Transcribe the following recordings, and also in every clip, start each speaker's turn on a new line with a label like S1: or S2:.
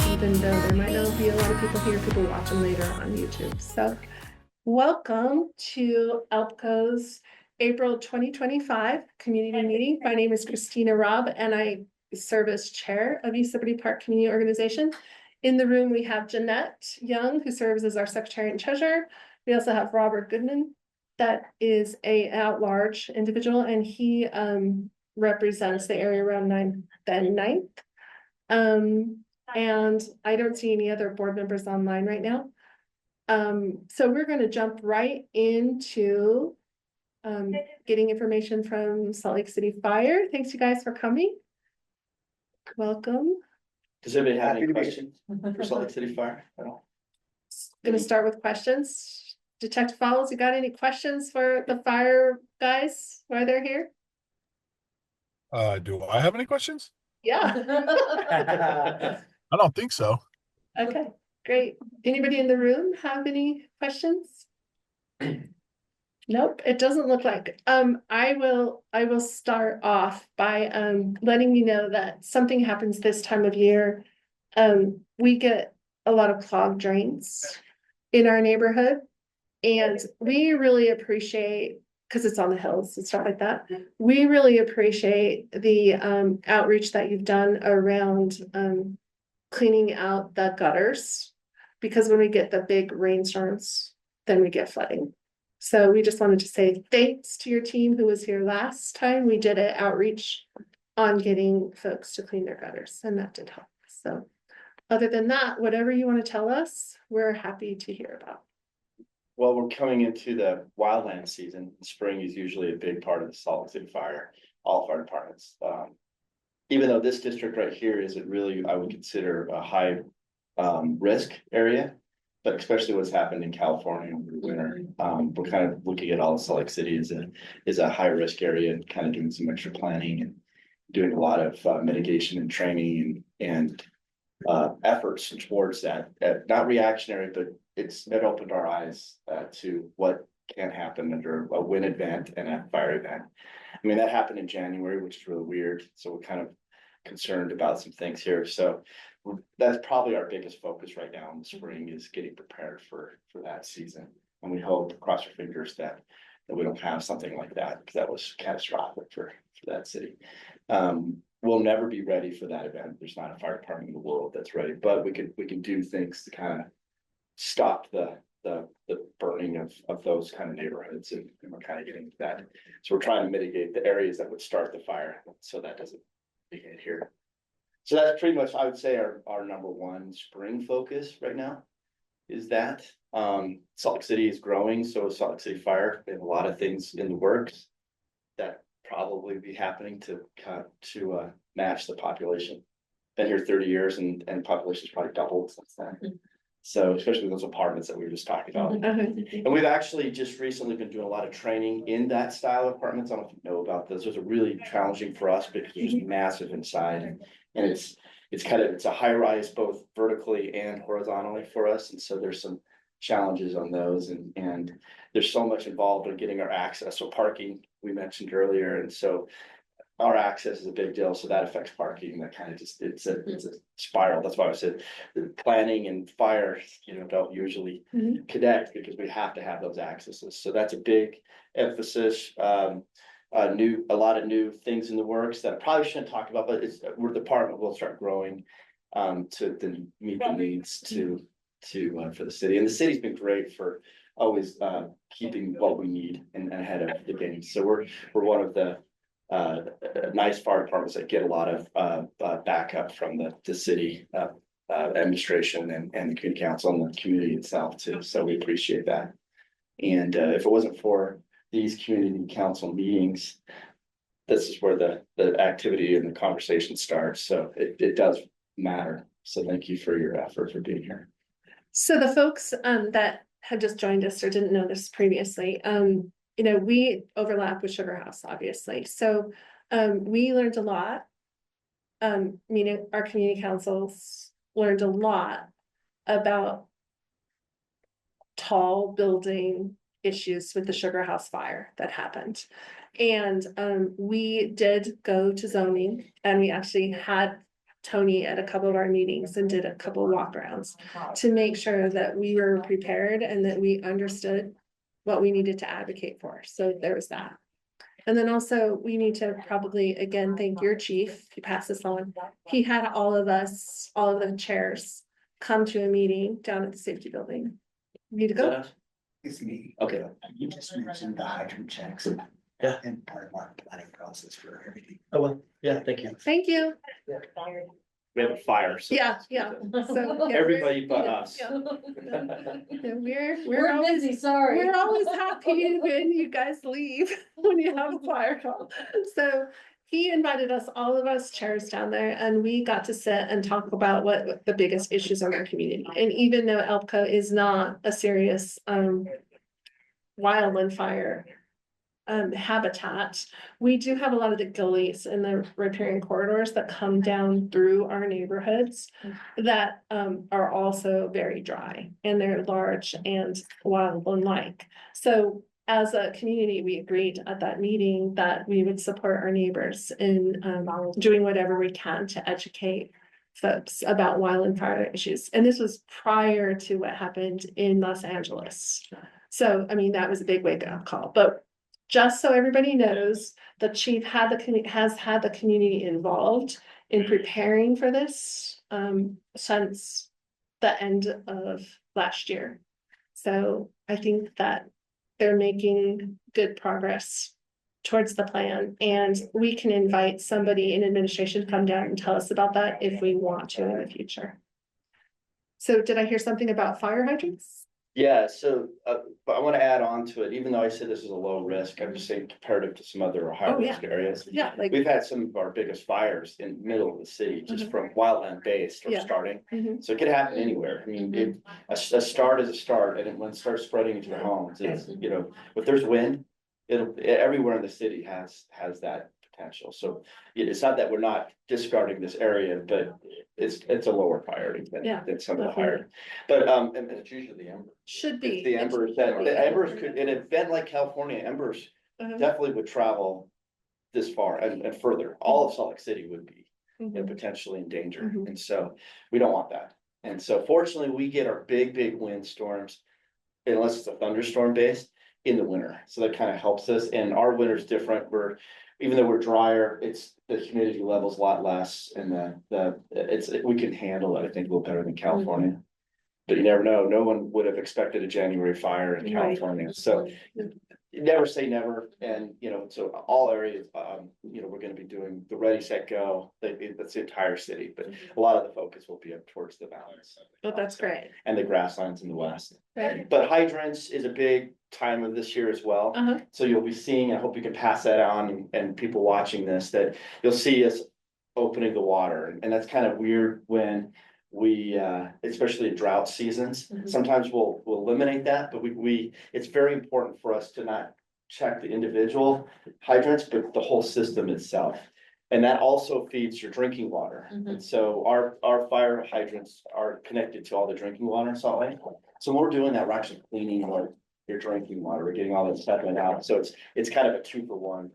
S1: Even though there might not be a lot of people here, people watch them later on YouTube. So welcome to ELPCO's April 2025 community meeting. My name is Christina Robb and I serve as chair of East Liberty Park Community Organization. In the room, we have Jeanette Young, who serves as our secretary and treasurer. We also have Robert Goodman, that is a at-large individual, and he represents the area around 9th. And I don't see any other board members online right now. So we're going to jump right into getting information from Salt Lake City Fire. Thanks you guys for coming. Welcome.
S2: Does anybody have any questions for Salt Lake City Fire at all?
S1: Going to start with questions. Detective Fowles, you got any questions for the fire guys while they're here?
S3: Do I have any questions?
S1: Yeah.
S3: I don't think so.
S1: Okay, great. Anybody in the room have any questions? Nope, it doesn't look like. I will start off by letting you know that something happens this time of year. We get a lot of clogged drains in our neighborhood, and we really appreciate, because it's on the hills and stuff like that, we really appreciate the outreach that you've done around cleaning out the gutters, because when we get the big rainstorms, then we get flooding. So we just wanted to say thanks to your team who was here last time. We did an outreach on getting folks to clean their gutters, and that did help. So other than that, whatever you want to tell us, we're happy to hear about.
S2: Well, we're coming into the wildland season. Spring is usually a big part of the Salt Lake City Fire, all fire departments. Even though this district right here isn't really, I would consider a high risk area, but especially what's happened in California over the winter, we're kind of looking at all of Salt Lake City as a high risk area, and kind of doing some extra planning and doing a lot of mitigation and training and efforts towards that. Not reactionary, but it opened our eyes to what can happen under a wind event and a fire event. I mean, that happened in January, which is really weird. So we're kind of concerned about some things here. So that's probably our biggest focus right now in the spring, is getting prepared for that season. And we hope, cross our fingers, that we don't have something like that, because that was catastrophic for that city. We'll never be ready for that event. There's not a fire department in the world that's ready, but we can do things to kind of stop the burning of those kind of neighborhoods, and we're kind of getting to that. So we're trying to mitigate the areas that would start the fire, so that doesn't begin here. So that's pretty much, I would say, our number one spring focus right now is that. Salt Lake City is growing, so is Salt Lake City Fire. We have a lot of things in the works that probably be happening to match the population. Been here 30 years and population's probably doubled since then. So especially those apartments that we were just talking about. And we've actually just recently been doing a lot of training in that style of apartments. I don't know if you know about this. Those are really challenging for us because they're just massive inside, and it's a high rise both vertically and horizontally for us. And so there's some challenges on those, and there's so much involved in getting our access. So parking, we mentioned earlier, and so our access is a big deal, so that affects parking. That kind of just, it's a spiral. That's why I said the planning and fire, don't usually connect, because we have to have those accesses. So that's a big emphasis. A lot of new things in the works that I probably shouldn't talk about, but the department will start growing to meet the needs to for the city. And the city's been great for always keeping what we need and ahead of the game. So we're one of the nice fire departments that get a lot of backup from the city administration and the community council and the community itself too. So we appreciate that. And if it wasn't for these community council meetings, this is where the activity and the conversation starts. So it does matter. So thank you for your effort for being here.
S1: So the folks that had just joined us or didn't know this previously, you know, we overlap with Sugar House, obviously. So we learned a lot. Meaning our community councils learned a lot about tall building issues with the Sugar House fire that happened. And we did go to zoning, and we actually had Tony at a couple of our meetings and did a couple of walk arounds to make sure that we were prepared and that we understood what we needed to advocate for. So there was that. And then also we need to probably again thank your chief. He passed this on. He had all of us, all of the chairs, come to a meeting down at the safety building. Need to go?
S4: It's me.
S2: Okay.
S4: You just mentioned the hydrant checks.
S2: Yeah.
S4: And part of our planning process for everything.
S2: Oh, well, yeah, thank you.
S1: Thank you.
S2: We have a fire. So
S1: Yeah. So yeah,
S2: everybody but us.
S1: yeah. Yeah, we're
S5: We're
S1: always,
S5: busy, sorry.
S1: we're always happy when you guys leave, when you have a fire call. So he invited all of us chairs down there, and we got to sit and talk about what the biggest issues are in our community. And even though ELPCO is not a serious wildland fire habitat, we do have a lot of the gullies and the riparian corridors that come down through our neighborhoods that are also very dry, and they're large and wildland-like. So as a community, we agreed at that meeting that we would support our neighbors in doing whatever we can to educate folks about wildland fire issues. And this was prior to what happened in Los Angeles. So, I mean, that was a big wake-up call. But just so everybody knows, the chief has had the community involved in preparing for this since the end of last year. So I think that they're making good progress towards the plan, and we can invite somebody in administration to come down and tell us about that if we want to in the future. So did I hear something about fire hydrants?
S2: Yeah, so but I want to add on to it, even though I said this is a low risk, I'm just saying comparative to some other high risk areas.
S1: Yeah, like.
S2: We've had some of our biggest fires in the middle of the city, just from wildland based or
S1: Yeah.
S2: starting.
S1: Mhm.
S2: So it could happen anywhere. I mean, a start is a start, and when it starts spreading into the homes, it's, you know, if there's wind, everywhere in the city has that potential. So it's not that we're not discarding this area, but it's a lower priority than some of the higher. But and it's usually the embers.
S1: Should be.
S2: It's the embers that, the embers could, in an event like California, embers
S1: Uh-huh.
S2: definitely would travel this far and further. All of Salt Lake City would be, you know,
S1: Mhm.
S2: potentially in danger.
S1: Mhm.
S2: And so we don't want that. And so fortunately, we get our big windstorms, unless it's a thunderstorm based, in the winter. So that kind of helps us. And our winter's different. Even though we're drier, the humidity level's a lot less, and we can handle it, I think, a little better than California. But you never know. No one would have expected a January fire in
S1: Right.
S2: California. So you never say never. And, you know, so all areas, you know, we're gonna be doing the ready, set, go. That's the entire city, but a lot of the focus will be up towards the mountains.
S1: Oh, that's great.
S2: And the grasslands in the west.
S1: Right.
S2: But hydrants is a big time of this year as well.
S1: Uh-huh.
S2: So you'll be seeing, I hope you can pass that on, and people watching this, that you'll see us opening the water. And that's kind of weird when we, especially in drought seasons,
S1: Mhm.
S2: sometimes we'll eliminate that, but it's very important for us to not check the individual hydrants, but the whole system itself. And that also feeds your drinking water.
S5: Mhm.
S2: And so our fire hydrants are connected to all the drinking water in Salt Lake. So when we're doing that, we're actually cleaning your drinking water, we're getting all that stuff in and out. So it's kind of a 2-for-1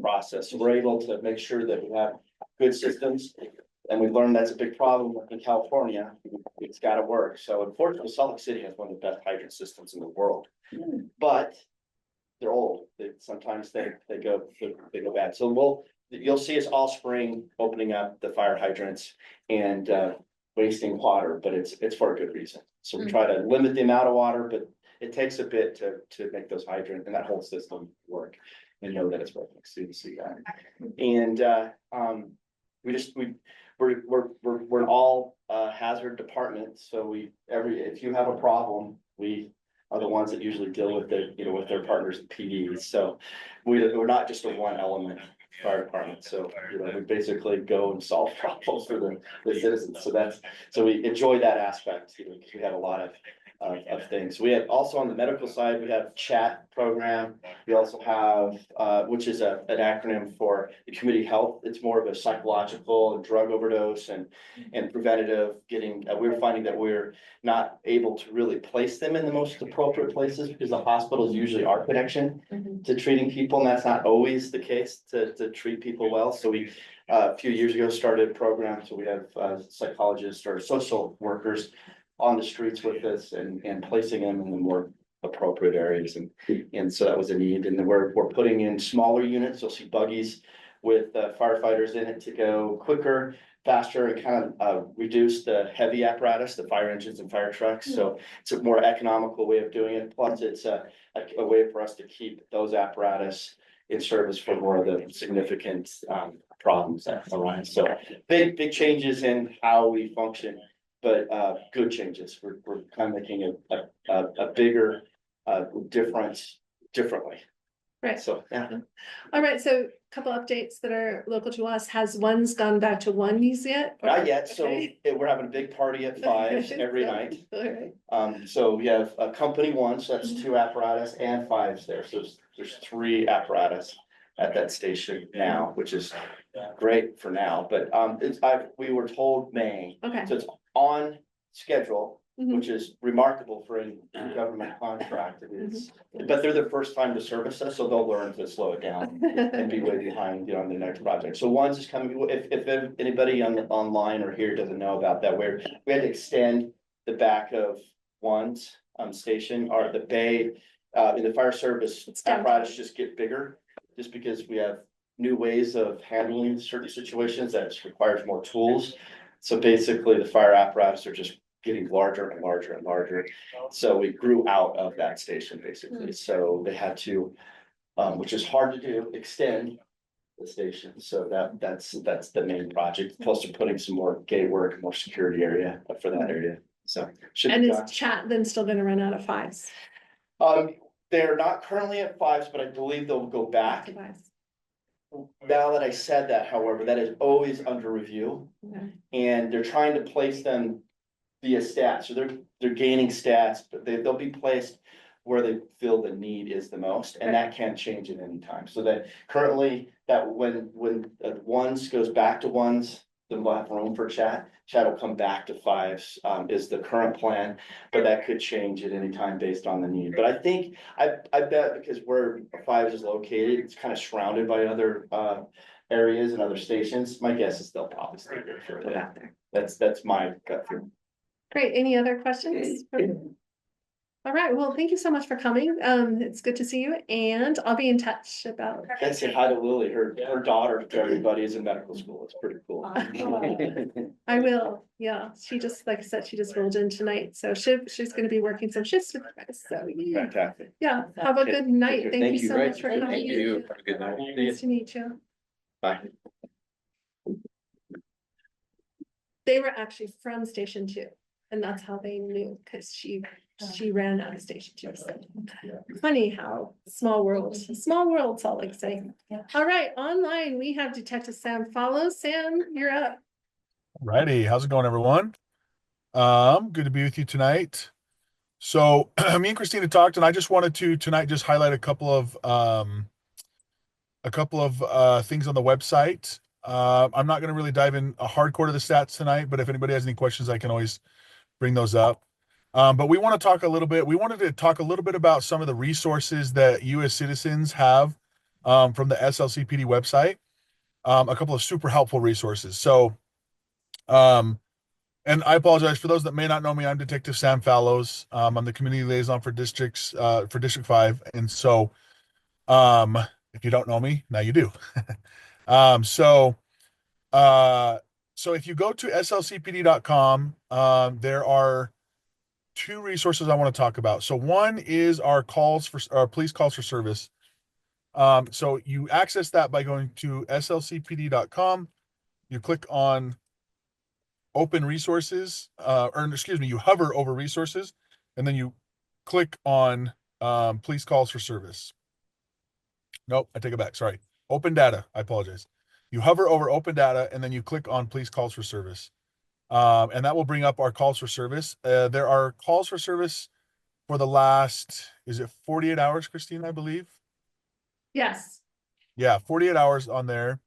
S2: process. So we're able to make sure that we have good systems. And we learned that's a big problem in California. It's got to work. So unfortunately, Salt Lake City has one of the best hydrant systems in the world. But they're old. Sometimes they go bad. So you'll see us all spring opening up the fire hydrants, and wasting water, but it's for a good reason. So we
S1: Mm.
S2: try to limit the amount of water, but it takes a bit to make those hydrant and that whole system work and know that it's working. So you see that. And we're an all hazard department. So if you have a problem, we are the ones that usually deal with it, with their partners at PD. So we're not just a one element fire department. So, we basically go and solve problems for the citizens. So we enjoy that aspect, because we have a lot of things. We have also on the medical side, we have chat program. We also have, which is an acronym for the community health. It's more of a psychological and drug overdose and preventative getting, we're finding that we're not able to really place them in the most appropriate places because the hospital is usually our connection to treating people. And that's not always the case to treat people well. So we, a few years ago, started a program. So we have psychologists or social workers on the streets with us and placing them in the more appropriate areas. And so that was a need. And then we're putting in smaller units. You'll see buggies with firefighters in it to go quicker, faster, and kind of reduce the heavy apparatus, the fire engines and fire trucks. So it's a more economical way of doing it. Plus it's a way for us to keep those apparatus in service for more of the significant problems that arise. So big changes in how we function, but good changes. We're kind of making a bigger difference differently.
S1: Right.
S2: So, yeah.
S1: All right, so a couple updates that are local to us. Has one's gone back to onesies yet? Or-
S2: Not yet, so
S1: Okay.
S2: we're having a big party at 5 every night.
S1: All right.
S2: So we have a company one, so that's 2 apparatus and 5s there, so there's 3 apparatus at that station now, which is great for now, but we were told May,
S1: Okay.
S2: so it's on schedule,
S1: Mhm.
S2: which is remarkable for a government contract. It is, but they're the first time to service us, so they'll learn to slow it down and be way behind, on the next project. So one's is coming, if anybody online or here doesn't know about that, we had to extend the back of one's station, or the bay, in the fire service
S1: It's down.
S2: apparatus just get bigger, just because we have new ways of handling certain situations that requires more tools. So basically the fire apparatus are just getting larger and larger and larger. So we grew out of that station basically. So they had to, which is hard to do, extend the station. So that's the main project. Plus they're putting some more gate work, more security area for that area. So should
S1: And
S2: be
S1: is
S2: done.
S1: chat then still gonna run out of 5s?
S2: They're not currently at 5s, but I believe they'll go back. Now that I said that, however, that is always under review.
S1: Okay.
S2: And they're trying to place them via stats, so they're gaining stats, but they'll be placed where they feel the need is the most, and that can change at any time. So that currently, that when ones goes back to ones, then we'll have room for chat. Chat will come back to 5s, is the current plan, but that could change at any time based on the need. But I think, I bet because where 5s is located, it's kind of surrounded by other areas and other stations. My guess is they'll probably stay there for a
S1: Go
S2: bit.
S1: back there.
S2: That's my gut feeling.
S1: Great. Any other questions? All right. Well, thank you so much for coming. It's good to see you, and I'll be in touch about.
S2: And say hi to Lily, her daughter to everybody is in medical school. It's pretty cool.
S1: I will. Yeah. She just, like I said, she just rolled in tonight, so she's going to be working some shifts with you guys. So
S2: Fantastic.
S1: yeah. Have a good night. Thank you so
S2: Ray.
S1: much for
S2: Thank
S1: coming.
S2: you.
S5: Have a good night.
S1: Nice to meet you.
S2: Bye.
S1: They were actually from Station 2, and that's how they knew, because she ran out of Station 2. So funny how small world, Salt Lake City. All right, online we have Detective Sam Follows. Sam, you're up.
S3: Righty, how's it going, everyone? Good to be with you tonight. So me and Christina talked, and I just wanted to tonight just highlight a couple of things on the website. I'm not going to really dive in a hardcore to the stats tonight, but if anybody has any questions, I can always bring those up. But we wanted to talk a little bit about some of the resources that you as citizens have from the SLCPD website. A couple of super helpful resources. So, and I apologize for those that may not know me. I'm Detective Sam Fallows. I'm the community liaison for District 5. And so, if you don't know me, now you do. So, So if you go to slcpd.com, there are two resources I want to talk about. So one is our police calls for service. So you access that by going to slcpd.com. You click on open resources, or excuse me, you hover over resources, and then you click on police calls for service. Nope, I take it back. Sorry. Open data. I apologize. You hover over open data and then you click on police calls for service. And that will bring up our calls for service. There are calls for service for the last, is it 48 hours, Christine, I believe?
S1: Yes.
S3: Yeah, 48 hours on there.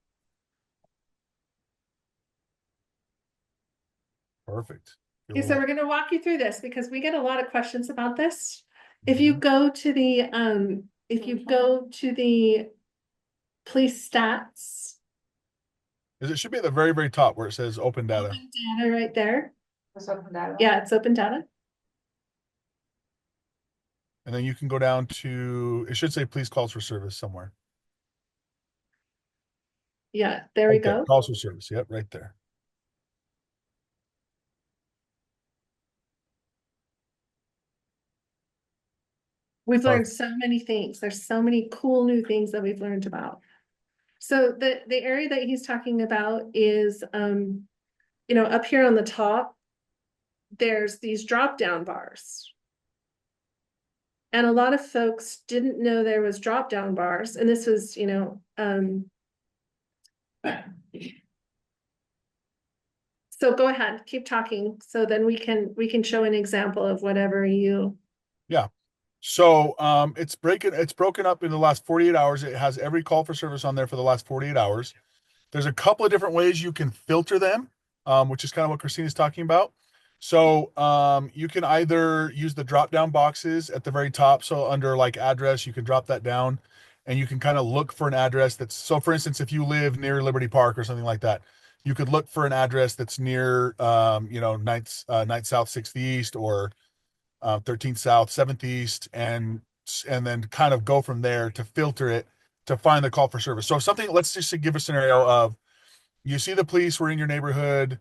S3: Perfect.
S1: Okay, so we're gonna walk you through this because we get a lot of questions about this. If you go to the police stats,
S3: It should be at the very, very top where it says open data.
S1: open data right there.
S5: It's open data.
S1: Yeah, it's open data.
S3: And then you can go down to, it should say police calls for service somewhere.
S1: Yeah, there we
S3: Right there,
S1: go.
S3: calls for service. Yep, right there.
S1: We've learned so many things. There's so many cool new things that we've learned about. So the area that he's talking about is, up here on the top, there's these drop down bars. And a lot of folks didn't know there was drop down bars. And this was, so go ahead, keep talking. So then we can show an example of whatever you.
S3: Yeah. So it's broken up in the last 48 hours. It has every call for service on there for the last 48 hours. There's a couple of different ways you can filter them, which is kind of what Christine is talking about. So you can either use the drop down boxes at the very top. So under like address, you can drop that down and you can kind of look for an address that's, so for instance, if you live near Liberty Park or something like that, you could look for an address that's near, 9th South 6th East or 13th South 7th East and then kind of go from there to filter it to find the call for service. So something, let's just give a scenario of you see the police were in your neighborhood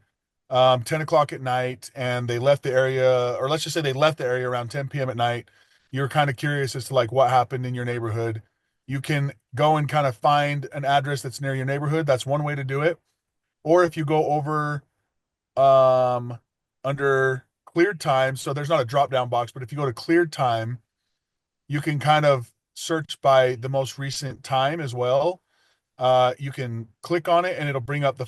S3: 10 o'clock at night and they left the area, or let's just say they left the area around 10 p.m. at night. You're kind of curious as to like what happened in your neighborhood. You can go and kind of find an address that's near your neighborhood. That's one way to do it. Or if you go over under cleared time, so there's not a drop down box, but if you go to cleared time, you can kind of search by the most recent time as well. You can click on it and it'll bring up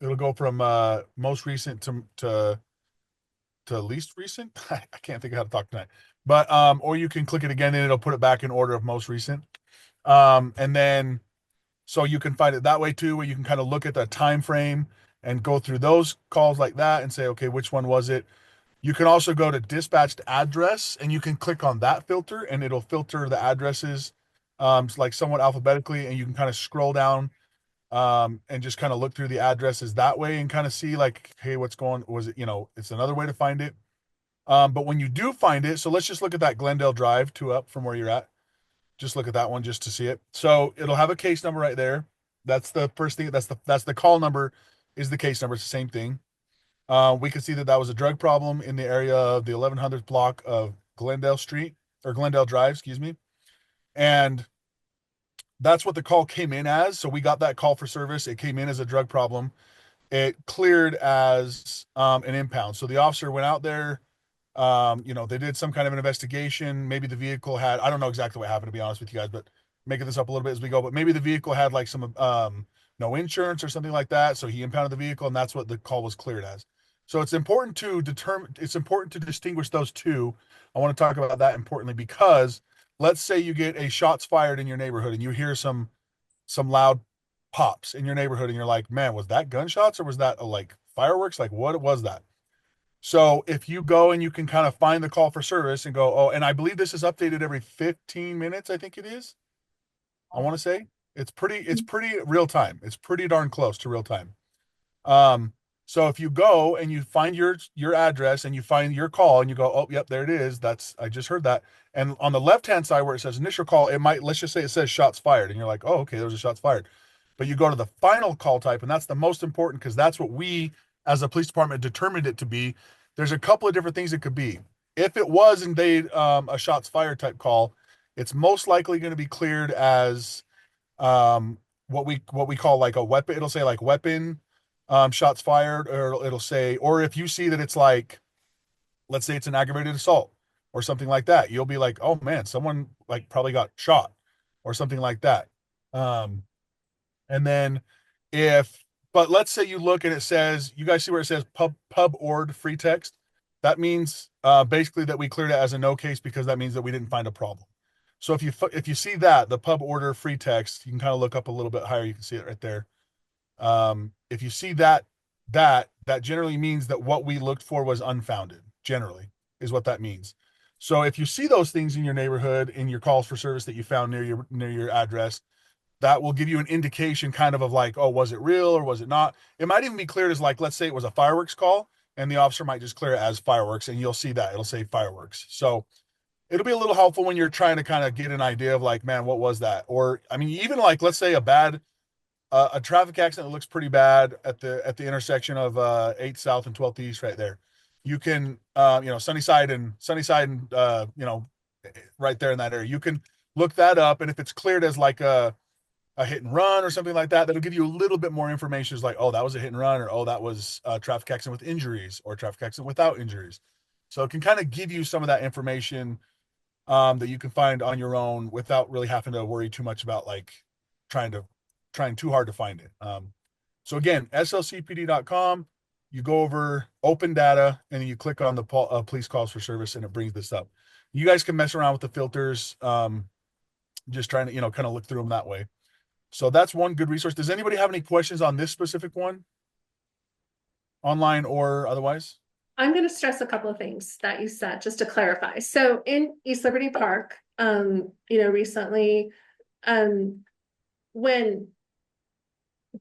S3: it'll go from most recent to least recent. I can't think of how to talk tonight. But or you can click it again and it'll put it back in order of most recent. And then so you can find it that way too, where you can kind of look at the time frame and go through those calls like that and say, okay, which one was it? You can also go to dispatched address and you can click on that filter and it'll filter the addresses like somewhat alphabetically, and you can kind of scroll down and just kind of look through the addresses that way and kind of see like, hey, what's going, was it, it's another way to find it. But when you do find it, so let's just look at that Glendale Drive 2 up from where you're at. Just look at that one just to see it. So it'll have a case number right there. That's the first thing. That's the call number is the case number. It's the same thing. We can see that was a drug problem in the area of the 1100th block of Glendale Street or Glendale Drive, excuse me. And that's what the call came in as. So we got that call for service. It came in as a drug problem. It cleared as an impound. So the officer went out there. They did some kind of an investigation. Maybe the vehicle had, I don't know exactly what happened, to be honest with you guys, but making this up a little bit as we go, but maybe the vehicle had like some no insurance or something like that. So he impounded the vehicle and that's what the call was cleared as. So it's important to distinguish those two. I want to talk about that importantly because let's say you get a shots fired in your neighborhood and you hear some loud pops in your neighborhood and you're like, man, was that gunshots or was that like fireworks? Like what was that? So if you go and you can kind of find the call for service and go, oh, and I believe this is updated every 15 minutes, I think it is. I want to say it's pretty real time. It's pretty darn close to real time. So if you go and you find your address and you find your call and you go, oh, yep, there it is. I just heard that. And on the left-hand side where it says initial call, let's just say it says shots fired. And you're like, oh, okay, there was a shots fired. but you go to the final call type, and that's the most important because that's what we as a police department determined it to be. There's a couple of different things it could be. If it was indeed a shots fired type call, it's most likely going to be cleared as what we call like a weapon. It'll say like weapon shots fired, or it'll say, or if you see that it's like, let's say it's an aggravated assault or something like that, you'll be like, oh man, someone like probably got shot or something like that. And then if, but let's say you look and it says, you guys see where it says pub ord free text. That means basically that we cleared it as a no case because that means that we didn't find a problem. So if you see that the pub order free text, you can kind of look up a little bit higher. You can see it right there. If you see that generally means that what we looked for was unfounded. Generally, is what that means. So if you see those things in your neighborhood, in your calls for service that you found near your address, that will give you an indication kind of like, oh, was it real or was it not? It might even be cleared as like, let's say it was a fireworks call, and the officer might just clear it as fireworks, and you'll see that it'll say fireworks. So it'll be a little helpful when you're trying to kind of get an idea of like, man, what was that? Or I mean, even like, let's say a traffic accident that looks pretty bad at the intersection of 8th South and 12th East right there. You can Sunnyside and right there in that area. You can look that up, and if it's cleared as like a hit and run or something like that, that'll give you a little bit more information. It's like, oh, that was a hit and run, or oh, that was a traffic accident with injuries, or traffic accident without injuries. So it can kind of give you some of that information that you can find on your own without really having to worry too much about like trying too hard to find it. So again, slcpd.com, you go over open data, and then you click on the police calls for service, and it brings this up. You guys can mess around with the filters, just trying to, kind of look through them that way. So that's one good resource. Does anybody have any questions on this specific one? Online or otherwise?
S1: I'm going to stress a couple of things that you said, just to clarify. So in East Liberty Park, recently, when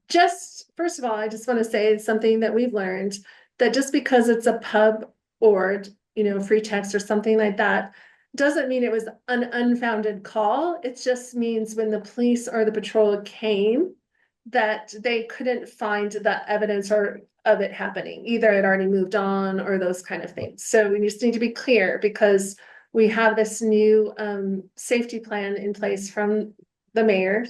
S1: just, first of all, I just want to say something that we've learned, that just because it's a pub or, free text or something like that, doesn't mean it was an unfounded call. It just means when the police or the patrol came, that they couldn't find the evidence or of it happening. Either it already moved on or those kind of things. So we just need to be clear, because we have this new safety plan in place from the mayor,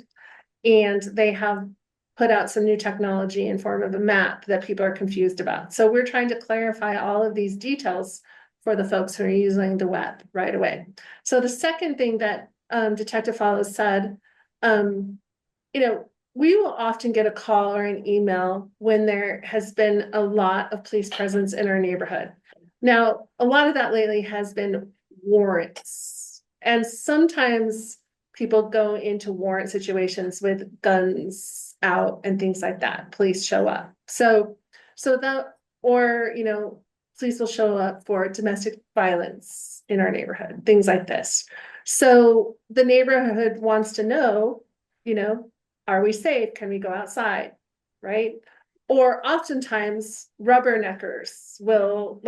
S1: and they have put out some new technology in form of a map that people are confused about. So we're trying to clarify all of these details for the folks who are using the web right away. So the second thing that Detective Follows said, we will often get a call or an email when there has been a lot of police presence in our neighborhood. Now, a lot of that lately has been warrants. And sometimes people go into warrant situations with guns out and things like that. Police show up. So that, or, police will show up for domestic violence in our neighborhood, things like this. So the neighborhood wants to know, are we safe? Can we go outside? Right? Or oftentimes rubberneckers will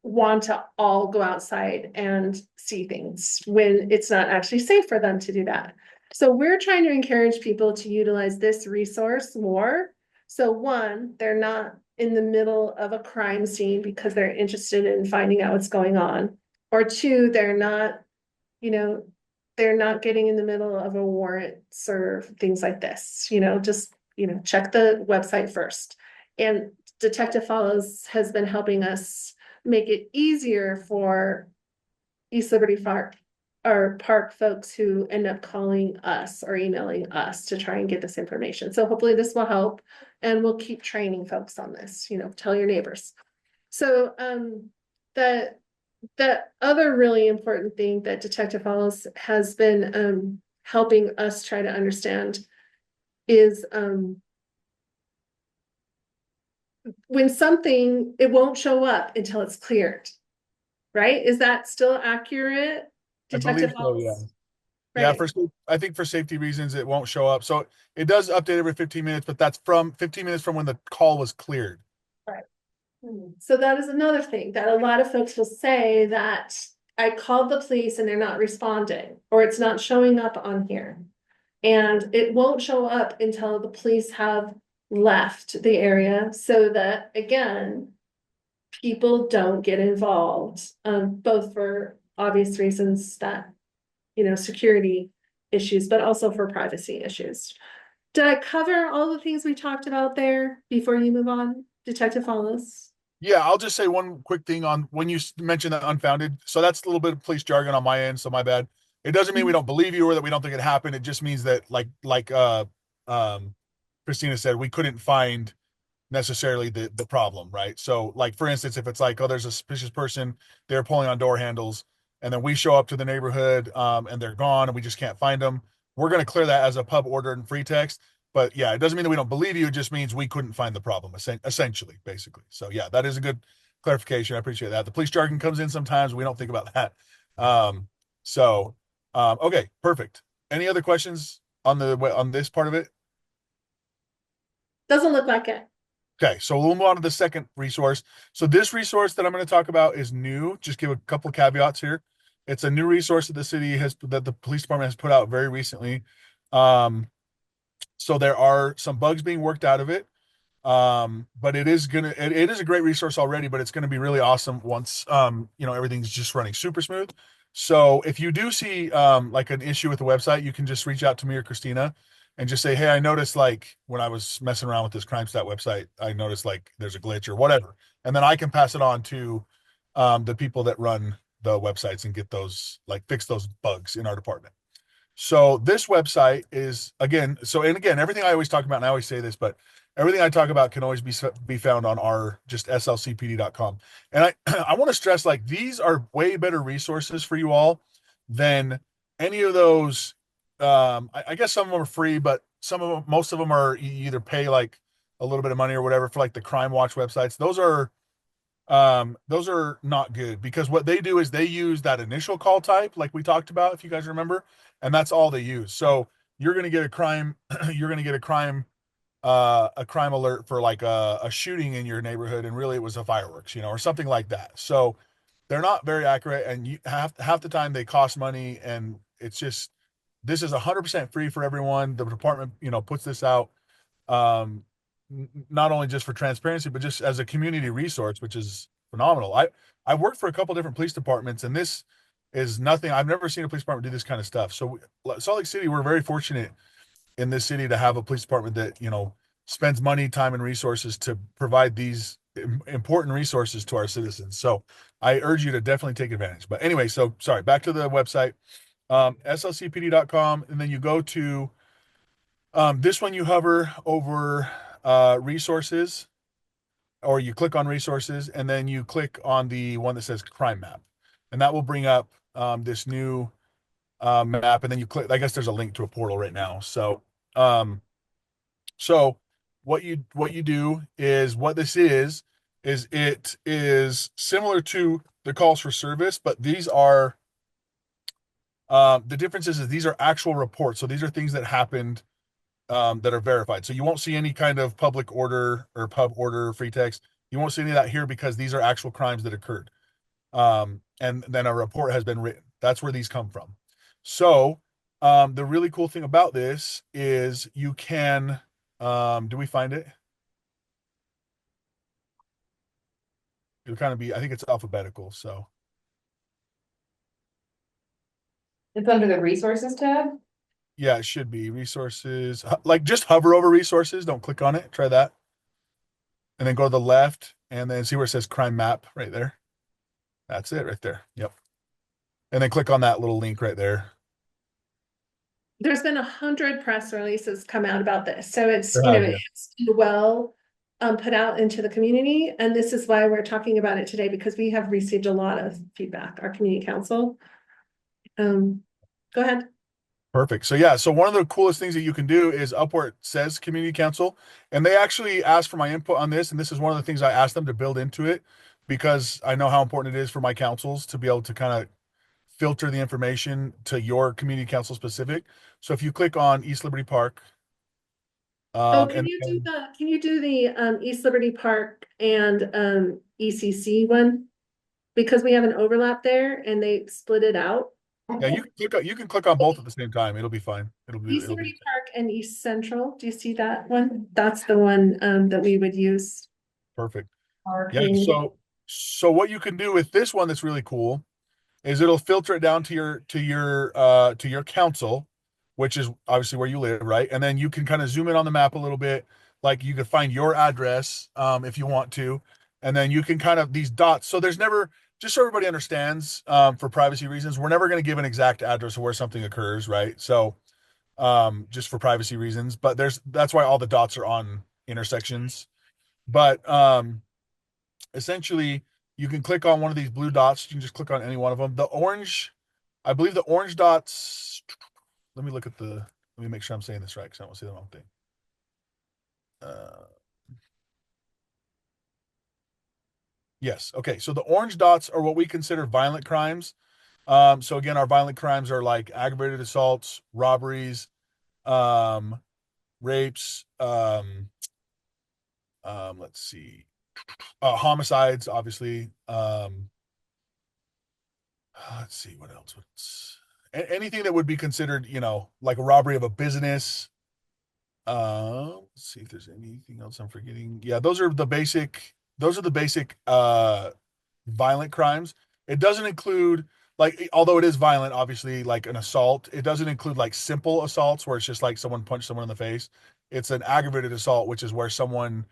S1: want to all go outside and see things when it's not actually safe for them to do that. So we're trying to encourage people to utilize this resource more. So one, they're not in the middle of a crime scene because they're interested in finding out what's going on. Or two, they're not getting in the middle of a warrant serve, things like this, just, check the website first. And Detective Follows has been helping us make it easier for East Liberty Park or park folks who end up calling us or emailing us to try and get this information. So hopefully this will help, and we'll keep training folks on this, tell your neighbors. So the other really important thing that Detective Follows has been helping us try to understand is when something, it won't show up until it's cleared, right? Is that still accurate?
S3: I believe so, yeah. Yeah, I think for safety reasons, it won't show up. So it does update every 15 minutes, but that's from 15 minutes from when the call was cleared.
S1: Right. So that is another thing that a lot of folks will say, that I called the police and they're not responding, or it's not showing up on here. And it won't show up until the police have left the area, so that, again, people don't get involved, both for obvious reasons that, security issues, but also for privacy issues. Did I cover all the things we talked about there before you move on, Detective Follows?
S3: Yeah, I'll just say one quick thing on when you mentioned that unfounded. So that's a little bit of police jargon on my end, so my bad. It doesn't mean we don't believe you or that we don't think it happened. It just means that um Christina said, we couldn't find necessarily the problem, right? So like for instance, if it's like, oh, there's a suspicious person, they're pulling on door handles, and then we show up to the neighborhood and they're gone and we just can't find them, we're going to clear that as a pub order and free text. But yeah, it doesn't mean that we don't believe you. It just means we couldn't find the problem, essentially, basically. So yeah, that is a good clarification. I appreciate that. The police jargon comes in sometimes. We don't think about that. Um, okay, perfect. Any other questions on this part of it?
S1: Doesn't look like it.
S3: Okay, so we'll move on to the second resource. So this resource that I'm going to talk about is new. Just give a couple caveats here. It's a new resource that the police department has put out very recently. So there are some bugs being worked out of it. But it is a great resource already, but it's gonna be really awesome once everything's just running super smooth. So if you do see like an issue with the website, you can just reach out to me or Christina and just say, hey, I noticed like when I was messing around with this CrimeStat website, I noticed like there's a glitch or whatever. And then I can pass it on to the people that run the websites and get those, like, fix those bugs in our department. So this website is again, everything I always talk about, and I always say this, but everything I talk about can always be found on our just slcpd.com. And I I want to stress, like, these are way better resources for you all than any of those. I guess some of them are free, but most of them are, you either pay like a little bit of money or whatever for, like, the Crime Watch websites. Those are not good, because what they do is they use that initial call type like we talked about, if you guys remember, and that's all they use. So you're going to get a crime you're going to get a crime alert for like a shooting in your neighborhood, and really it was a fireworks, or something like that. So they're not very accurate, and you half the time they cost money, and it's just, this is 100% free for everyone. The department puts this out, um, not only just for transparency, but just as a community resource, which is phenomenal. I worked for a couple different police departments, and this is nothing. I've never seen a police department do this kind of stuff. So Salt Lake City, we're very fortunate in this city to have a police department that spends money, time, and resources to provide these important resources to our citizens. So I urge you to definitely take advantage. But anyway, so sorry, back to the website, slcpd.com, and then you go to this one. You hover over resources, or you click on resources, and then you click on the one that says crime map, and that will bring up this new map. And then you click, I guess there's a link to a portal right now. Um, so what you do is, what this is it is similar to the calls for service, but these are the difference is these are actual reports. So these are things that happened, that are verified. So you won't see any kind of public order or pub order free text. You won't see any of that here, because these are actual crimes that occurred. And then a report has been written. That's where these come from. So the really cool thing about this is you can, do we find it? It'll kind of be, I think it's alphabetical. So
S5: It's under the resources tab.
S3: yeah, it should be resources. Like, just hover over resources. Don't click on it. Try that. And then go to the left and then see where it says crime map right there. That's it right there. Yep. And then click on that little link right there.
S1: There's been 100 press releases come out about this, so it's,
S3: There have, yeah.
S1: it's well put out into the community, and this is why we're talking about it today, because we have received a lot of feedback, our community council. Go ahead.
S3: Perfect. So yeah, so one of the coolest things that you can do is up where it says community council, and they actually asked for my input on this, and this is one of the things I asked them to build into it, because I know how important it is for my councils to be able to kind of filter the information to your community council specific. So if you click on East Liberty Park,
S1: Can you do the East Liberty Park and ECC one? Because we have an overlap there and they split it out.
S3: Yeah, you can click on both at the same time. It'll be fine.
S1: East
S3: It'll be
S1: Liberty Park and East Central, do you see that one? That's the one that we would use.
S3: perfect.
S1: Our
S3: Yeah,
S1: community.
S3: so what you can do with this one that's really cool is it'll filter it down to your council, which is obviously where you live, right? And then you can kind of zoom in on the map a little bit, like you could find your address if you want to, and then you can kind of these dots. So there's never, just so everybody understands, for privacy reasons, we're never going to give an exact address of where something occurs, right? So just for privacy reasons, but that's why all the dots are on intersections. But essentially you can click on one of these blue dots. You can just click on any one of them. The orange, I believe the orange dots, let me look at let me make sure I'm saying this right because I don't see the wrong thing. Yes. Okay. So the orange dots are what we consider violent crimes. So again, our violent crimes are like aggravated assaults, robberies, um, rapes, let's see, homicides, obviously. Let's see what else. Anything that would be considered, like a robbery of a business. Let's see if there's anything else I'm forgetting. Yeah, those are the basic violent crimes. It doesn't include, like, although it is violent, obviously, like an assault, it doesn't include like simple assaults where it's just like someone punched someone in the face. It's an aggravated assault, which is where someone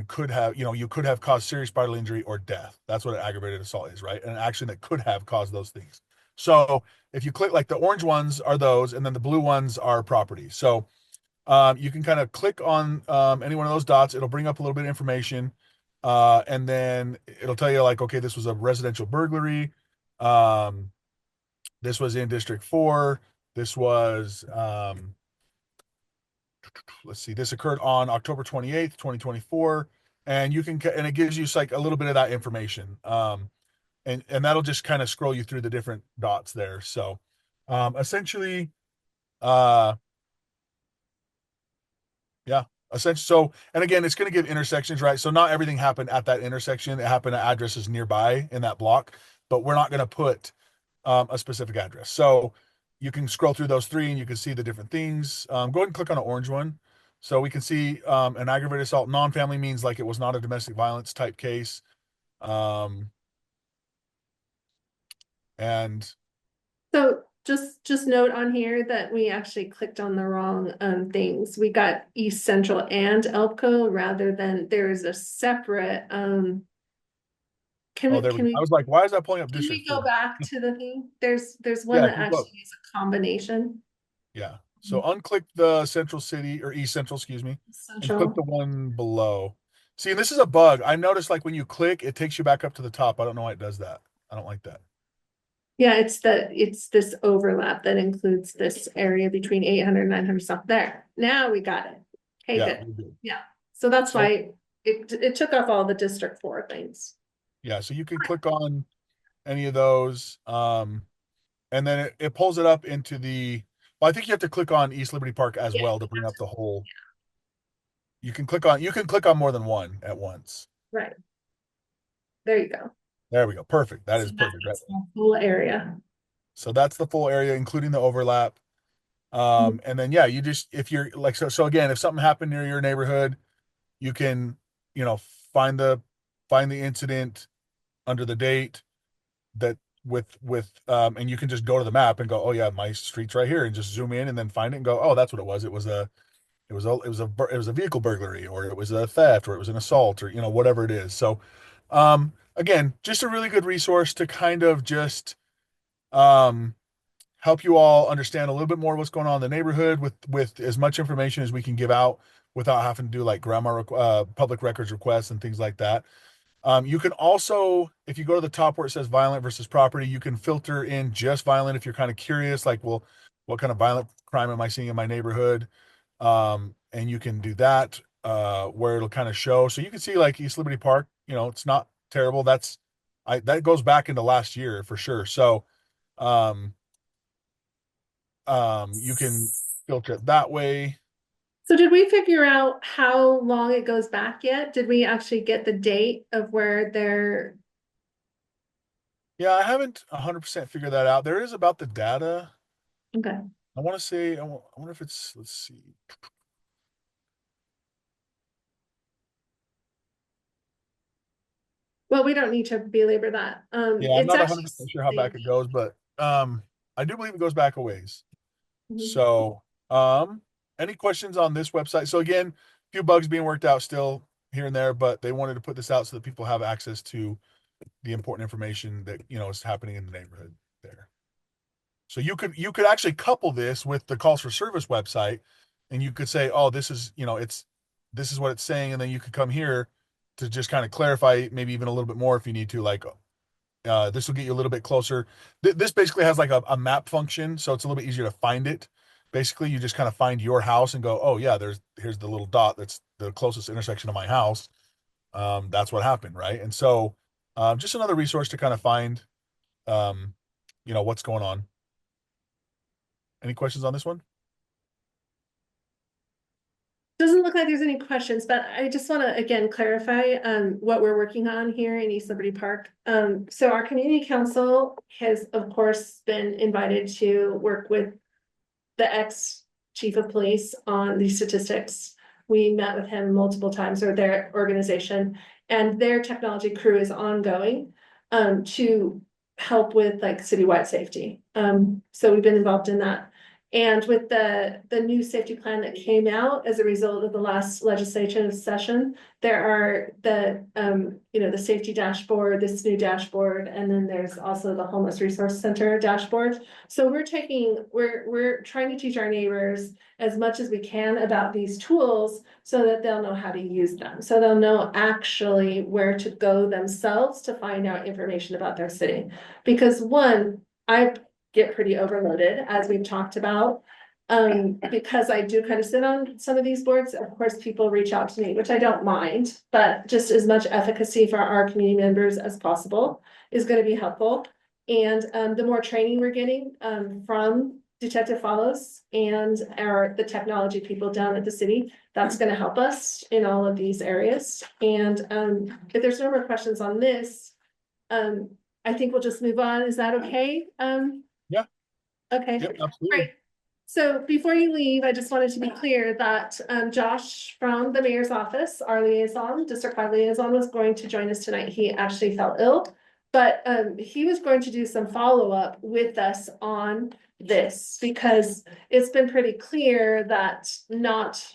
S3: could have, you could have caused serious bodily injury or death. That's what an aggravated assault is, right? An action that could have caused those things. So if you click, like, the orange ones are those, and then the blue ones are property. So you can kind of click on any one of those dots. It'll bring up a little bit of information. And then it'll tell you, like, okay, this was a residential burglary. Um, this was in District 4. This was, let's see, this occurred on October 28th, 2024. And and it gives you like a little bit of that information. And that'll just kind of scroll you through the different dots there. So essentially, uh, yeah, essentially. So, and again, it's going to give intersections, right? So not everything happened at that intersection. It happened at addresses nearby in that block, but we're not going to put a specific address. So you can scroll through those three and you can see the different things. Go ahead and click on an orange one. So we can see an aggravated assault non-family means like it was not a domestic violence type case. Um, and
S1: So just note on here that we actually clicked on the wrong things. We got East Central and ELPCO rather than there's a separate can
S3: oh,
S1: we
S3: there we go. I
S1: can
S3: was like, why is that pulling up District
S1: we go
S3: 4?
S1: back to the thing? There's one
S3: Yeah,
S1: that
S3: keep up.
S1: actually is a combination.
S3: Yeah. So unclick the Central City or East Central, excuse me, and click the
S1: Central.
S3: one below. See, this is a bug. I noticed, like, when you click, it takes you back up to the top. I don't know why it does that. I don't like that.
S1: Yeah, it's this overlap that includes this area between 800 900 stuff there. Now we got it. Okay,
S3: Yeah,
S1: good.
S3: we're good.
S1: Yeah. So that's
S3: So
S1: why it took off all the District 4 things.
S3: yeah, so you can click on any of those, and then it pulls it up into the. Well, I think you have to click on East Liberty Park as
S1: Yeah.
S3: well to bring up the whole. You can click on more than one at once.
S1: Right. There you go.
S3: There we go. Perfect. That
S1: So
S3: is
S1: that
S3: perfect, right?
S1: is the whole area.
S3: So that's the full area, including the overlap. And then yeah, you just, if you're like, so again, if something happened near your neighborhood, you can, you know, find the find the incident under the date that and you can just go to the map and go, oh yeah, my street's right here, and just zoom in and then find it and go, oh, that's what it was. It was a vehicle burglary, or it was a theft, or it was an assault, or whatever it is. So again, just a really good resource to kind of just um help you all understand a little bit more what's going on in the neighborhood with as much information as we can give out without having to do like public records requests and things like that. You can also, if you go to the top where it says violent versus property, you can filter in just violent if you're kind of curious, like, well, what kind of violent crime am I seeing in my neighborhood? And you can do that where it'll kind of show. So you can see like East Liberty Park, it's not terrible. That goes back into last year for sure. So um, you can filter it that way.
S1: So did we figure out how long it goes back yet? Did we actually get the date of where they're
S3: Yeah, I haven't 100% figured that out. There is about the data.
S1: Okay.
S3: I want to say, I wonder if it's, let's see.
S1: Well, we don't need to belabor that.
S3: Yeah, I'm
S1: It's
S3: not
S1: actually.
S3: 100% sure how back it goes, but I do believe it goes back a ways.
S1: Mhm.
S3: So, any questions on this website? So again, a few bugs being worked out still here and there, but they wanted to put this out so that people have access to the important information that, is happening in the neighborhood there. So you could actually couple this with the calls for service website, and you could say, oh, this is, this is what it's saying, and then you could come here to just kind of clarify maybe even a little bit more if you need to, like this will get you a little bit closer. This basically has like a map function, so it's a little bit easier to find it. Basically, you just kind of find your house and go, oh yeah, here's the little dot that's the closest intersection of my house. That's what happened, right? And so, just another resource to kind of find, um, what's going on. Any questions on this one?
S1: Doesn't look like there's any questions, but I just want to again clarify what we're working on here in East Liberty Park. So our community council has, of course, been invited to work with the ex-chief of police on these statistics. We met with him multiple times, or their organization, and their technology crew is ongoing to help with like citywide safety. So we've been involved in that. And with the new safety plan that came out as a result of the last legislative session, there are the safety dashboard, this new dashboard, and then there's also the homeless resource center dashboard. So we're trying to teach our neighbors as much as we can about these tools so that they'll know how to use them. So they'll know actually where to go themselves to find out information about their city. Because one, I get pretty overloaded, as we've talked about. Because I do kind of sit on some of these boards, of course, people reach out to me, which I don't mind, but just as much efficacy for our community members as possible is going to be helpful. And the more training we're getting from Detective Follows and the technology people down at the city, that's going to help us in all of these areas. And if there's no more questions on this, I think we'll just move on. Is that okay?
S3: Yeah.
S1: Okay,
S3: Yep, absolutely.
S1: great. So before you leave, I just wanted to be clear that Josh from the mayor's office, our liaison, district 5 liaison, was going to join us tonight. He actually fell ill, but he was going to do some follow-up with us on this because it's been pretty clear that not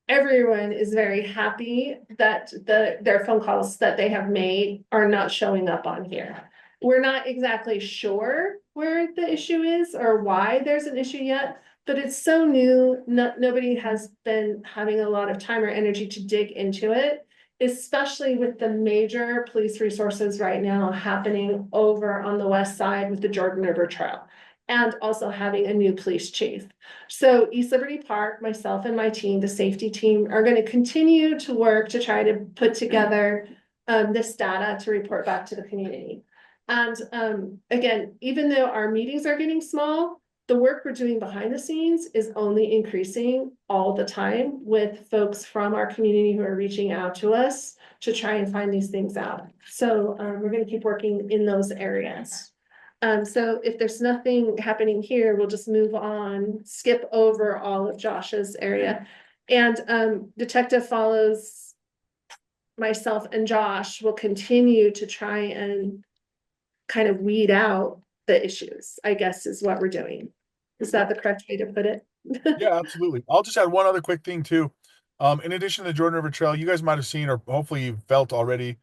S1: everyone is very happy that their phone calls that they have made are not showing up on here. We're not exactly sure where the issue is or why there's an issue yet, but it's so new, nobody has been having a lot of time or energy to dig into it, especially with the major police resources right now happening over on the west side with the Jordan River Trail, and also having a new police chief. So East Liberty Park, myself and my team, the safety team, are going to continue to work to try to put together this data to report back to the community. And again, even though our meetings are getting small, the work we're doing behind the scenes is only increasing all the time with folks from our community who are reaching out to us to try and find these things out. So we're going to keep working in those areas. So if there's nothing happening here, we'll just move on, skip over all of Josh's area. And Detective Follows, myself and Josh will continue to try and kind of weed out the issues, I guess is what we're doing. Is that the correct way to put it?
S3: Yeah, absolutely. I'll just add one other quick thing too. In addition to the Jordan River Trail, you guys might have seen or hopefully you've felt already.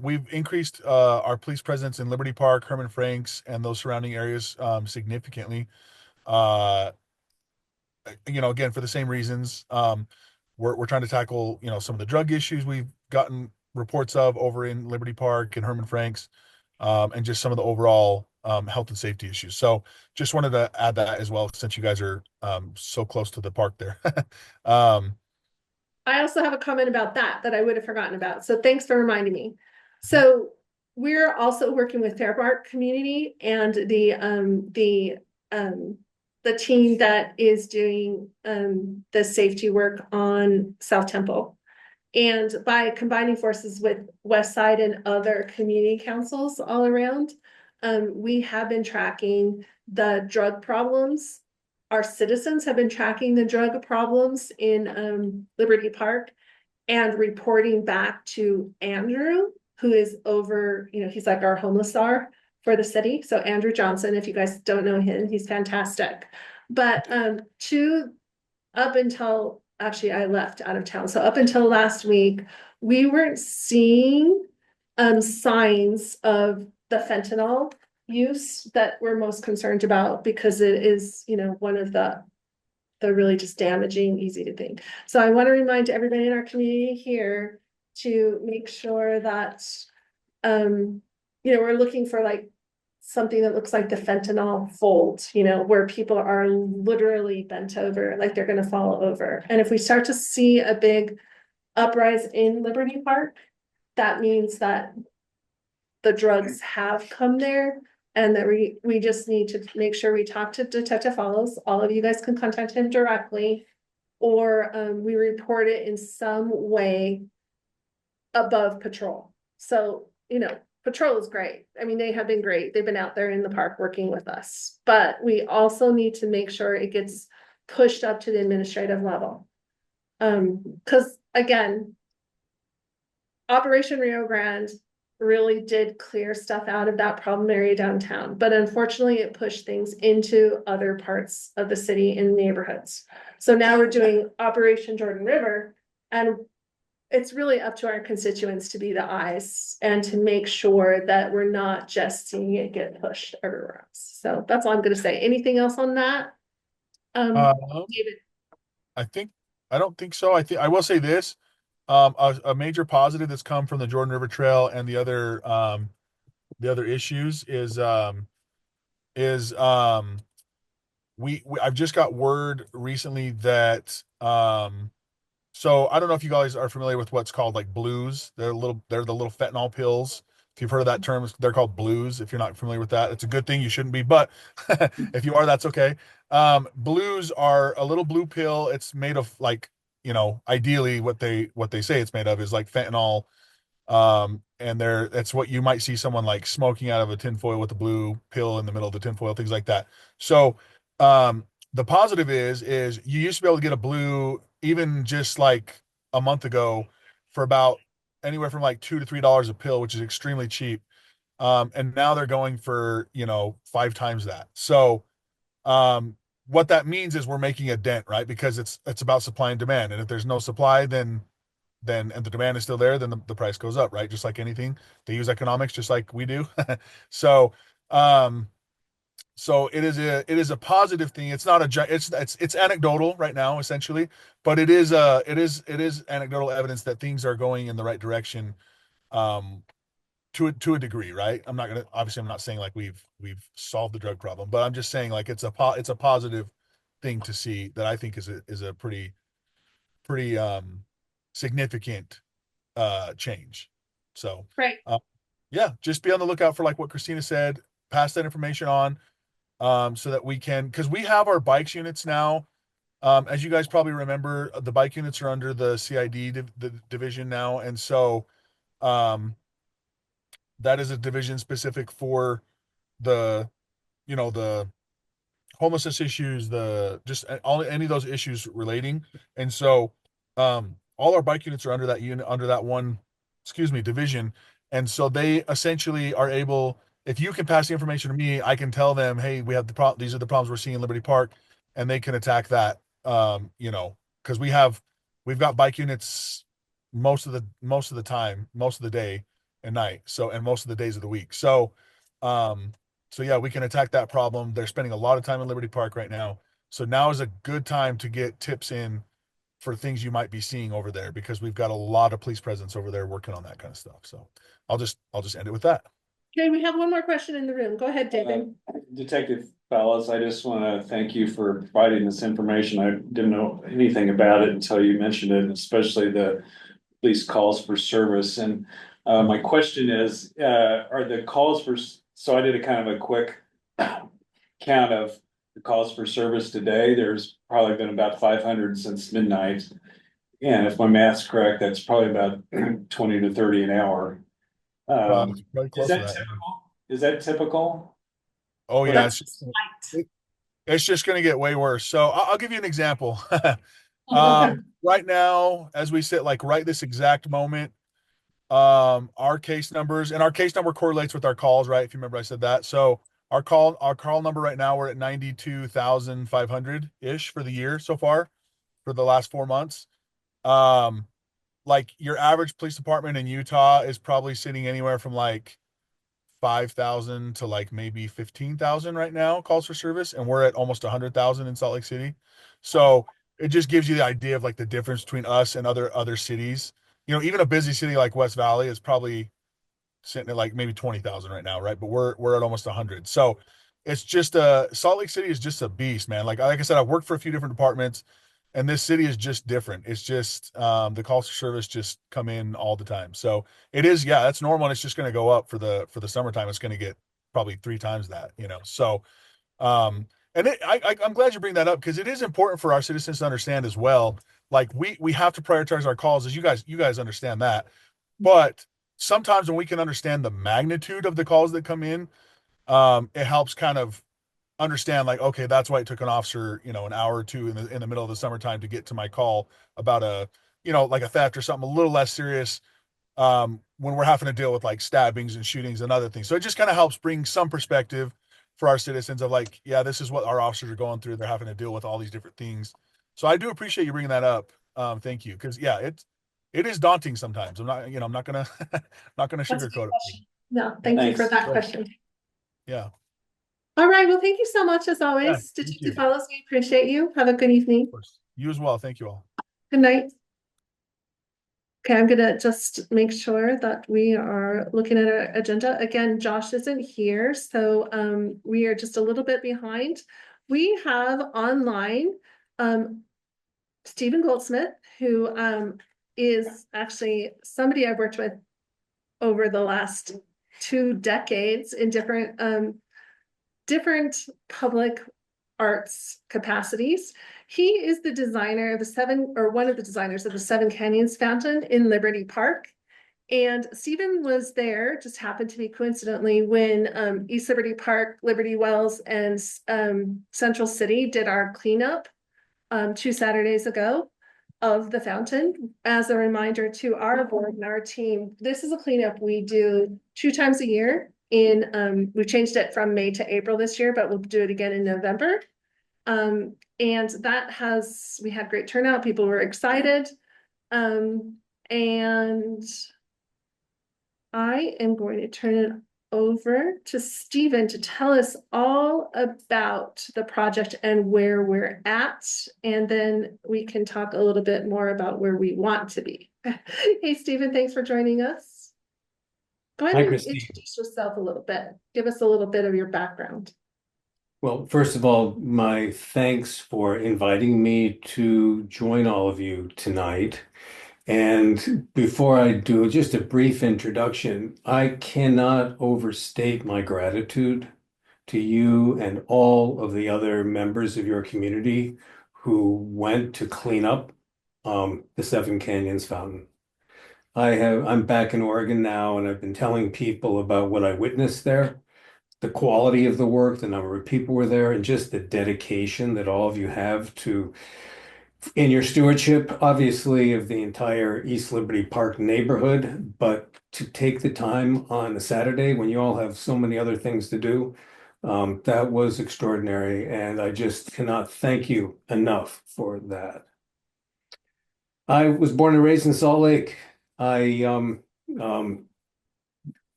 S3: We've increased our police presence in Liberty Park, Herman Franks, and those surrounding areas significantly. Uh, again, for the same reasons. We're trying to tackle, some of the drug issues we've gotten reports of over in Liberty Park and Herman Franks, and just some of the overall health and safety issues. So just wanted to add that as well, since you guys are so close to the park there. um,
S1: I also have a comment about that I would have forgotten about. So thanks for reminding me. So we're also working with Fair Park Community and the team that is doing the safety work on South Temple. And by combining forces with West Side and other community councils all around, we have been tracking the drug problems. Our citizens have been tracking the drug problems in Liberty Park and reporting back to Andrew, who is over, he's like our homeless czar for the city. So Andrew Johnson, if you guys don't know him, he's fantastic. But up until actually I left out of town. So up until last week, we weren't seeing signs of the fentanyl use that we're most concerned about, because it is, one of the really just damaging, easy to think. So I want to remind everybody in our community here to make sure that we're looking for like something that looks like the fentanyl fold, where people are literally bent over, like they're going to fall over. And if we start to see a big uprise in Liberty Park, that means that the drugs have come there, and that we just need to make sure we talk to Detective Follows. All of you guys can contact him directly, or we report it in some way above patrol. So, patrol is great. I mean, they have been great. They've been out there in the park working with us, but we also need to make sure it gets pushed up to the administrative level. Because again, Operation Rio Grande really did clear stuff out of that problem area downtown, but unfortunately it pushed things into other parts of the city and neighborhoods. So now we're doing Operation Jordan River, and it's really up to our constituents to be the eyes and to make sure that we're not just seeing it get pushed everywhere else. So that's all I'm going to say. Anything else on that? David?
S3: I don't think so. I will say this. A major positive that's come from the Jordan River Trail and the other issues is I've just got word recently that so I don't know if you guys are familiar with what's called like blues. They're the little fentanyl pills. If you've heard of that term, they're called blues. If you're not familiar with that, it's a good thing. You shouldn't be, but if you are, that's okay. Blues are a little blue pill. It's made of like, ideally what they say it's made of is like fentanyl. And that's what you might see someone like smoking out of a tinfoil with a blue pill in the middle of the tinfoil, things like that. So, the positive is you used to be able to get a blue even just like a month ago for about anywhere from like $2 to $3 a pill, which is extremely cheap. And now they're going for, 5 times that. So, what that means is we're making a dent, right? Because it's about supply and demand. And if there's no supply, then and the demand is still there, then the price goes up, right? Just like anything. They use economics just like we do. So, so it is a positive thing. It's not it's anecdotal right now, essentially, but it is anecdotal evidence that things are going in the right direction, to a degree, right? I'm not saying like we've solved the drug problem, but I'm just saying like it's a positive thing to see that I think is a pretty significant change. So
S1: Right.
S3: yeah, just be on the lookout for like what Christina said, pass that information on, so that we can, because we have our bikes units now. As you guys probably remember, the bike units are under the CID the division now, and so that is a division specific for the the homelessness issues, the just all any of those issues relating. And so all our bike units are under that unit, under that one, division. And so they essentially are able, if you can pass the information to me, I can tell them, hey, we have these are the problems we're seeing in Liberty Park, and they can attack that. Because we've got bike units most of the time, most of the day and night. So, and most of the days of the week. Um, so yeah, we can attack that problem. They're spending a lot of time in Liberty Park right now. So now is a good time to get tips in for things you might be seeing over there, because we've got a lot of police presence over there working on that kind of stuff. So I'll just end it with that.
S1: Okay, we have one more question in the room. Go ahead, David.
S6: Detective Fallows, I just want to thank you for providing this information. I didn't know anything about it until you mentioned it, especially the police calls for service. And my question is, are the calls for, so I did a kind of a quick count of the calls for service today. There's probably been about 500 since midnight. Yeah, and if my math's correct, that's probably about 20 to 30 an hour.
S3: It's probably
S6: Is
S3: close to
S6: that
S3: that.
S6: typical? Is that typical?
S3: Oh
S6: Or-
S3: yeah,
S1: Right.
S3: it's just going to get way worse. So I'll give you an example.
S1: Okay.
S3: Right now, as we sit like right this exact moment, our case numbers and our case number correlates with our calls, right? If you remember, I said that. So our call number right now, we're at 92,500 ish for the year so far for the last 4 months. Um, like your average police department in Utah is probably sitting anywhere from like 5,000 to like maybe 15,000 right now calls for service, and we're at almost 100,000 in Salt Lake City. So it just gives you the idea of like the difference between us and other cities. You know, even a busy city like West Valley is probably sitting at like maybe 20,000 right now, right? But we're at almost 100. So it's just Salt Lake City is just a beast, man. Like I said, I've worked for a few different departments, and this city is just different. It's just the calls for service just come in all the time. So it is, yeah, that's normal, and it's just going to go up for the summertime. It's going to get probably 3 times that, you know. So um, and I'm glad you bring that up because it is important for our citizens to understand as well. Like we have to prioritize our calls, as you guys understand that. But sometimes when we can understand the magnitude of the calls that come in, it helps kind of understand like, okay, that's why it took an officer, you know, an hour or two in the middle of the summertime to get to my call about a, you know, like a theft or something a little less serious, when we're having to deal with like stabbings and shootings and other things. So it just kind of helps bring some perspective for our citizens of like, yeah, this is what our officers are going through. They're having to deal with all these different things. So I do appreciate you bringing that up. Thank you. Cause yeah, it is daunting sometimes. I'm not gonna, not gonna
S1: That's a good
S3: sugarcoat it.
S1: question. No, thank you for
S6: Thanks.
S1: that
S3: Sure.
S1: question.
S3: Yeah.
S1: All right, well, thank you so much as
S3: Yeah.
S1: always.
S3: Thank you.
S1: Detective Fellows, we appreciate you. Have a good evening.
S3: Of course. You as well. Thank you all.
S1: Good night. Okay, I'm gonna just make sure that we are looking at our agenda. Again, Josh isn't here, so we are just a little bit behind. We have online Stephen Goldsmith, who is actually somebody I've worked with over the last 2 decades in different public arts capacities. He is the designer of one of the designers of the Seven Canyons Fountain in Liberty Park. And Stephen was there, just happened to be coincidentally when East Liberty Park, Liberty Wells, and Central City did our cleanup 2 Saturdays ago of the fountain. As a reminder to our board and our team, this is a cleanup we do 2 times a year. We changed it from May to April this year, but we'll do it again in November. And we had great turnout. People were excited. And I am going to turn it over to Stephen to tell us all about the project and where we're at. And then we can talk a little bit more about where we want to be. Hey, Stephen, thanks for joining us. Go ahead
S7: Hi,
S1: and
S7: Christine.
S1: introduce yourself a little bit. Give us a little bit of your background.
S7: Well, first of all, my thanks for inviting me to join all of you tonight. And before I do just a brief introduction, I cannot overstate my gratitude to you and all of the other members of your community who went to clean up the Seven Canyons Fountain. I'm back in Oregon now, and I've been telling people about what I witnessed there, the quality of the work, the number of people were there, and just the dedication that all of you have to in your stewardship, obviously, of the entire East Liberty Park neighborhood, but to take the time on a Saturday when you all have so many other things to do, that was extraordinary, and I just cannot thank you enough for that. I was born and raised in Salt Lake. I um,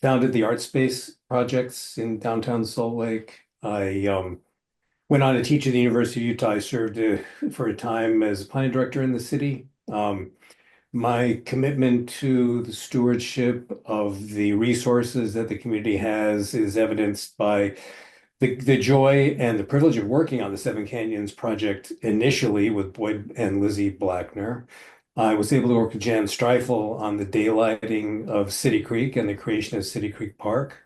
S7: founded the Art Space projects in downtown Salt Lake. I went on to teach at the University of Utah. I served for a time as planning director in the city. My commitment to the stewardship of the resources that the community has is evidenced by the joy and the privilege of working on the Seven Canyons project initially with Boyd and Lizzie Blackner. I was able to work with Jan Streifel on the daylighting of City Creek and the creation of City Creek Park.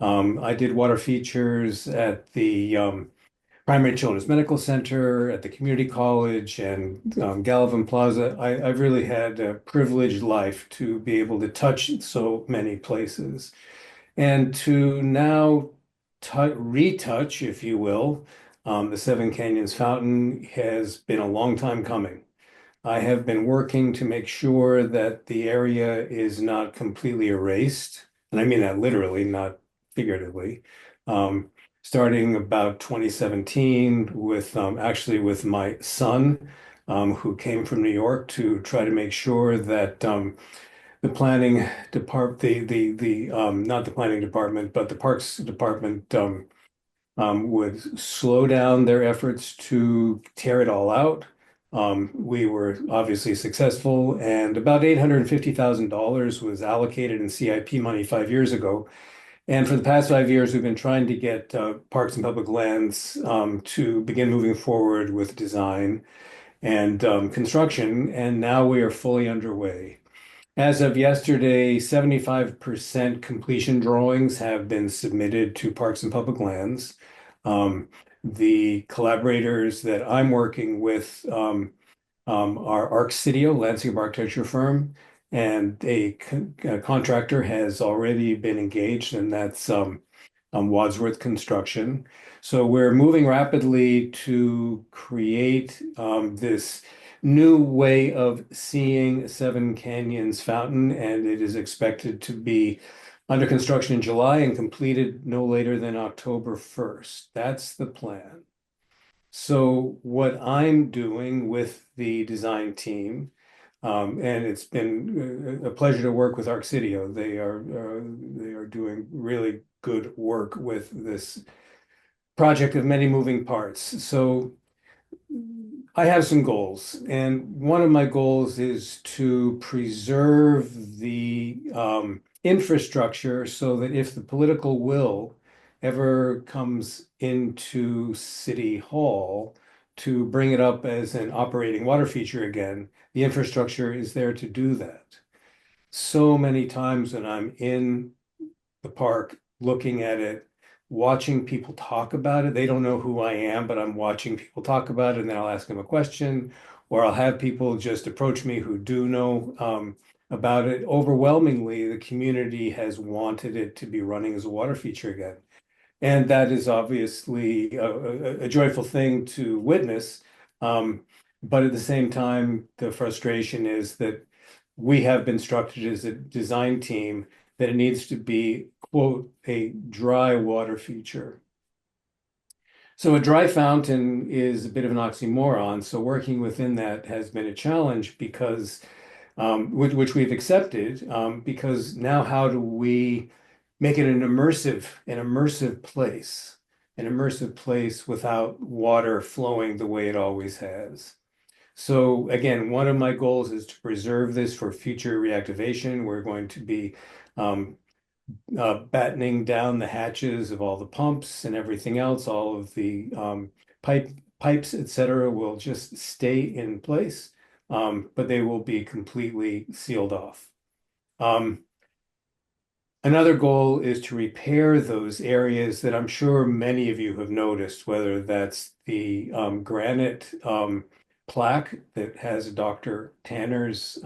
S7: I did water features at the Primary Children's Medical Center, at the community college, and Gallivan Plaza. I've really had a privileged life to be able to touch so many places, and to now retouch, if you will, the Seven Canyons Fountain has been a long time coming. I have been working to make sure that the area is not completely erased, and I mean that literally, not figuratively. Um, Starting about 2017 with actually with my son, who came from New York to try to make sure that the planning depart the not the planning department, but the Parks Department would slow down their efforts to tear it all out. We were obviously successful, and about $850,000 was allocated in CIP money 5 years ago. And for the past 5 years, we've been trying to get Parks and Public Lands to begin moving forward with design and construction, and now we are fully underway. As of yesterday, 75% completion drawings have been submitted to Parks and Public Lands. The collaborators that I'm working with are Arcsidio, landscape architecture firm, and a contractor has already been engaged, and that's Wadsworth Construction. So we're moving rapidly to create this new way of seeing Seven Canyons Fountain, and it is expected to be under construction in July and completed no later than October 1st. That's the plan. So what I'm doing with the design team, and it's been a pleasure to work with Arcsidio. They are doing really good work with this project of many moving parts. So I have some goals, and one of my goals is to preserve the infrastructure so that if the political will ever comes into City Hall to bring it up as an operating water feature again, the infrastructure is there to do that. So many times when I'm in the park, looking at it, watching people talk about it. They don't know who I am, but I'm watching people talk about it, and then I'll ask them a question, or I'll have people just approach me who do know about it. Overwhelmingly, the community has wanted it to be running as a water feature again. And that is obviously a joyful thing to witness. But at the same time, the frustration is that we have been structured as a design team that it needs to be, quote, a dry water feature. So a dry fountain is a bit of an oxymoron. So working within that has been a challenge because, which we've accepted, because now how do we make it an immersive place without water flowing the way it always has? So again, one of my goals is to preserve this for future reactivation. We're going to be battening down the hatches of all the pumps and everything else. All of the pipes, etc., will just stay in place, but they will be completely sealed off. Another goal is to repair those areas that I'm sure many of you have noticed, whether that's the granite plaque that has Dr. Tanner's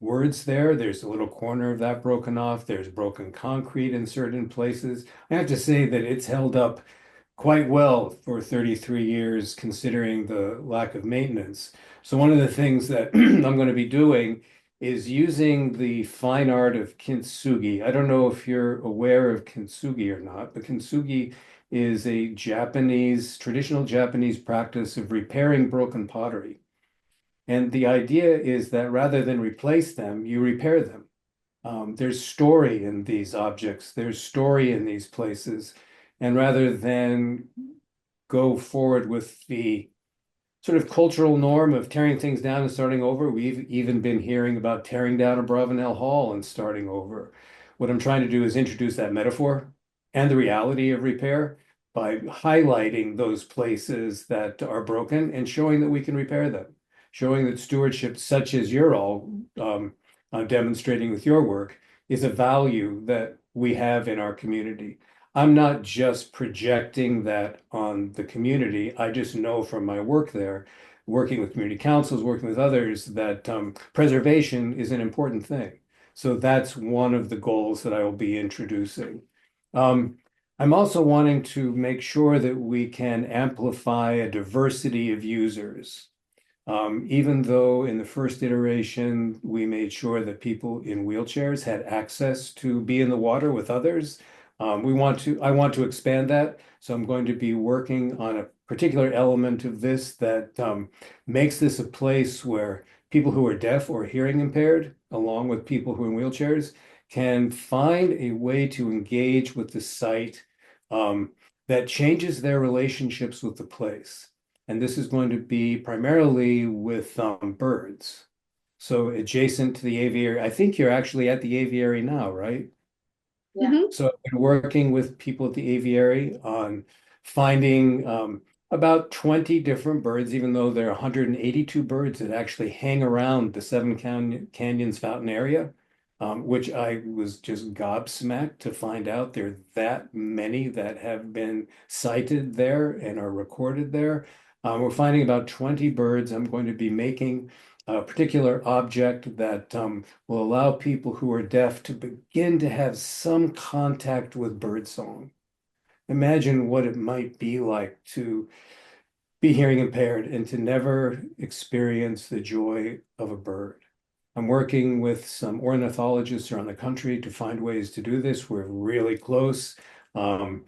S7: words there. There's a little corner of that broken off. There's broken concrete in certain places. I have to say that it's held up quite well for 33 years, considering the lack of maintenance. So one of the things that I'm going to be doing is using the fine art of kintsugi. I don't know if you're aware of kintsugi or not, but kintsugi is a traditional Japanese practice of repairing broken pottery. And the idea is that rather than replace them, you repair them. There's story in these objects, there's story in these places. And rather than go forward with the sort of cultural norm of tearing things down and starting over, we've even been hearing about tearing down a Bravenel Hall and starting over. What I'm trying to do is introduce that metaphor and the reality of repair by highlighting those places that are broken and showing that we can repair them, showing that stewardship, such as you're all demonstrating with your work, is a value that we have in our community. I'm not just projecting that on the community. I just know from my work there, working with community councils, working with others, that preservation is an important thing. So that's one of the goals that I will be introducing. Um, I'm also wanting to make sure that we can amplify a diversity of users. Even though in the first iteration, we made sure that people in wheelchairs had access to be in the water with others. I want to expand that. So I'm going to be working on a particular element of this that makes this a place where people who are deaf or hearing impaired, along with people who are in wheelchairs, can find a way to engage with the site that changes their relationships with the place. And this is going to be primarily with birds. So adjacent to the aviary, I think you're actually at the aviary now, right?
S5: Yeah.
S1: Mhm.
S7: So I've been working with people at the aviary on finding about 20 different birds, even though there are 182 birds that actually hang around the Canyons Fountain area, which I was just gobsmacked to find out there are that many that have been sighted there and are recorded there. We're finding about 20 birds. I'm going to be making a particular object that will allow people who are deaf to begin to have some contact with birdsong. Imagine what it might be like to be hearing impaired and to never experience the joy of a bird. I'm working with some ornithologists around the country to find ways to do this. We're really close. Um,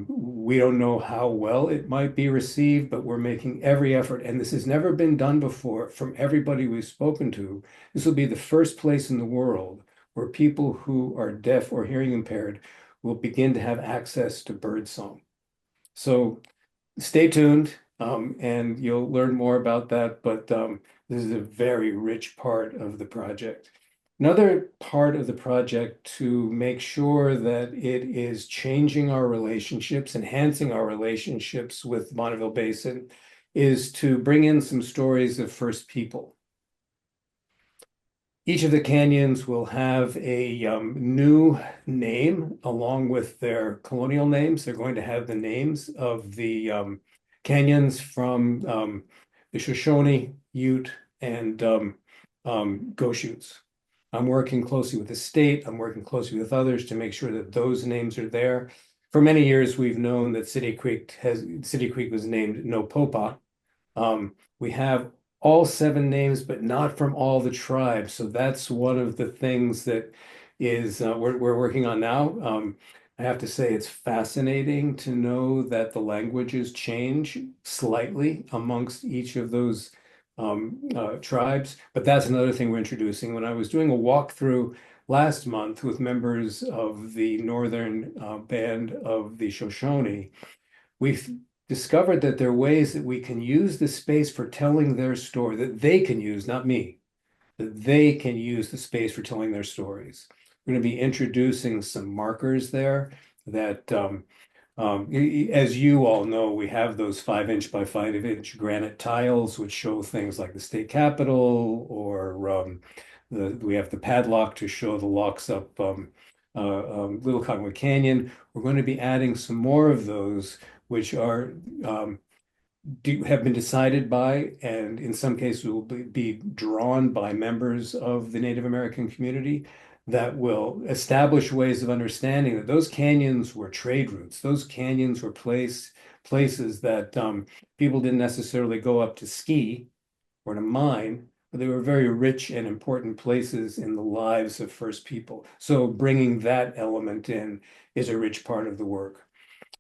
S7: we don't know how well it might be received, but we're making every effort. And this has never been done before from everybody we've spoken to. This will be the first place in the world where people who are deaf or hearing impaired will begin to have access to birdsong. So stay tuned, and you'll learn more about that. But this is a very rich part of the project. Another part of the project to make sure that it is changing our relationships, enhancing our relationships with Bonneville Basin, is to bring in some stories of First People. Each of the canyons will have a new name along with their colonial names. They're going to have the names of the canyons from the Shoshone, Ute, and Goshutes. I'm working closely with the state. I'm working closely with others to make sure that those names are there. For many years, we've known that City Creek was named Nopopa. We have all 7 names, but not from all the tribes. So that's one of the things that is we're working on now. I have to say it's fascinating to know that the languages change slightly amongst each of those tribes. But that's another thing we're introducing. When I was doing a walkthrough last month with members of the northern band of the Shoshone, we discovered that there are ways that we can use the space for telling their story, that they can use, not me, that they can use the space for telling their stories. We're going to be introducing some markers there that, as you all know, we have those 5-inch by 5-inch granite tiles, which show things like the state capitol, or we have the padlock to show the locks up Little Cottonwood Canyon. We're going to be adding some more of those, which are have been decided by, and in some cases will be drawn by members of the Native American community, that will establish ways of understanding that those canyons were trade routes. Those canyons were places that people didn't necessarily go up to ski or to mine, but they were very rich and important places in the lives of First People. So bringing that element in is a rich part of the work.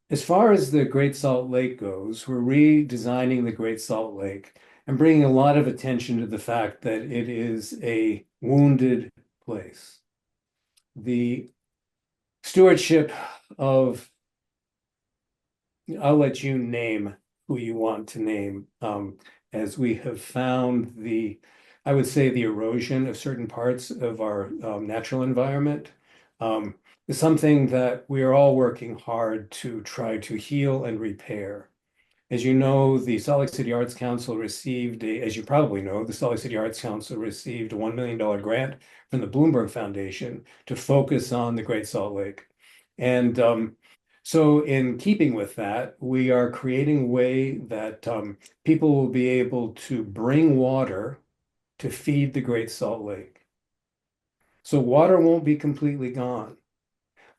S7: As far as the Great Salt Lake goes, we're redesigning the Great Salt Lake and bringing a lot of attention to the fact that it is a wounded place. The stewardship of, I'll let you name who you want to name, as we have found I would say the erosion of certain parts of our natural environment. Is something that we are all working hard to try to heal and repair. As you know, the Salt Lake City Arts Council received as you probably know, the Salt Lake City Arts Council received a $1 million grant from the Bloomberg Foundation to focus on the Great Salt Lake. And So in keeping with that, we are creating a way that people will be able to bring water to feed the Great Salt Lake. So water won't be completely gone,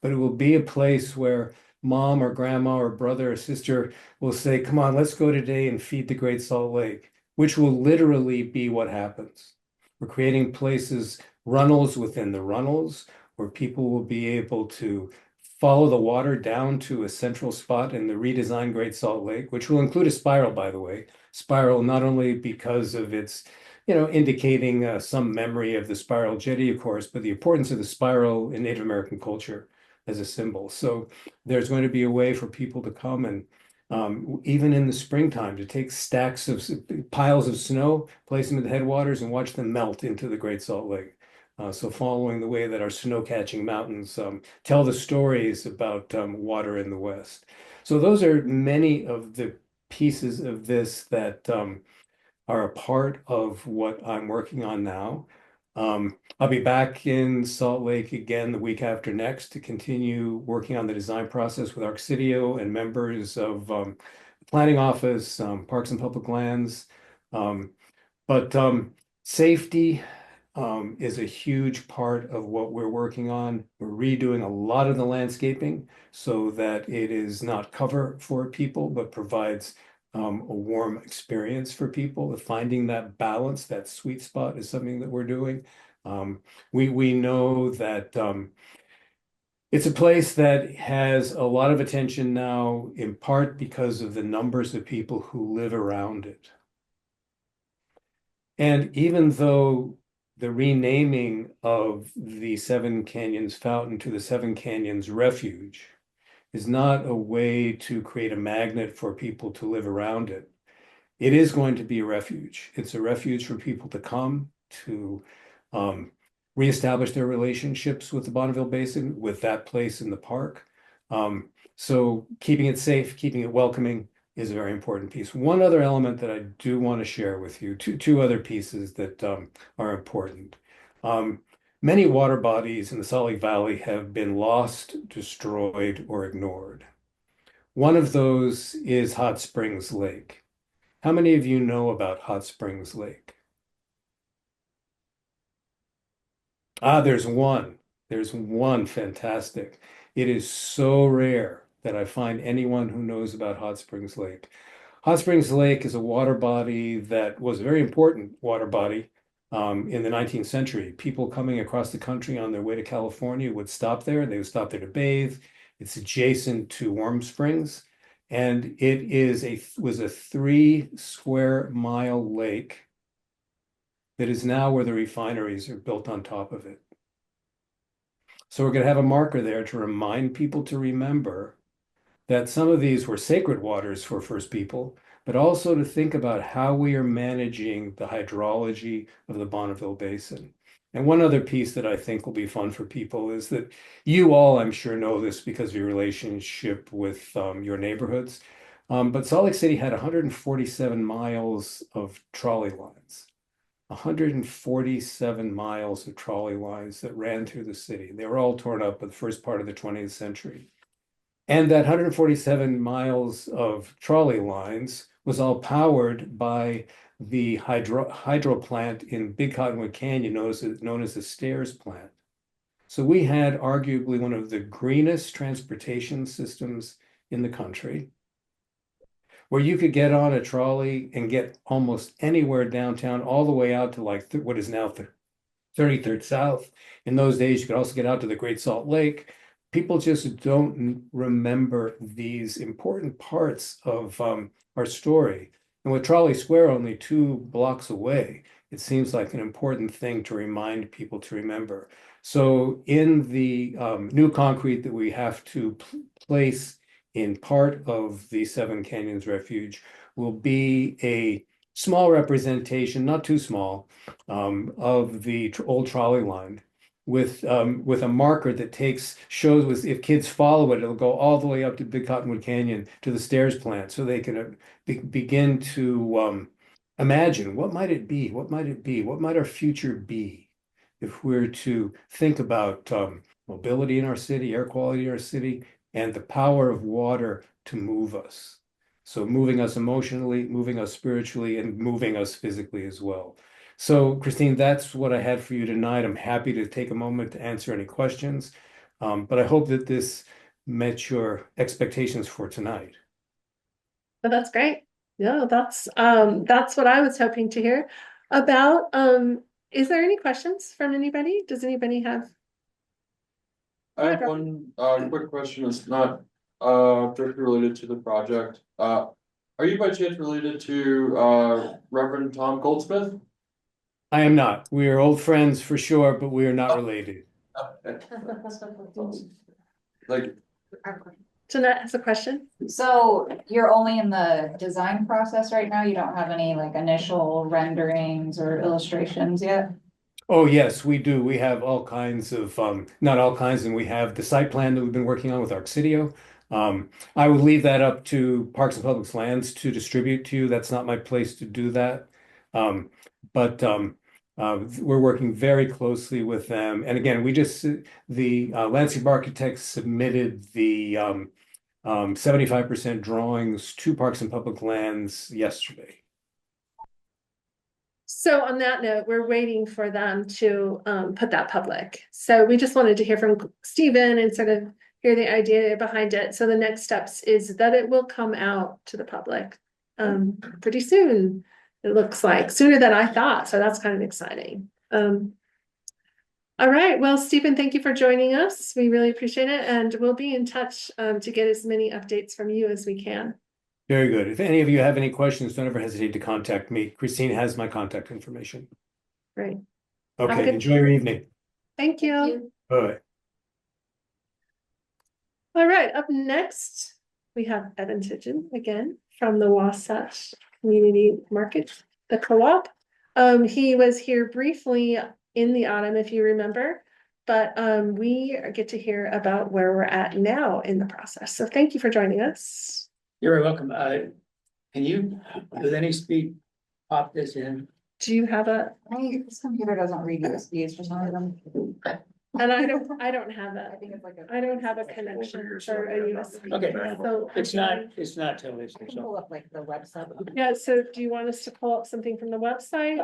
S7: but it will be a place where mom or grandma or brother or sister will say, come on, let's go today and feed the Great Salt Lake, which will literally be what happens. We're creating places, runnels within the runnels, where people will be able to follow the water down to a central spot in the redesigned Great Salt Lake, which will include a spiral, by the way. Spiral not only because of its indicating some memory of the spiral jetty, of course, but the importance of the spiral in Native American culture as a symbol. So there's going to be a way for people to come and even in the springtime to take stacks of piles of snow, place them at the headwaters and watch them melt into the Great Salt Lake. So following the way that our snow-catching mountains tell the stories about water in the West. So those are many of the pieces of this that are a part of what I'm working on now. I'll be back in Salt Lake again the week after next to continue working on the design process with Arcsidio and members of the planning office, Parks and Public Lands. But safety is a huge part of what we're working on. We're redoing a lot of the landscaping so that it is not cover for people, but provides a warm experience for people. Finding that balance, that sweet spot is something that we're doing. We know that it's a place that has a lot of attention now, in part because of the numbers of people who live around it. And even though the renaming of the Seven Canyons Fountain to the Seven Canyons Refuge is not a way to create a magnet for people to live around it. It is going to be a refuge. It's a refuge for people to come to reestablish their relationships with the Bonneville Basin, with that place in the park. So keeping it safe, keeping it welcoming is a very important piece. One other element that I do want to share with you, two other pieces that are important. Many water bodies in the Salt Lake Valley have been lost, destroyed, or ignored. One of those is Hot Springs Lake. How many of you know about Hot Springs Lake? There's one. There's one. Fantastic. It is so rare that I find anyone who knows about Hot Springs Lake. Hot Springs Lake is a water body that was a very important water body in the 19th century. People coming across the country on their way to California would stop there. They would stop there to bathe. It's adjacent to Warm Springs, and was a 3 square mile lake that is now where the refineries are built on top of it. So we're going to have a marker there to remind people to remember that some of these were sacred waters for First People, but also to think about how we are managing the hydrology of the Bonneville Basin. And one other piece that I think will be fun for people is that you all, I'm sure, know this because of your relationship with your neighborhoods. But Salt Lake City had 147 miles of trolley lines. 147 miles of trolley lines that ran through the city. They were all torn up in the first part of the 20th century. And that 147 miles of trolley lines was all powered by the hydro plant in Big Cottonwood Canyon, known as the Stairs plant. So we had arguably one of the greenest transportation systems in the country, where you could get on a trolley and get almost anywhere downtown, all the way out to like what is now 33rd South. In those days, you could also get out to the Great Salt Lake. People just don't remember these important parts of our story. And with Trolley Square only 2 blocks away, it seems like an important thing to remind people to remember. So in the new concrete that we have to place in part of the Seven Canyons Refuge will be a small representation, not too small, of the old trolley line with a marker that shows if kids follow it, it'll go all the way up to Big Cottonwood Canyon to the Stairs plant, so they can begin to imagine what might it be, what might it be, what might our future be if we're to think about mobility in our city, air quality in our city, and the power of water to move us. So moving us emotionally, moving us spiritually, and moving us physically as well. So, Christine, that's what I had for you tonight. I'm happy to take a moment to answer any questions. But I hope that this met your expectations for tonight.
S1: But that's great. No, that's what I was hoping to hear about. Is there any questions from anybody? Does anybody have?
S8: I have one quick question. It's not directly related to the project. Are you by chance related to Reverend Tom Goldsmith?
S7: I am not. We are old friends for sure, but we are not related.
S8: Like,
S1: Jeanette has a question.
S5: So you're only in the design process right now? You don't have any like initial renderings or illustrations yet?
S7: Oh, yes, we do. We have all kinds of, not all kinds, and we have the site plan that we've been working on with Arcsidio. I would leave that up to Parks and Public Lands to distribute to you. That's not my place to do that. But we're working very closely with them. And again, the landscape architects submitted the 75% drawings to Parks and Public Lands yesterday.
S1: So on that note, we're waiting for them to put that public. So we just wanted to hear from Stephen and sort of hear the idea behind it. So the next steps is that it will come out to the public pretty soon. It looks like sooner than I thought. So that's kind of exciting. All right. Well, Stephen, thank you for joining us. We really appreciate it. And we'll be in touch to get as many updates from you as we can.
S7: Very good. If any of you have any questions, don't ever hesitate to contact me. Christine has my contact information.
S1: Great. Have a
S7: Okay,
S1: good-
S7: enjoy your evening.
S1: Thank you.
S7: Bye.
S1: All right, up next, we have Evan Tidgen again from the Wasatch Community Market, the co-op. He was here briefly in the autumn, if you remember, but we get to hear about where we're at now in the process. So thank you for joining us.
S9: You're very welcome. Can you, with any speed, pop this in?
S1: Do you have a,
S5: This computer doesn't read USBs for some reason.
S1: and I don't have
S5: I
S1: a,
S5: think it's like a.
S1: I don't have a connection for a USB.
S9: Okay.
S1: So
S9: It's not totally
S5: I can
S9: essential.
S5: pull up like the website.
S1: yeah, so do you want us to pull up something from the website?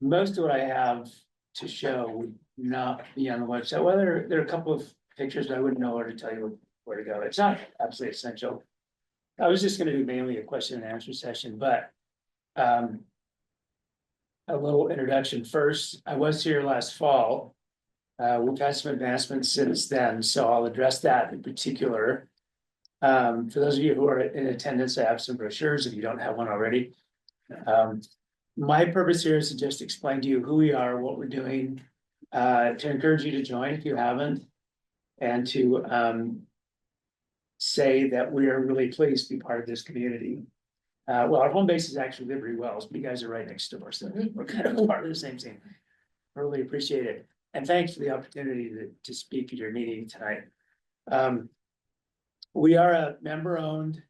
S9: Most of what I have to show would not be on the website. Well, there are a couple of pictures, but I wouldn't know where to tell you where to go. It's not absolutely essential. I was just gonna do mainly a question and answer session, but a little introduction first. I was here last fall. We've had some advancements since then, so I'll address that in particular. For those of you who are in attendance, I have some brochures if you don't have one already. My purpose here is to just explain to you who we are, what we're doing, to encourage you to join if you haven't, and to say that we are really pleased to be part of this community. Well, our home base is actually Liberty Wells, but you guys are right next door, so we're kind of part of the same thing. I really appreciate it. And thanks for the opportunity to speak at your meeting tonight. We are a member-owned,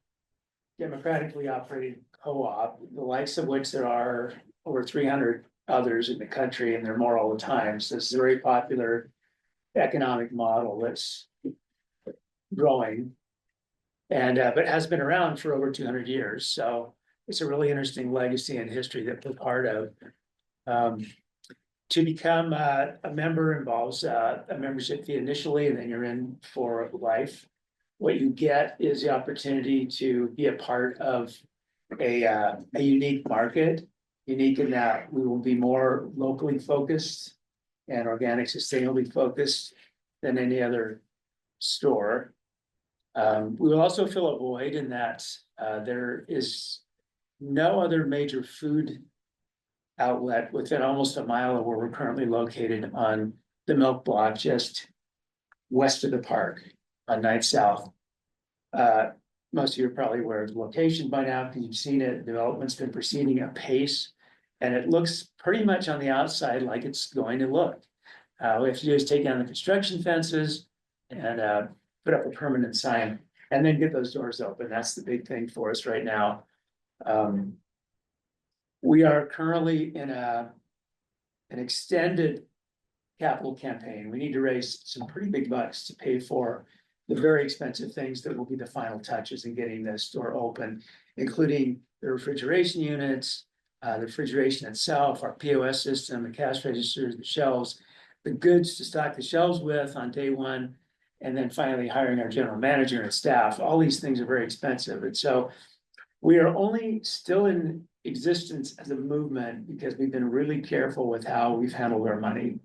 S9: democratically operated co-op, the likes of which there are over 300 others in the country, and there are more all the time. So this is a very popular economic model that's growing. And but has been around for over 200 years. So it's a really interesting legacy and history that we're part of. To become a member involves a membership fee initially, and then you're in for life. What you get is the opportunity to be a part of a unique market, unique in that we will be more locally focused and organic sustainably focused than any other store. We will also fill a void in that there is no other major food outlet within almost a mile of where we're currently located on the Milk Block, just west of the park on 9th South. Most of you are probably aware of the location by now because you've seen it. Development's been proceeding at pace, and it looks pretty much on the outside like it's going to look. What we have to do is take down the construction fences and put up a permanent sign, and then get those doors open. That's the big thing for us right now. We are currently in an extended capital campaign. We need to raise some pretty big bucks to pay for the very expensive things that will be the final touches in getting the store open, including the refrigeration units, the refrigeration itself, our POS system, the cash registers, the shelves, the goods to stock the shelves with on day one, and then finally hiring our general manager and staff. All these things are very expensive. And so we are only still in existence as a movement because we've been really careful with how we've handled our money.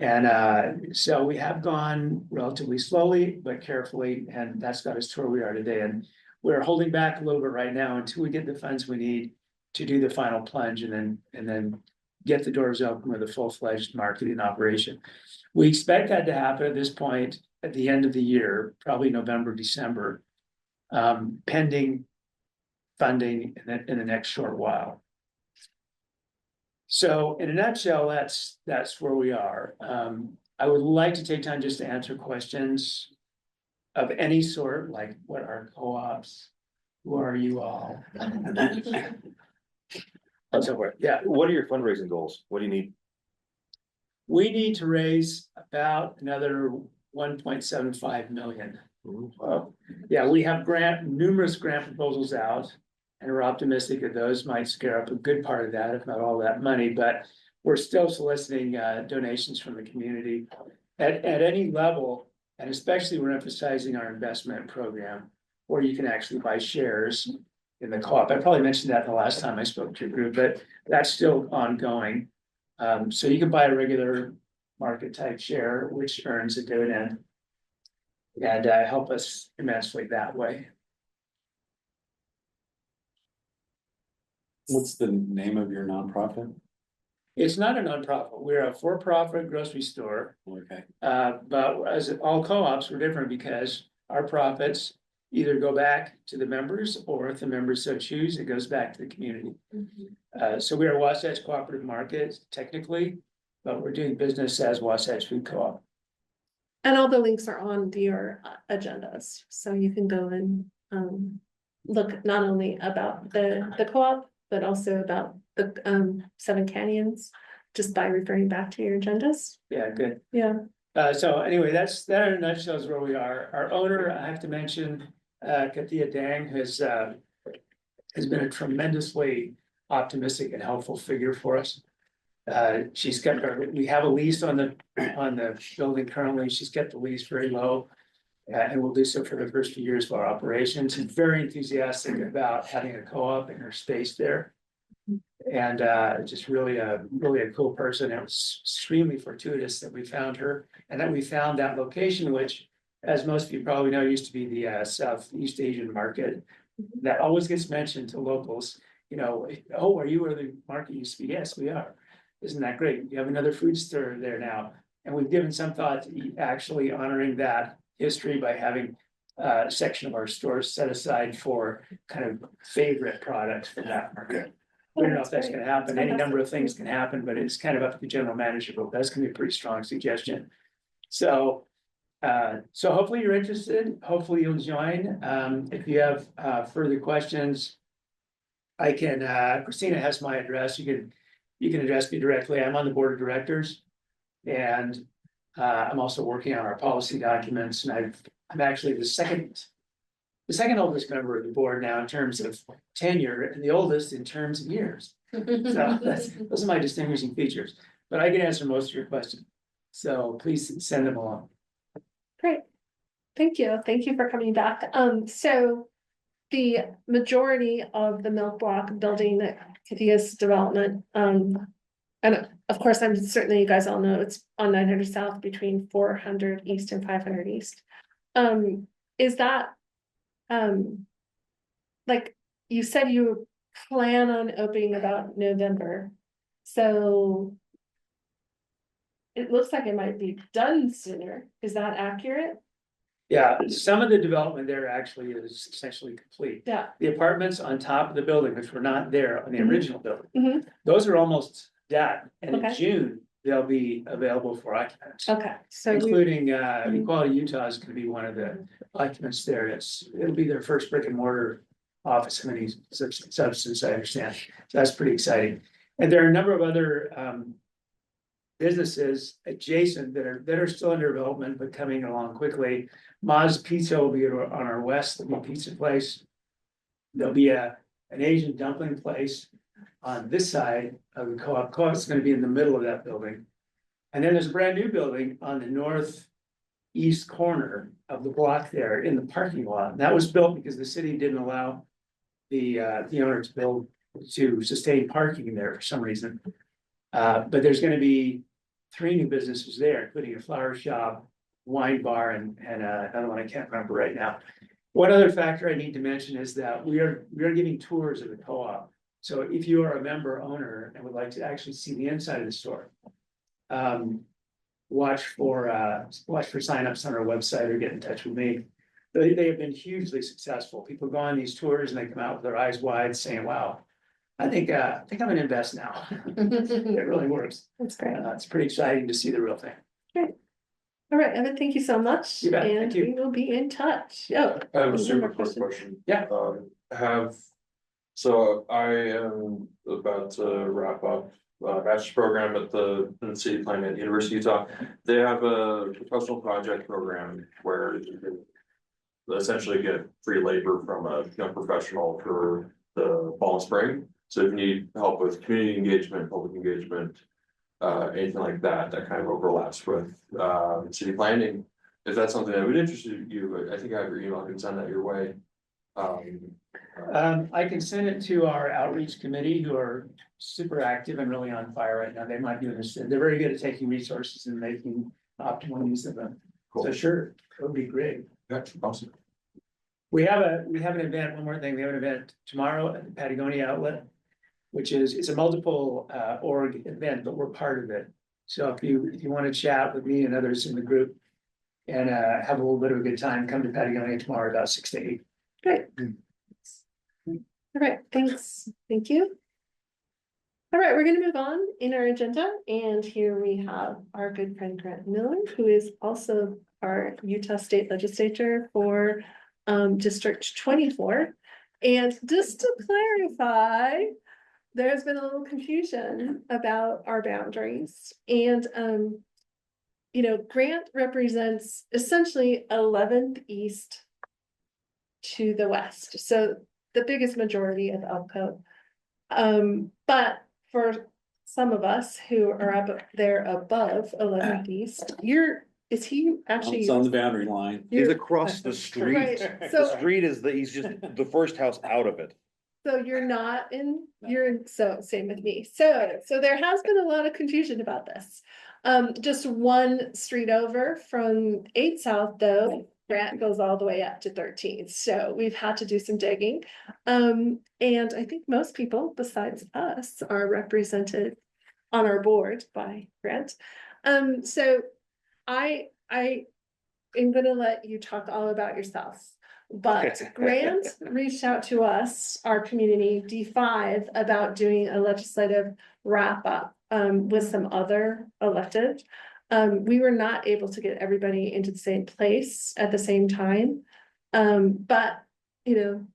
S9: And so we have gone relatively slowly, but carefully, and that's got us to where we are today. And we're holding back a little bit right now until we get the funds we need to do the final plunge and then get the doors open with a full-fledged marketing operation. We expect that to happen at this point at the end of the year, probably November, December, pending funding in the next short while. So in a nutshell, that's where we are. I would like to take time just to answer questions of any sort, like what are co-ops? Who are you all? And so forth. Yeah,
S10: What are your fundraising goals? What do you need?
S9: we need to raise about another 1.75 million. Yeah, we have numerous grant proposals out, and we're optimistic that those might scare up a good part of that, if not all that money, but we're still soliciting donations from the community at any level, and especially we're emphasizing our investment program, where you can actually buy shares in the co-op. I probably mentioned that the last time I spoke to your group, but that's still ongoing. So you can buy a regular market type share, which earns a dividend, and help us immensely that way.
S6: What's the name of your nonprofit?
S9: It's not a nonprofit. We're a for-profit grocery store.
S6: Okay.
S9: But as all co-ops, we're different because our profits either go back to the members, or if the members so choose, it goes back to the community. So we are Wasatch Cooperative Market technically, but we're doing business as Wasatch Food Co-op.
S1: And all the links are on your agendas, so you can go and look not only about the co-op, but also about the Seven Canyons, just by referring back to your agendas.
S9: Yeah, good.
S1: Yeah.
S9: So anyway, that in a nutshell is where we are. Our owner, I have to mention, Katia Dang has been a tremendously optimistic and helpful figure for us. She's kept we have a lease on the building currently. She's kept the lease very low, and will do so for the first few years of our operations, and very enthusiastic about having a co-op in her space there. And just really a cool person. It was extremely fortuitous that we found her, and that we found that location, which, as most of you probably know, used to be the Southeast Asian market. That always gets mentioned to locals. You know, oh, are you where the market used to be? Yes, we are. Isn't that great? You have another food store there now. And we've given some thought to actually honoring that history by having a section of our stores set aside for kind of favorite products from that market. We don't know if that's gonna happen. Any number of things can happen, but it's kind of up to the general manager, but that's gonna be a pretty strong suggestion. So hopefully you're interested. Hopefully you'll join. If you have further questions, I can, Christina has my address. You can address me directly. I'm on the board of directors. And I'm also working on our policy documents, and I'm actually the second oldest member of the board now in terms of tenure, and the oldest in terms of years. So those are my distinguishing features, but I can answer most of your questions. So please send them along.
S1: Great. Thank you. Thank you for coming back. So the majority of the milk block building that Katia's development, and of course, I'm certainly, you guys all know it's on 900 South between 400 East and 500 East. Is that, like you said, you plan on opening about November, so it looks like it might be done sooner. Is that accurate?
S9: Yeah, some of the development there actually is essentially complete.
S1: Yeah.
S9: The apartments on top of the building, which were not there on the
S1: Mhm.
S9: original building,
S1: Mhm.
S9: those are almost done. And in
S1: Okay.
S9: June, they'll be available for occupants.
S1: Okay, so
S9: Including Equality Utah is gonna be one of the occupants there. It'll be their first brick and mortar office of any substance, I understand. So that's pretty exciting. And there are a number of other businesses adjacent that are still under development, but coming along quickly. Ma's Pizza will be on our west, there'll be a pizza place. There'll be an Asian dumpling place on this side of the co-op. Co-op's gonna be in the middle of that building. And then there's a brand new building on the northeast corner of the block there in the parking lot. And that was built because the city didn't allow the owner to build to sustain parking there for some reason. But there's gonna be 3 new businesses there, including a flower shop, wine bar, and another one I can't remember right now. One other factor I need to mention is that we are giving tours of the co-op. So if you are a member owner and would like to actually see the inside of the store, watch for signups on our website or get in touch with me. They have been hugely successful. People go on these tours and they come out with their eyes wide saying, wow, I think I'm gonna invest now. It really works.
S1: That's great.
S9: It's pretty exciting to see the real thing.
S1: All right, Evan, thank you so much.
S9: You bet,
S1: And
S9: thank you.
S1: we will be in touch. Yo.
S8: I have a
S1: One
S8: super
S1: more
S8: quick question.
S9: Yeah.
S8: So I am about to wrap up a master's program in the city planning at University of Utah. They have a professional project program where you can essentially get free labor from a young professional for the fall and spring. So if you need help with community engagement, public engagement, anything like that, that kind of overlaps with city planning. If that's something that would interest you, I think I have your email, I can send that your way.
S9: I can send it to our outreach committee, who are super active and really on fire right now. They might be interested. They're very good at taking resources and making optimal use of them. So sure, it would be great.
S8: That's awesome.
S9: We have an event, one more thing, we have an event tomorrow at the Patagonia Outlet, which is, it's a multiple org event, but we're part of it. So if you want to chat with me and others in the group and have a little bit of a good time, come to Patagonia tomorrow about 6 to 8.
S1: Great. All right, thanks. Thank you. All right, we're gonna move on in our agenda, and here we have our good friend Grant Miller, who is also our Utah State Legislature for District 24. And just to clarify, there's been a little confusion about our boundaries, and Grant represents essentially 11th East to the west, so the biggest majority of ELPCO. But for some of us who are up there above 11th East, is he actually?
S6: It's on the boundary line.
S10: He's across the street.
S1: Right,
S10: The
S1: so,
S10: street he's just the first house out of it.
S1: so you're not in, so same with me. So there has been a lot of confusion about this. Just one street over from 8 South though, Grant goes all the way up to 13. So we've had to do some digging. And I think most people besides us are represented on our board by Grant. So I am gonna let you talk all about yourself. But Grant reached out to us, our community D5, about doing a legislative wrap up with some other elected. We were not able to get everybody into the same place at the same time. But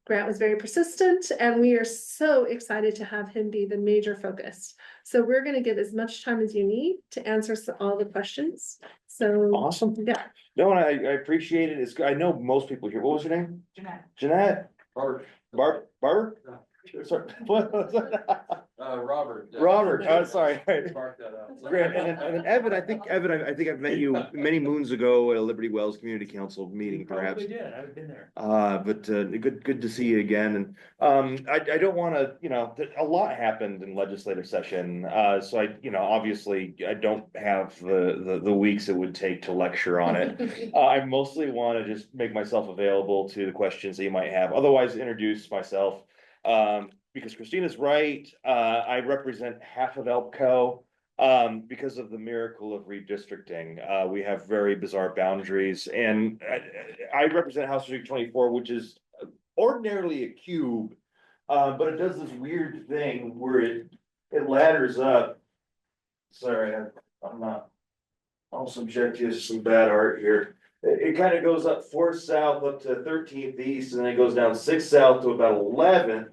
S1: Grant was very persistent, and we are so excited to have him be the major focus. So we're going to give as much time as you need to answer all the questions. So
S10: Awesome.
S1: yeah.
S10: No, and I appreciate it. I know most people here. What was your name? Jeanette. Barber? Sorry.
S8: Robert.
S10: Robert, oh, sorry.
S8: Mark that out.
S10: Great. And then Evan, I think I've met you many moons ago at a Liberty Wells Community Council meeting, perhaps.
S9: Probably did, I've been there.
S10: But good to see you again. And I don't want to, a lot happened in legislative session. So obviously I don't have the weeks it would take to lecture on it. I mostly want to just make myself available to the questions that you might have. Otherwise, introduce myself. Because Christina's right, I represent half of ELPCO. Because of the miracle of redistricting, we have very bizarre boundaries, and I represent House District 24, which is ordinarily a cube, but it does this weird thing where it ladders up. Sorry, I'll subject you to some bad art here. It kind of goes up 4th South up to 13th East, and then it goes down 6th South to about 11th.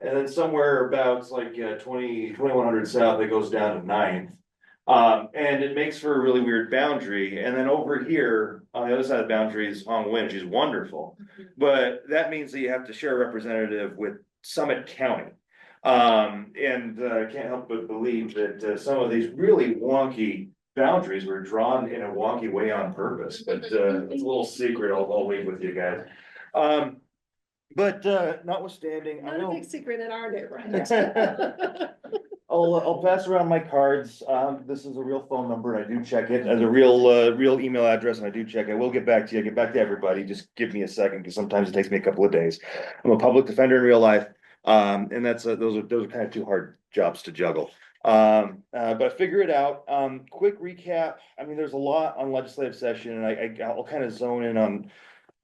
S10: And then somewhere about like 2100 South, it goes down to 9th. And it makes for a really weird boundary. And then over here, on the other side of the boundary is Hong Wen, which is wonderful. But that means that you have to share a representative with Summit County. And I can't help but believe that some of these really wonky boundaries were drawn in a wonky way on purpose, but it's a little secret I'll leave with you guys. But notwithstanding, I
S1: Not a
S10: will.
S1: big secret in our neighborhood.
S10: I'll pass around my cards. This is a real phone number and I do check it as a real email address and I do check it. We'll get back to you. I'll get back to everybody. Just give me a second because sometimes it takes me a couple of days. I'm a public defender in real life. And that's, those are kind of two hard jobs to juggle. But figure it out. Quick recap. I mean, there's a lot on legislative session and I'll kind of zone in on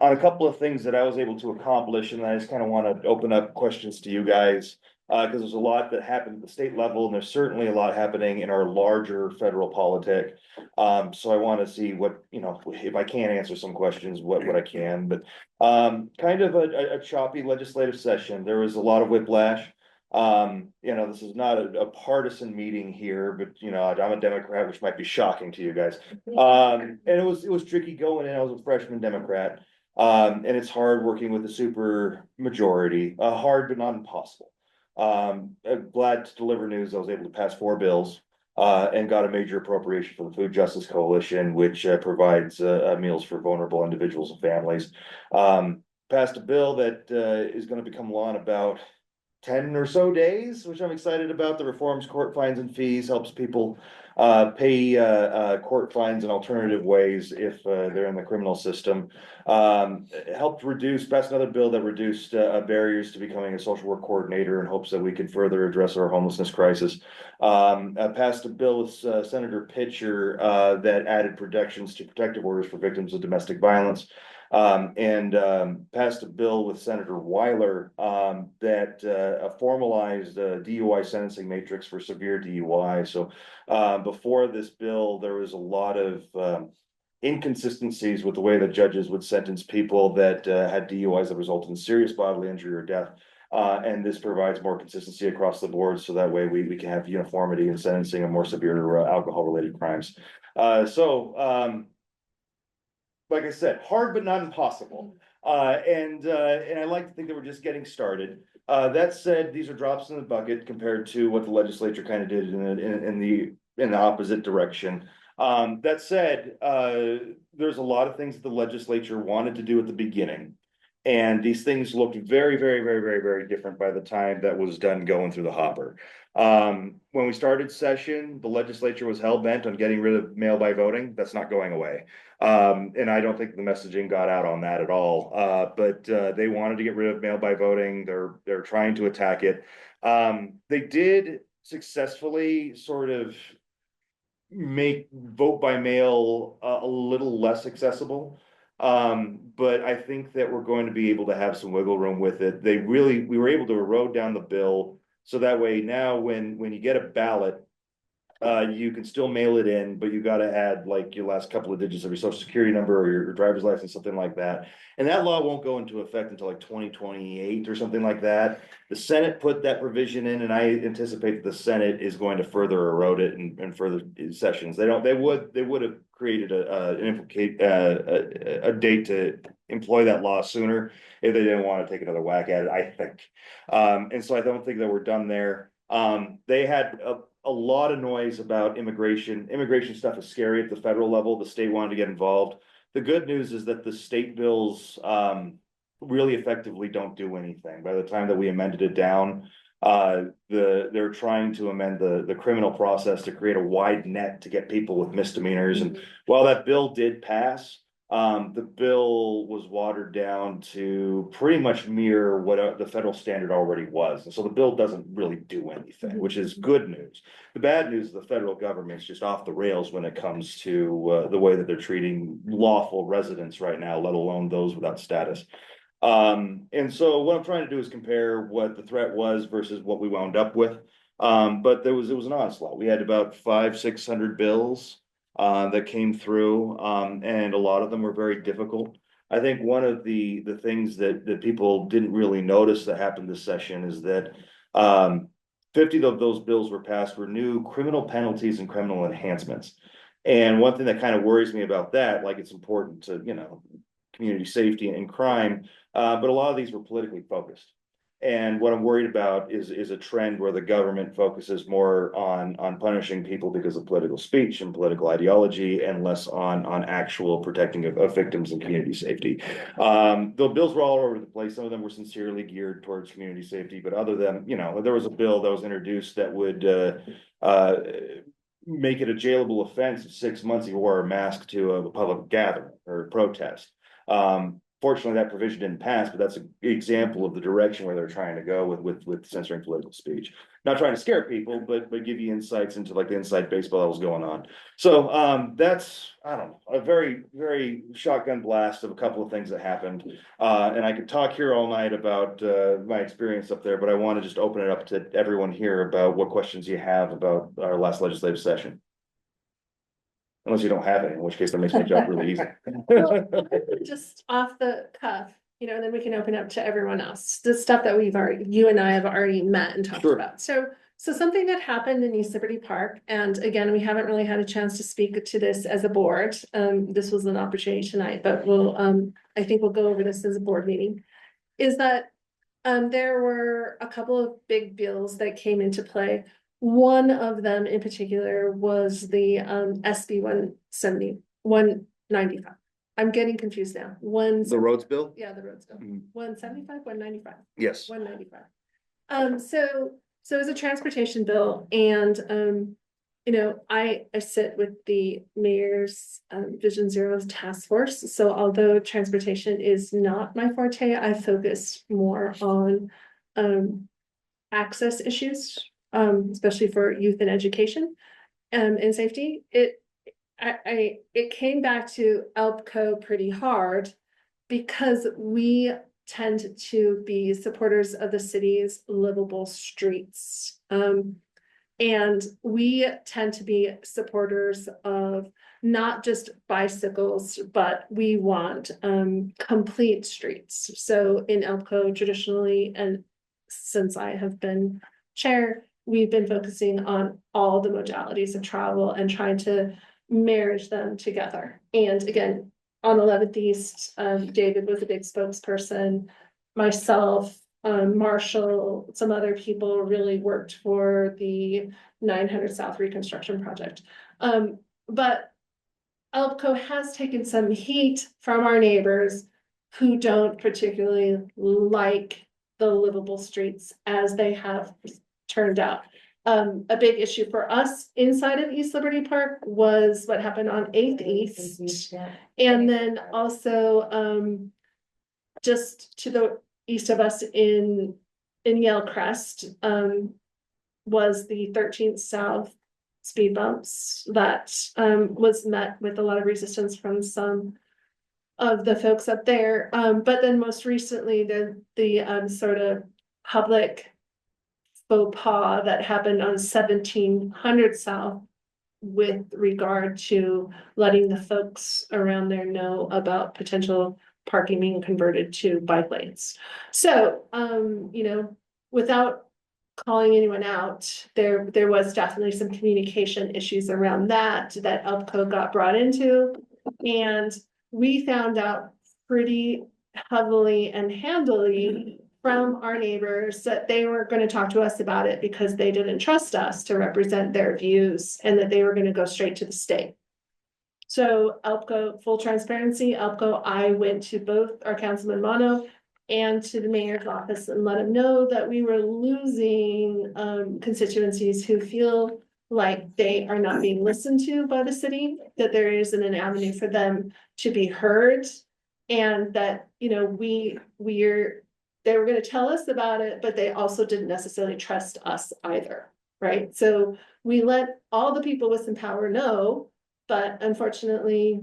S10: a couple of things that I was able to accomplish, and I just kind of want to open up questions to you guys. Because there's a lot that happened at the state level, and there's certainly a lot happening in our larger federal politic. So I want to see what, if I can answer some questions, what I can, but kind of a choppy legislative session. There was a lot of whiplash. This is not a partisan meeting here, but I'm a Democrat, which might be shocking to you guys. And it was tricky going in. I was a freshman Democrat. And it's hard working with a super majority, hard but not impossible. I'm glad to deliver news. I was able to pass 4 bills and got a major appropriation for the Food Justice Coalition, which provides meals for vulnerable individuals and families. Passed a bill that is going to become law in about 10 or so days, which I'm excited about. The reforms court fines and fees helps people pay court fines in alternative ways if they're in the criminal system. Helped pass another bill that reduced barriers to becoming a social work coordinator in hopes that we could further address our homelessness crisis. Passed a bill with Senator Pitcher that added protections to protective orders for victims of domestic violence. And passed a bill with Senator Weiler that formalized a DUI sentencing matrix for severe DUI. So before this bill, there was a lot of inconsistencies with the way that judges would sentence people that had DUIs that resulted in serious bodily injury or death. And this provides more consistency across the board, so that way we can have uniformity in sentencing of more severe alcohol-related crimes. Like I said, hard but not impossible. And I like to think that we're just getting started. That said, these are drops in the bucket compared to what the legislature kind of did in the opposite direction. That said, there's a lot of things that the legislature wanted to do at the beginning. And these things looked very, very, very, very, very different by the time that was done going through the hopper. When we started session, the legislature was hell bent on getting rid of mail by voting. That's not going away. And I don't think the messaging got out on that at all. But they wanted to get rid of mail by voting. They're trying to attack it. They did successfully sort of make vote by mail a little less accessible. But I think that we're going to be able to have some wiggle room with it. We were able to erode down the bill. So that way now when you get a ballot, you can still mail it in, but you got to add like your last couple of digits of your social security number or your driver's license, something like that. And that law won't go into effect until like 2028 or something like that. The Senate put that provision in, and I anticipate that the Senate is going to further erode it in further sessions. They would have created a date to employ that law sooner if they didn't want to take another whack at it, I think. And so I don't think that we're done there. They had a lot of noise about immigration. Immigration stuff is scary at the federal level. The state wanted to get involved. The good news is that the state bills really effectively don't do anything. By the time that we amended it down, they're trying to amend the criminal process to create a wide net to get people with misdemeanors. And while that bill did pass, the bill was watered down to pretty much mirror what the federal standard already was. And so the bill doesn't really do anything, which is good news. The bad news is the federal government's just off the rails when it comes to the way that they're treating lawful residents right now, let alone those without status. And so what I'm trying to do is compare what the threat was versus what we wound up with. But it was an onslaught. We had about 500-600 bills that came through, and a lot of them were very difficult. I think one of the things that people didn't really notice that happened this session is that 50 of those bills were passed were new criminal penalties and criminal enhancements. And one thing that kind of worries me about that, like it's important to, community safety and crime, but a lot of these were politically focused. And what I'm worried about is a trend where the government focuses more on punishing people because of political speech and political ideology, and less on actual protecting of victims and community safety. The bills were all over the place. Some of them were sincerely geared towards community safety, but other than, there was a bill that was introduced that would make it a jailable offense of 6 months if you wore a mask to a public gathering or protest. Fortunately, that provision didn't pass, but that's an example of the direction where they're trying to go with censoring political speech. Not trying to scare people, but give you insights into like the inside baseball that was going on. So that's, I don't know, a very, very shotgun blast of a couple of things that happened. And I could talk here all night about my experience up there, but I want to just open it up to everyone here about what questions you have about our last legislative session. Unless you don't have any, in which case that makes my job really easy.
S1: Well, just off the cuff, and then we can open up to everyone else, the stuff that you and I have already met and talked
S10: Sure.
S1: about. So something that happened in East Liberty Park, and again, we haven't really had a chance to speak to this as a board. This was an opportunity tonight, but I think we'll go over this as a board meeting, is that there were a couple of big bills that came into play. One of them in particular was the SB 195. I'm getting confused now.
S10: The roads bill?
S1: Yeah, the roads bill.
S10: Mhm.
S1: 175, 195.
S10: Yes.
S1: 195. So it was a transportation bill, and I sit with the mayor's Vision Zero task force. So although transportation is not my forte, I focus more on access issues, especially for youth and education, and safety. It came back to ELPCO pretty hard because we tend to be supporters of the city's livable streets. And we tend to be supporters of not just bicycles, but we want complete streets. So in ELPCO traditionally, and since I have been chair, we've been focusing on all the modalities of travel and trying to marriage them together. And again, on 11th East, David was a big spokesperson, myself, Marshall, some other people really worked for the 900 South reconstruction project. But ELPCO has taken some heat from our neighbors who don't particularly like the livable streets as they have turned out. A big issue for us inside of East Liberty Park was what happened on 8th East. And then also just to the east of us in Yellcrest was the 13th South speed bumps that was met with a lot of resistance from some of the folks up there. But then most recently the sort of public faux pas that happened on 1700 South with regard to letting the folks around there know about potential parking being converted to bike lanes. So, without calling anyone out, there was definitely some communication issues around that ELPCO got brought into. And we found out pretty heavily and handily from our neighbors that they were going to talk to us about it because they didn't trust us to represent their views, and that they were going to go straight to the state. So ELPCO, full transparency, ELPCO, I went to both our councilman Mono and to the mayor's office and let him know that we were losing constituencies who feel like they are not being listened to by the city, that there isn't an avenue for them to be heard, and that, they were going to tell us about it, but they also didn't necessarily trust us either, right? So we let all the people with some power know, but unfortunately,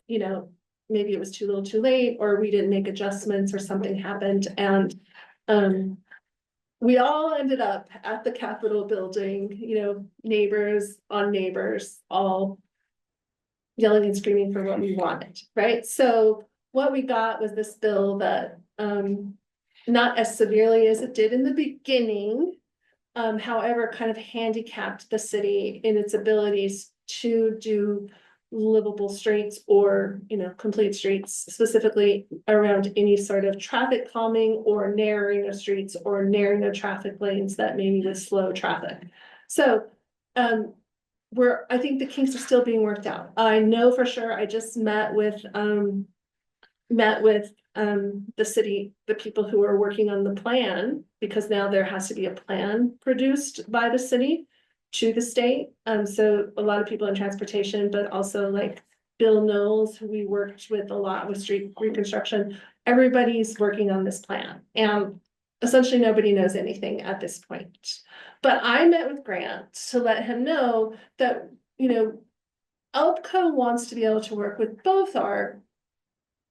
S1: maybe it was too little too late, or we didn't make adjustments, or something happened. And we all ended up at the Capitol building, neighbors on neighbors, all yelling and screaming for what we wanted, right? So what we got was this bill that, not as severely as it did in the beginning, however, kind of handicapped the city in its abilities to do livable streets or, complete streets, specifically around any sort of traffic calming or narrowing of streets or narrowing of traffic lanes that maybe would slow traffic. So, I think the kinks are still being worked out. I know for sure, I just met with the city, the people who are working on the plan, because now there has to be a plan produced by the city to the state. So a lot of people in transportation, but also like Bill Knowles, who we worked with a lot with street reconstruction, everybody's working on this plan. And essentially nobody knows anything at this point. But I met with Grant to let him know that, ELPCO wants to be able to work with both our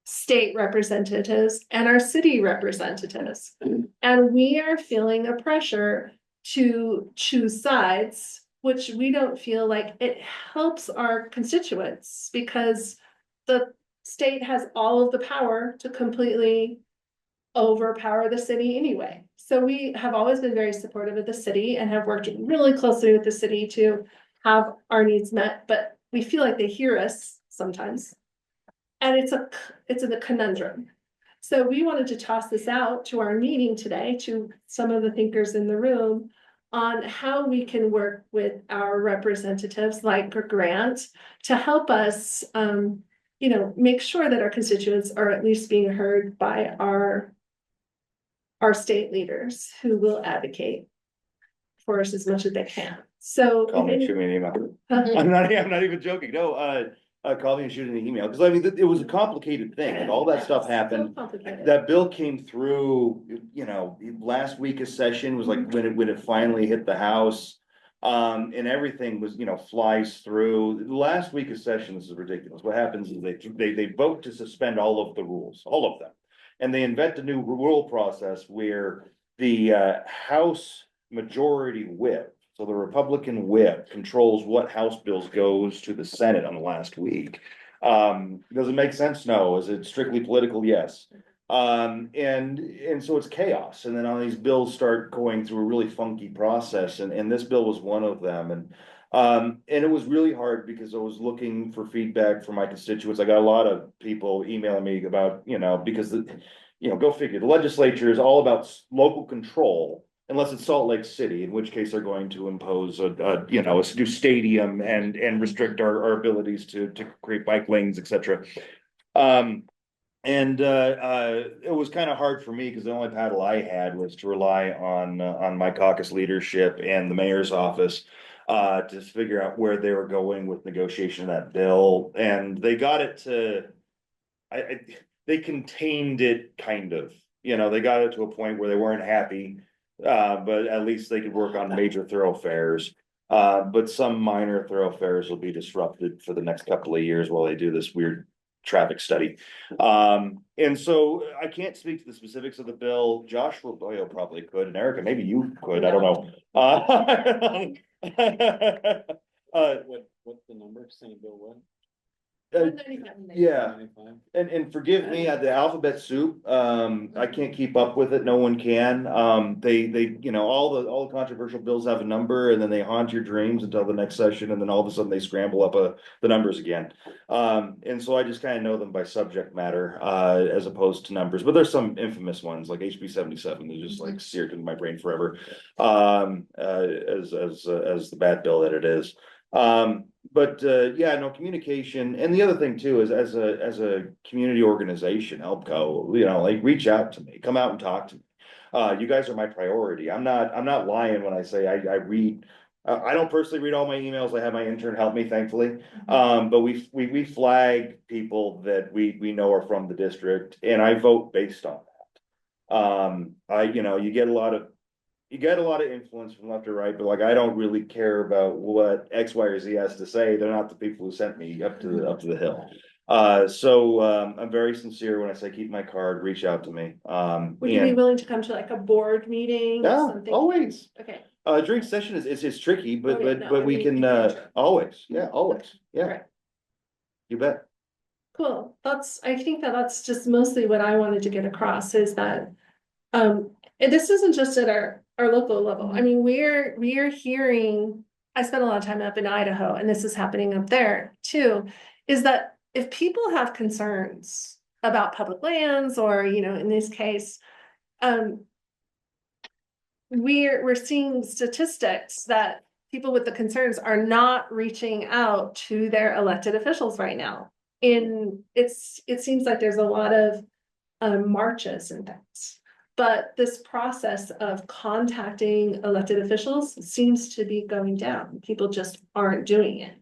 S1: state representatives and our city representatives. And we are feeling a pressure to choose sides, which we don't feel like it helps our constituents, because the state has all of the power to completely overpower the city anyway. So we have always been very supportive of the city and have worked really closely with the city to have our needs met, but we feel like they hear us sometimes. And it's a conundrum. So we wanted to toss this out to our meeting today, to some of the thinkers in the room, on how we can work with our representatives like Grant to help us, make sure that our constituents are at least being heard by our state leaders who will advocate for us as much as they can. So
S10: Call me, shoot me an email. I'm not even joking. No, call me and shoot an email, because I mean, it was a complicated thing, and all that stuff happened. That bill came through, last week of session was like when it finally hit the House. And everything was, flies through. The last week of session, this is ridiculous. What happens is they vote to suspend all of the rules, all of them. And they invent a new rule process where the House majority whip, so the Republican whip, controls what House bills goes to the Senate on the last week. Does it make sense? No. Is it strictly political? Yes. And so it's chaos. And then all these bills start going through a really funky process. And this bill was one of them. And it was really hard because I was looking for feedback from my constituents. I got a lot of people emailing me about, because go figure, the legislature is all about local control, unless it's Salt Lake City, in which case they're going to impose a new stadium and restrict our abilities to create bike lanes, etc. And it was kind of hard for me because the only paddle I had was to rely on my caucus leadership and the mayor's office to figure out where they were going with negotiation of that bill. And they got it to, they contained it kind of, they got it to a point where they weren't happy, but at least they could work on major thoroughfares. But some minor thoroughfares will be disrupted for the next couple of years while they do this weird traffic study. And so I can't speak to the specifics of the bill. Josh Roboyo probably could, and Erica, maybe you could, I don't know.
S6: What's the number? Senate Bill what?
S10: Yeah, and forgive me, the alphabet soup, I can't keep up with it, no one can. They all the controversial bills have a number, and then they haunt your dreams until the next session, and then all of a sudden they scramble up the numbers again. And so I just kind of know them by subject matter, as opposed to numbers, but there's some infamous ones like HB 77 is just like seared into my brain forever, as the bad bill that it is. But no, communication. And the other thing too is as a community organization, ELPCO, like reach out to me, come out and talk to me. You guys are my priority. I'm not lying when I say I read. I don't personally read all my emails. I have my intern help me, thankfully. But we flag people that we know are from the district, and I vote based on that. You get a lot of influence from left or right, but like I don't really care about what X, Y, or Z has to say. They're not the people who sent me up to the hill. So I'm very sincere when I say keep my card, reach out to me.
S1: Would you be willing to come to like a board meeting or
S10: Yeah,
S1: something?
S10: always.
S1: Okay.
S10: During session is tricky, but
S1: Okay, no,
S10: we can always. Yeah, always. Yeah.
S1: Right.
S10: You bet.
S1: Cool. I think that's just mostly what I wanted to get across, is that And this isn't just at our local level. I mean, we are hearing, I spent a lot of time up in Idaho, and this is happening up there too, is that if people have concerns about public lands, or, you know, in this case, we're seeing statistics that people with the concerns are not reaching out to their elected officials right now. And it seems like there's a lot of marches and things. But this process of contacting elected officials seems to be going down. People just aren't doing it.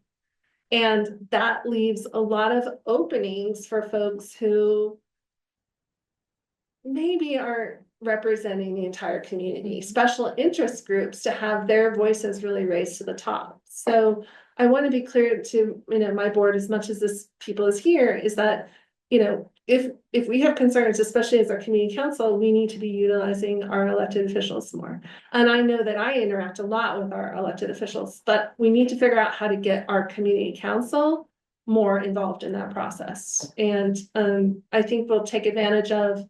S1: And that leaves a lot of openings for folks who maybe aren't representing the entire community, special interest groups, to have their voices really raised to the top. So I want to be clear to, you know, my board, as much as this people is here, is that, you know, if we have concerns, especially as our community council, we need to be utilizing our elected officials more. And I know that I interact a lot with our elected officials, but we need to figure out how to get our community council more involved in that process. And I think we'll take advantage of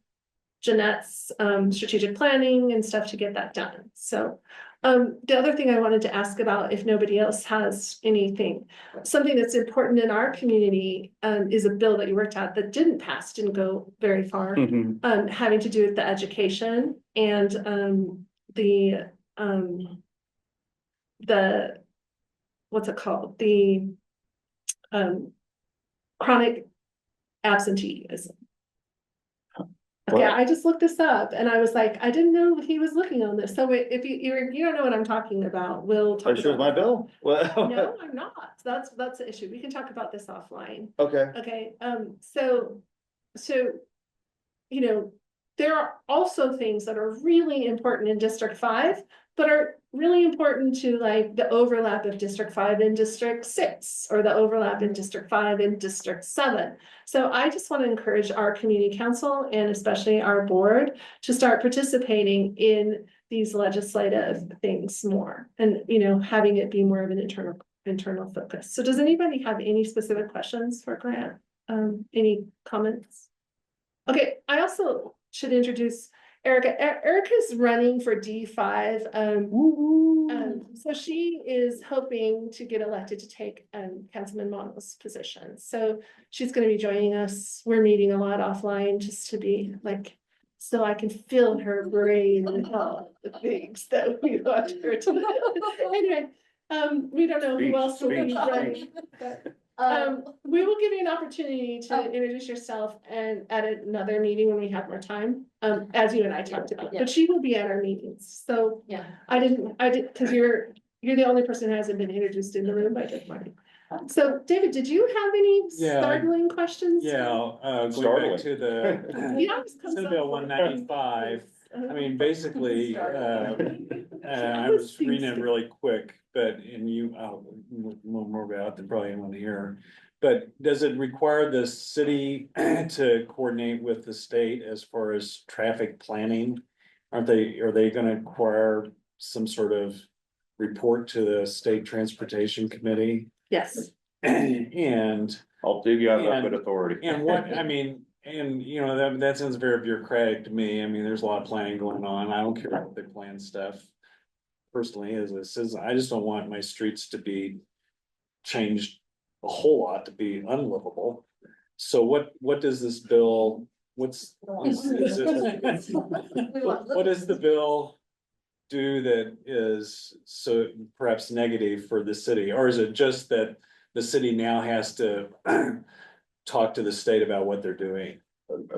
S1: Jeanette's strategic planning and stuff to get that done. So the other thing I wanted to ask about, if nobody else has anything, something that's important in our community is a bill that you worked out that didn't pass, didn't go very far, having to do with the education and the what's it called? The chronic absenteeism. Okay, I just looked this up and I was like, I didn't know he was looking on this. So if you don't know what I'm talking about, we'll talk.
S10: Are you sure it's my bill? Well,
S1: No, I'm not. That's the issue. We can talk about this offline.
S10: okay.
S1: Okay, so, you know, there are also things that are really important in District 5, but are really important to, like, the overlap of District 5 and District 6, or the overlap in District 5 and District 7. So I just want to encourage our community council, and especially our board, to start participating in these legislative things more, and, you know, having it be more of an internal focus. So does anybody have any specific questions for Grant? Any comments? Okay, I also should introduce Erica. Erica's running for D5. So she is hoping to get elected to take Councilman Mono's position. So she's going to be joining us. We're meeting a lot offline just to be like, so I can feel her brain and all the things that we want her to. Anyway, we don't know who else will be running. We will give you an opportunity to introduce yourself and at another meeting when we have more time, as you and I talked about, but she will be at our meetings. So yeah, I did, because you're the only person who hasn't been introduced in the room by Jeff Martin. So David, did you have any startling questions?
S6: Going back to the Senate Bill 195. I mean, basically, I was reading it really quick, but, and you, know more about than probably anyone here. But does it require the city to coordinate with the state as far as traffic planning? Are they gonna require some sort of report to the State Transportation Committee?
S1: Yes.
S6: And
S10: I'll give you that good authority.
S6: And what, I mean, and you know, that sounds very bureaucratic to me. I mean, there's a lot of planning going on. I don't care what they plan stuff. Personally, as it says, I just don't want my streets to be changed a whole lot to be unlivable. So what does this bill, what does the bill do that is so perhaps negative for the city? Or is it just that the city now has to talk to the state about what they're doing?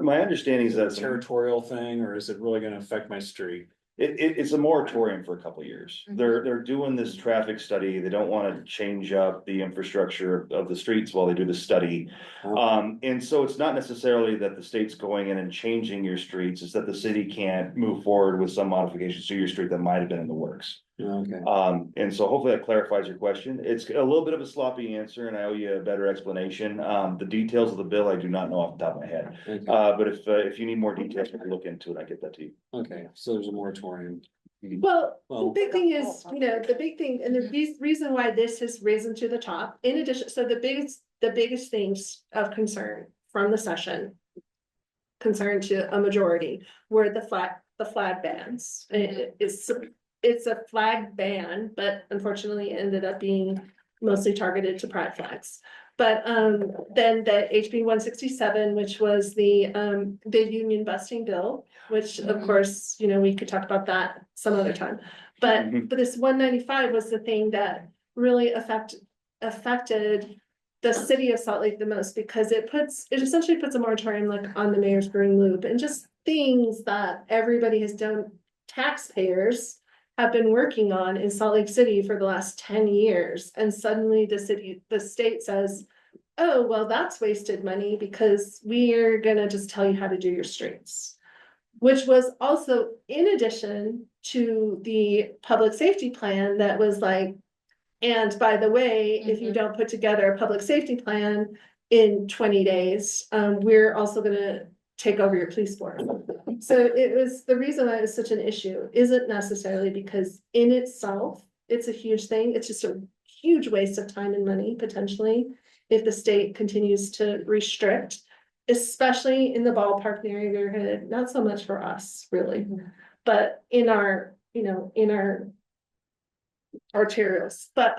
S10: My understanding is that
S6: a territorial thing, or is it really gonna affect my street?
S10: It's a moratorium for a couple of years. They're doing this traffic study. They don't want to change up the infrastructure of the streets while they do the study. And so it's not necessarily that the state's going in and changing your streets, it's that the city can't move forward with some modifications to your street that might have been in the works.
S6: Okay.
S10: And so hopefully that clarifies your question. It's a little bit of a sloppy answer and I owe you a better explanation. The details of the bill, I do not know off the top of my head.
S6: Okay.
S10: But if you need more details, we can look into it. I get that to you.
S6: Okay, so there's a moratorium.
S1: Well, the big thing is, you know, the big thing, and the reason why this has risen to the top, in addition, so the biggest things of concern from the session, concern to a majority, were the the flag bans. It's a flag ban, but unfortunately it ended up being mostly targeted to pride flags. But then the HB 167, which was the union busting bill, which of course, you know, we could talk about that some other time. But this 195 was the thing that really affected the city of Salt Lake the most, because it essentially puts a moratorium like on the mayor's green loop and just things that everybody has done, taxpayers have been working on in Salt Lake City for the last 10 years. And suddenly the state says, oh, well, that's wasted money because we are gonna just tell you how to do your streets. Which was also in addition to the public safety plan that was like, and by the way, if you don't put together a public safety plan in 20 days, we're also gonna take over your police force. So it was, the reason why it was such an issue isn't necessarily because in itself, it's a huge thing. It's just a huge waste of time and money potentially if the state continues to restrict, especially in the ballpark neighborhood, not so much for us really, but in our, you know, in our arterials. But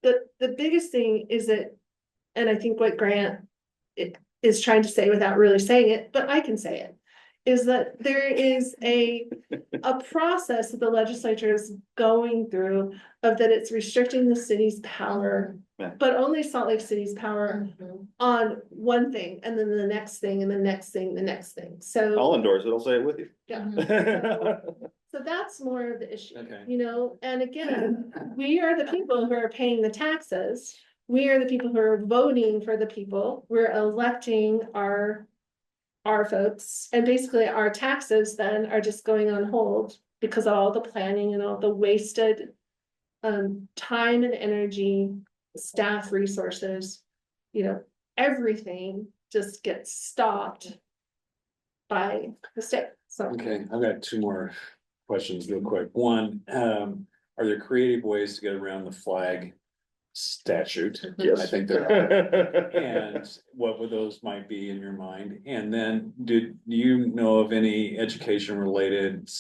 S1: the biggest thing is that, and I think what Grant is trying to say without really saying it, but I can say it, is that there is a process that the legislature is going through of that it's restricting the city's power, but only Salt Lake City's power on one thing, and then the next thing, and the next thing, the next thing. So
S10: I'll endorse it, I'll say it with you.
S1: yeah. So that's more of the issue,
S6: Okay.
S1: you know, and again, we are the people who are paying the taxes. We are the people who are voting for the people. We're electing our folks, and basically our taxes then are just going on hold because of all the planning and all the wasted time and energy, staff resources, you know, everything just gets stopped by the state. So
S6: Okay, I've got two more questions real quick. One, are there creative ways to get around the flag statute?
S10: Yes.
S6: I think there are. And what would those might be in your mind? And then do you know of any education related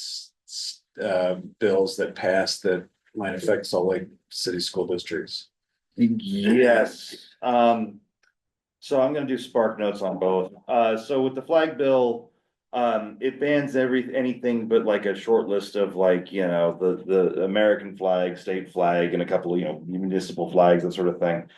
S6: bills that passed that might affect Salt Lake City school districts?
S10: Yes, so I'm gonna do spark notes on both. So with the flag bill, it bans anything but like a short list of like, you know, the American flag, state flag, and a couple of, you know, municipal flags, that sort of thing.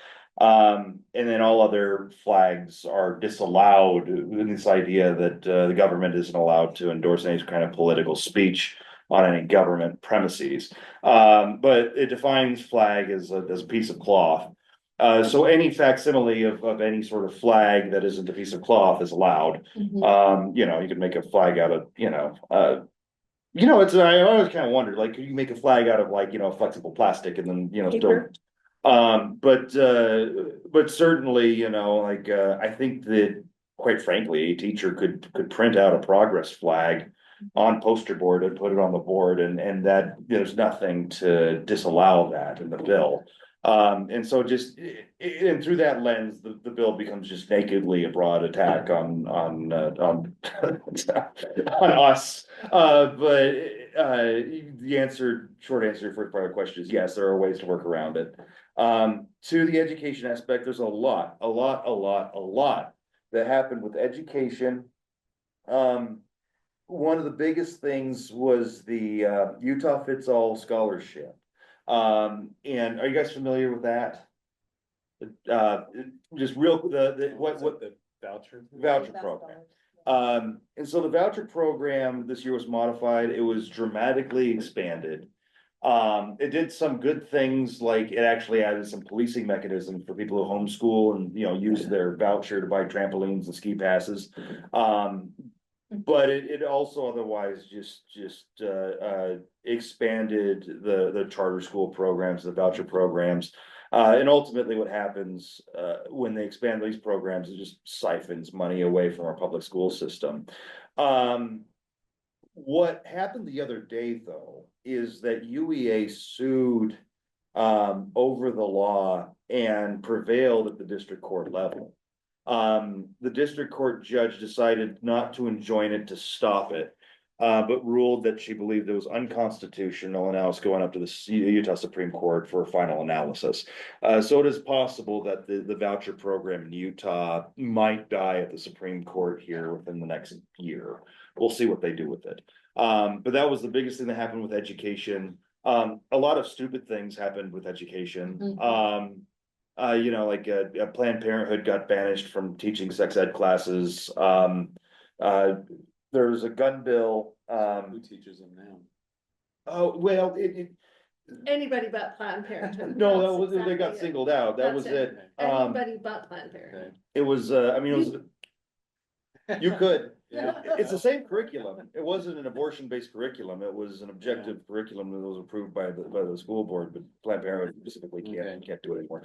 S10: And then all other flags are disallowed in this idea that the government isn't allowed to endorse any kind of political speech on any government premises. But it defines flag as a piece of cloth. So any facsimile of any sort of flag that isn't a piece of cloth is allowed. You know, you could make a flag out of, I always kind of wondered, like, could you make a flag out of like, you know, flexible plastic and then, you know,
S1: Paper.
S10: but certainly, you know, like, I think that quite frankly, a teacher could print out a progress flag on poster board and put it on the board, and that there's nothing to disallow that in the bill. And so just, and through that lens, the bill becomes just nakedly a broad attack on on us. But short answer to your first part of the question is yes, there are ways to work around it. To the education aspect, there's a lot that happened with education. One of the biggest things was the Utah Fits All scholarship. And are you guys familiar with that? Just real, what
S6: The voucher?
S10: voucher program. And so the voucher program this year was modified. It was dramatically expanded. It did some good things, like it actually added some policing mechanisms for people who homeschool and, you know, use their voucher to buy trampolines and ski passes. But it also otherwise just expanded the charter school programs, the voucher programs. And ultimately what happens when they expand these programs, it just siphons money away from our public school system. What happened the other day, though, is that UEA sued over the law and prevailed at the district court level. The district court judge decided not to enjoin it, to stop it. but ruled that she believed it was unconstitutional, and now it's going up to the Utah Supreme Court for final analysis. So it is possible that the voucher program in Utah might die at the Supreme Court here within the next year. We'll see what they do with it. But that was the biggest thing that happened with education. A lot of stupid things happened with education. You know, like Planned Parenthood got banished from teaching sex ed classes. There's a gun bill.
S6: Who teaches them now?
S10: Oh, well,
S1: Anybody but Planned Parenthood.
S10: no, that
S1: That's
S10: was, they got
S1: exactly it.
S10: singled out. That was
S1: That's
S10: it.
S1: Anybody but Planned Parenthood.
S6: Okay.
S10: It was, I mean, it was, you could.
S6: Yeah.
S10: It's the same curriculum. It wasn't an abortion-based curriculum. It was an objective curriculum that was approved by the school board, but Planned Parenthood specifically can't do it anymore.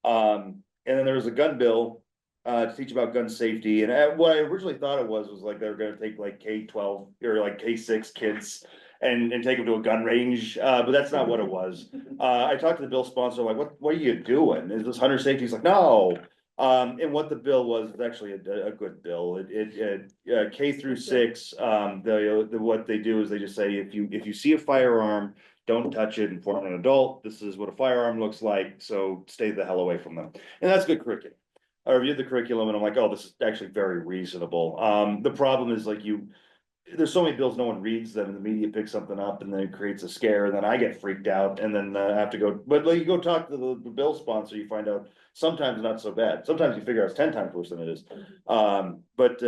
S10: And then there was a gun bill to teach about gun safety. And what I originally thought it was like they were gonna take like K-12 or like K-6 kids and take them to a gun range, but that's not what it was. I talked to the bill sponsor, like, what are you doing? Is this hunter safety? He's like, no. And what the bill was actually a good bill. K through 6, what they do is they just say, if you see a firearm, don't touch it, inform an adult. This is what a firearm looks like, so stay the hell away from them. And that's good curriculum. I reviewed the curriculum and I'm like, oh, this is actually very reasonable. The problem is like there's so many bills, no one reads them, and the media picks something up and then it creates a scare, and then I get freaked out, and then I have to go, but like you go talk to the bill sponsor, you find out sometimes not so bad. Sometimes you figure out it's 10 times worse than it is. But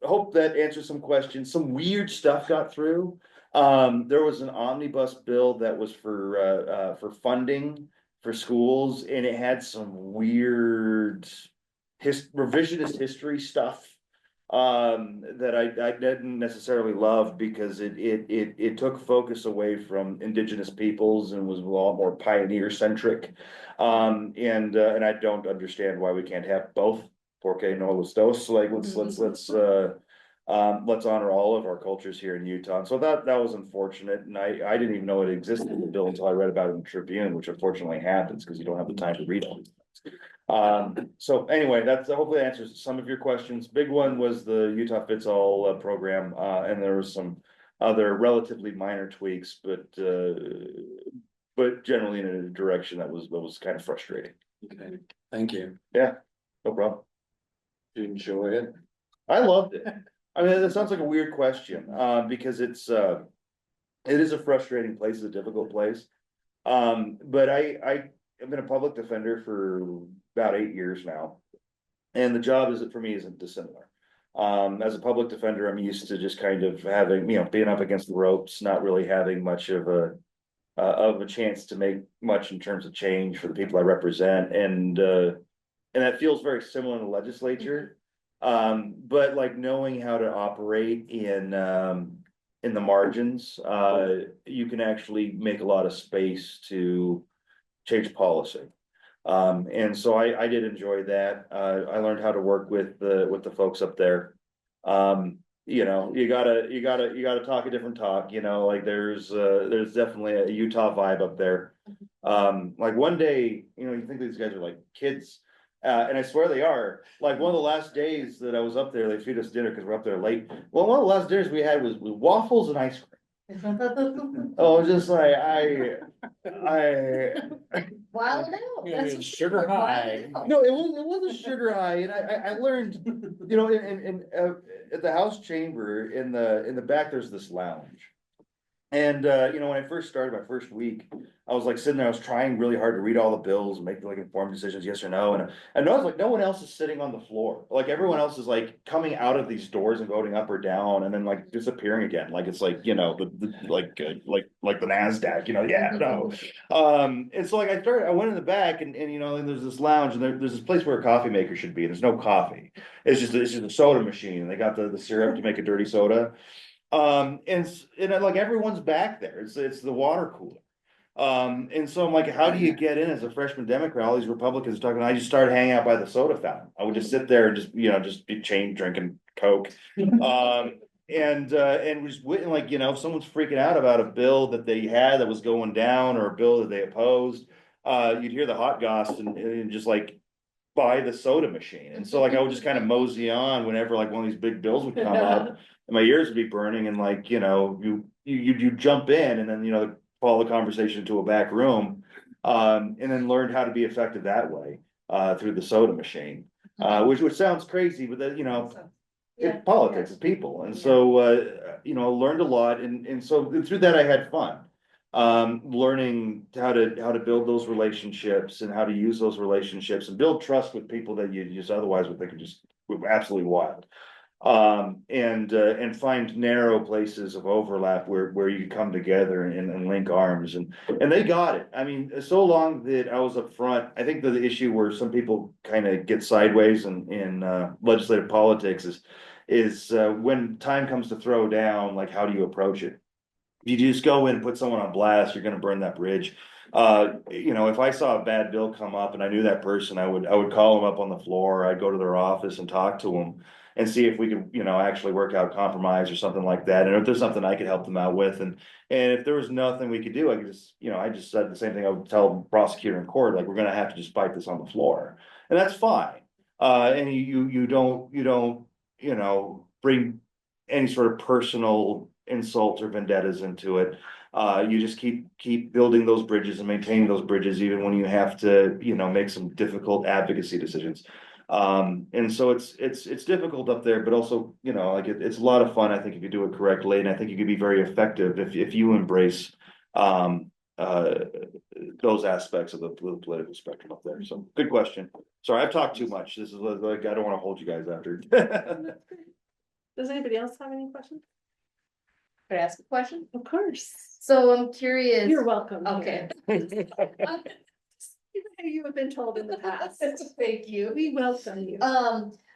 S10: hope that answers some questions. Some weird stuff got through. There was an omnibus bill that was for funding for schools, and it had some weird revisionist history stuff that I didn't necessarily love, because it took focus away from indigenous peoples and was a lot more pioneer centric. And I don't understand why we can't have both. Porque no los dos. Like let's honor all of our cultures here in Utah. And so that was unfortunate, and I didn't even know it existed in the bill until I read about it in the Tribune, which unfortunately happens because you don't have the time to read all these things. So anyway, that's hopefully answers some of your questions. Big one was the Utah Fits All program, and there was some other relatively minor tweaks, but generally in a direction that was kind of frustrating.
S6: Okay, thank you.
S10: Yeah, no problem.
S6: Did you enjoy it?
S10: I loved it. I mean, that sounds like a weird question, because it is a frustrating place, it's a difficult place. But I've been a public defender for about 8 years now. And the job for me isn't dissimilar. As a public defender, I'm used to just kind of having, being up against the ropes, not really having much of a chance to make much in terms of change for the people I represent. And that feels very similar in the legislature. But like knowing how to operate in the margins, you can actually make a lot of space to change policy. And so I did enjoy that. I learned how to work with the folks up there. You gotta talk a different talk, like there's definitely a Utah vibe up there. Like one day, you think these guys are like kids. And I swear they are. Like one of the last days that I was up there, they feed us dinner because we're up there late. Well, one of the last dinners we had was waffles and ice cream. Oh, just like
S5: Wild out.
S6: Yeah,
S5: That's
S6: sugar high.
S10: no, it was a sugar high, and I learned, in at the House chamber in the back, there's this lounge. And when I first started my first week, I was like sitting there, I was trying really hard to read all the bills and make like informed decisions, yes or no. And I noticed like no one else is sitting on the floor. Like everyone else is like coming out of these doors and voting up or down and then like disappearing again. Like it's like, like the NASDAQ, yeah, no. And so like I went in the back and there's this lounge and there's this place where a coffee maker should be. And there's no coffee. It's just a soda machine. And they got the syrup to make a dirty soda. And like everyone's back there. It's the water cooler. And so I'm like, how do you get in as a freshman Democrat? All these Republicans are talking. I just started hanging out by the soda fountain. I would just sit there and just be chain drinking Coke. And was like, if someone's freaking out about a bill that they had that was going down or a bill that they opposed, you'd hear the hot goss and just like by the soda machine. And so like I would just kind of mosey on whenever like one of these big bills would come up. And my ears would be burning and like, you jump in and then, follow the conversation to a back room. And then learned how to be effective that way, through the soda machine. Which sounds crazy, but that, it's politics, it's people. And so, learned a lot. And so through that I had fun. Learning how to build those relationships and how to use those relationships and build trust with people that you just otherwise would think are just absolutely wild. And find narrow places of overlap where you come together and link arms and they got it. I mean, so long that I was up front, I think the issue where some people kind of get sideways in legislative politics is when time comes to throw down, like how do you approach it? If you just go in and put someone on blast, you're gonna burn that bridge. If I saw a bad bill come up and I knew that person, I would call them up on the floor. I'd go to their office and talk to them and see if we could, actually work out compromise or something like that. And if there's something I could help them out with, and if there was nothing we could do, I could just, I just said the same thing I would tell the prosecutor in court, like we're gonna have to just fight this on the floor, and that's fine. And you don't, bring any sort of personal insults or vendettas into it. You just keep building those bridges and maintaining those bridges, even when you have to, make some difficult advocacy decisions. And so it's difficult up there, but also, it's a lot of fun, I think, if you do it correctly. And I think you can be very effective if you embrace, those aspects of the political spectrum up there. So good question. Sorry, I've talked too much. This is like, I don't want to hold you guys after.
S1: Does anybody else have any questions?
S11: Could I ask a question?
S1: Of course.
S11: So I'm curious.
S1: You're welcome.
S11: Okay.
S1: You have been told in the past.
S11: Thank you.
S1: We welcome you.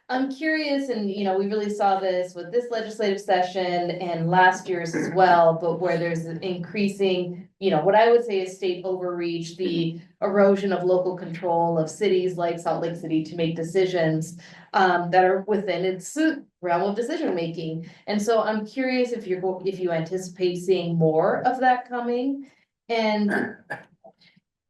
S11: I'm curious, and we really saw this with this legislative session and last year's as well, but where there's an increasing, what I would say is state overreach, the erosion of local control of cities like Salt Lake City to make decisions that are within its realm of decision making. And so I'm curious if you anticipate seeing more of that coming, and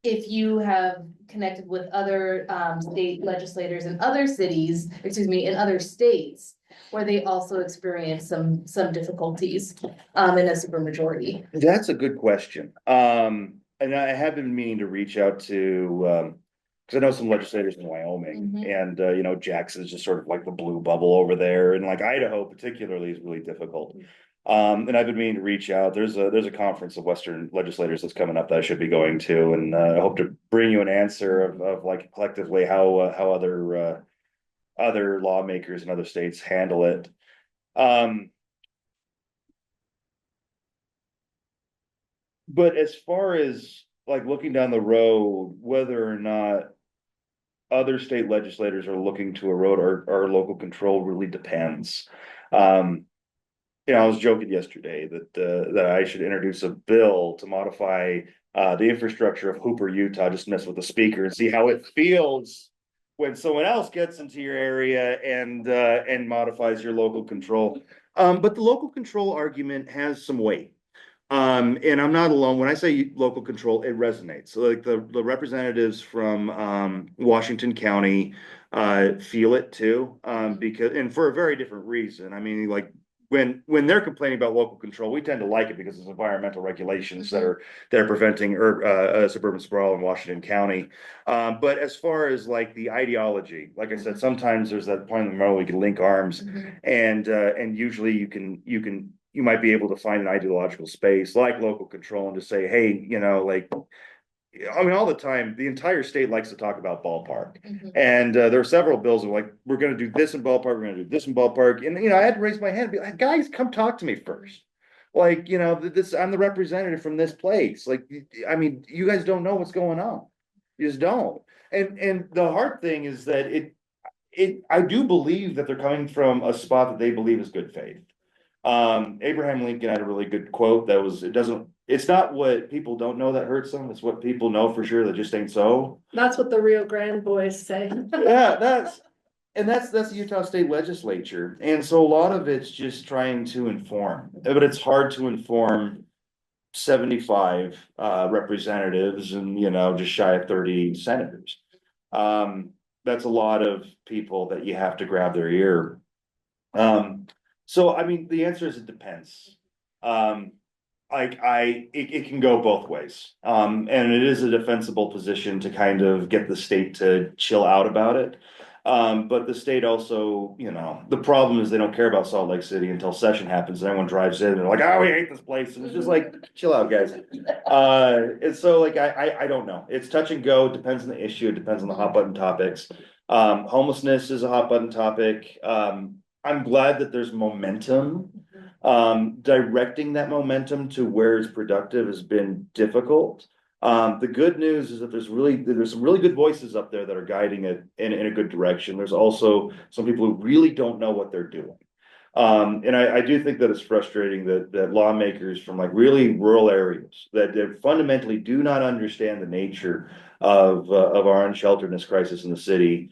S11: if you have connected with other state legislators in other cities, in other states, where they also experience some difficulties in a supermajority.
S10: That's a good question. And I have been meaning to reach out to, because I know some legislators in Wyoming, and Jackson is just sort of like the blue bubble over there, and like Idaho particularly is really difficult. And I've been meaning to reach out. There's a conference of Western legislators that's coming up that I should be going to, and I hope to bring you an answer of like collectively how other lawmakers in other states handle it. But as far as like looking down the road, whether or not other state legislators are looking to erode our local control really depends. I was joking yesterday that I should introduce a bill to modify the infrastructure of Hooper, Utah, just mess with the speaker and see how it feels when someone else gets into your area and modifies your local control. But the local control argument has some weight. And I'm not alone. When I say local control, it resonates. So like the representatives from Washington County feel it too, because and for a very different reason. I mean, like when they're complaining about local control, we tend to like it because it's environmental regulations that are preventing suburban sprawl in Washington County. But as far as like the ideology, like I said, sometimes there's that point in the middle we can link arms, and usually you might be able to find an ideological space like local control and just say, hey, like, I mean, all the time, the entire state likes to talk about ballpark. And there are several bills that are like, we're going to do this in ballpark, we're going to do this in ballpark. And, I had to raise my hand and be like, guys, come talk to me first. Like, I'm the representative from this place. Like, I mean, you guys don't know what's going on. You just don't. And the hard thing is that I do believe that they're coming from a spot that they believe is good faith. Abraham Lincoln had a really good quote that was, it's not what people don't know that hurts them, it's what people know for sure that just ain't so.
S1: That's what the Rio Grande boys say.
S10: Yeah, that's the Utah State Legislature. And so a lot of it's just trying to inform, but it's hard to inform 75 representatives and just shy of 30 senators. that's a lot of people that you have to grab their ear. So I mean, the answer is it depends. It can go both ways. And it is a defensible position to kind of get the state to chill out about it. But the state also, you know, the problem is they don't care about Salt Lake City until session happens and everyone drives in and they're like, oh, we hate this place. And it's just like, chill out, guys. And so like, I don't know. It's touch and go. It depends on the issue. It depends on the hot button topics. Homelessness is a hot button topic. I'm glad that there's momentum. Directing that momentum to where it's productive has been difficult. The good news is that there's some really good voices up there that are guiding it in a good direction. There's also some people who really don't know what they're doing. And I do think that it's frustrating that lawmakers from like really rural areas that fundamentally do not understand the nature of our unshelteredness crisis in the city,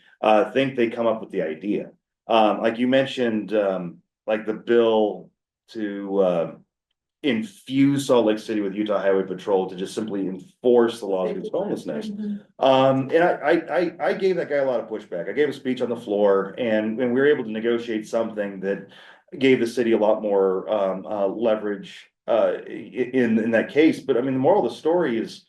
S10: think they come up with the idea. Like you mentioned, like the bill to infuse Salt Lake City with Utah Highway Patrol to just simply enforce the laws against homelessness. And I gave that guy a lot of pushback. I gave a speech on the floor, and we were able to negotiate something that gave the city a lot more leverage in that case. But I mean, the moral of the story is,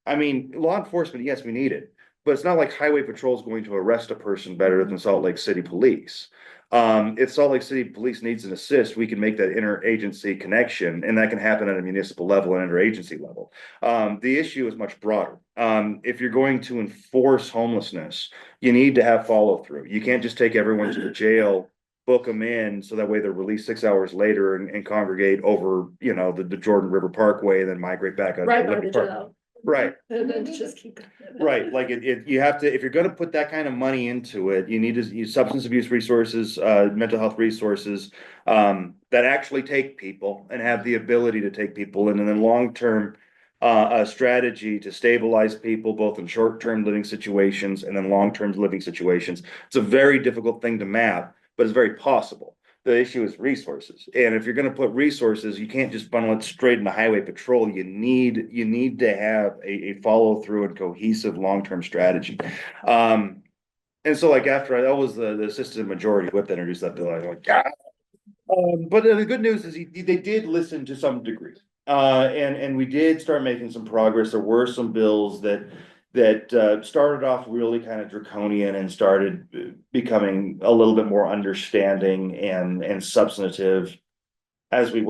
S10: I mean, law enforcement, yes, we need it, but it's not like Highway Patrol is going to arrest a person better than Salt Lake City Police. If Salt Lake City Police needs an assist, we can make that interagency connection, and that can happen at a municipal level and interagency level. The issue is much broader. If you're going to enforce homelessness, you need to have follow through. You can't just take everyone to the jail, book them in, so that way they're released 6 hours later and congregate over, you know, the Jordan River Parkway and then migrate back out.
S1: Right by the jail.
S10: Right.
S1: And then just keep.
S10: Right, like you have to, if you're gonna put that kind of money into it, you need to use substance abuse resources, mental health resources. That actually take people and have the ability to take people in, and then long-term. A strategy to stabilize people both in short-term living situations and then long-term living situations. It's a very difficult thing to map, but it's very possible. The issue is resources. And if you're gonna put resources, you can't just funnel it straight into highway patrol. You need to have a follow-through and cohesive long-term strategy. And so like after that was the assistant majority whip that introduced that bill, I was like, yeah. But the good news is they did listen to some degree. And we did start making some progress. There were some bills that started off really kind of draconian and started becoming a little bit more understanding and substantive as we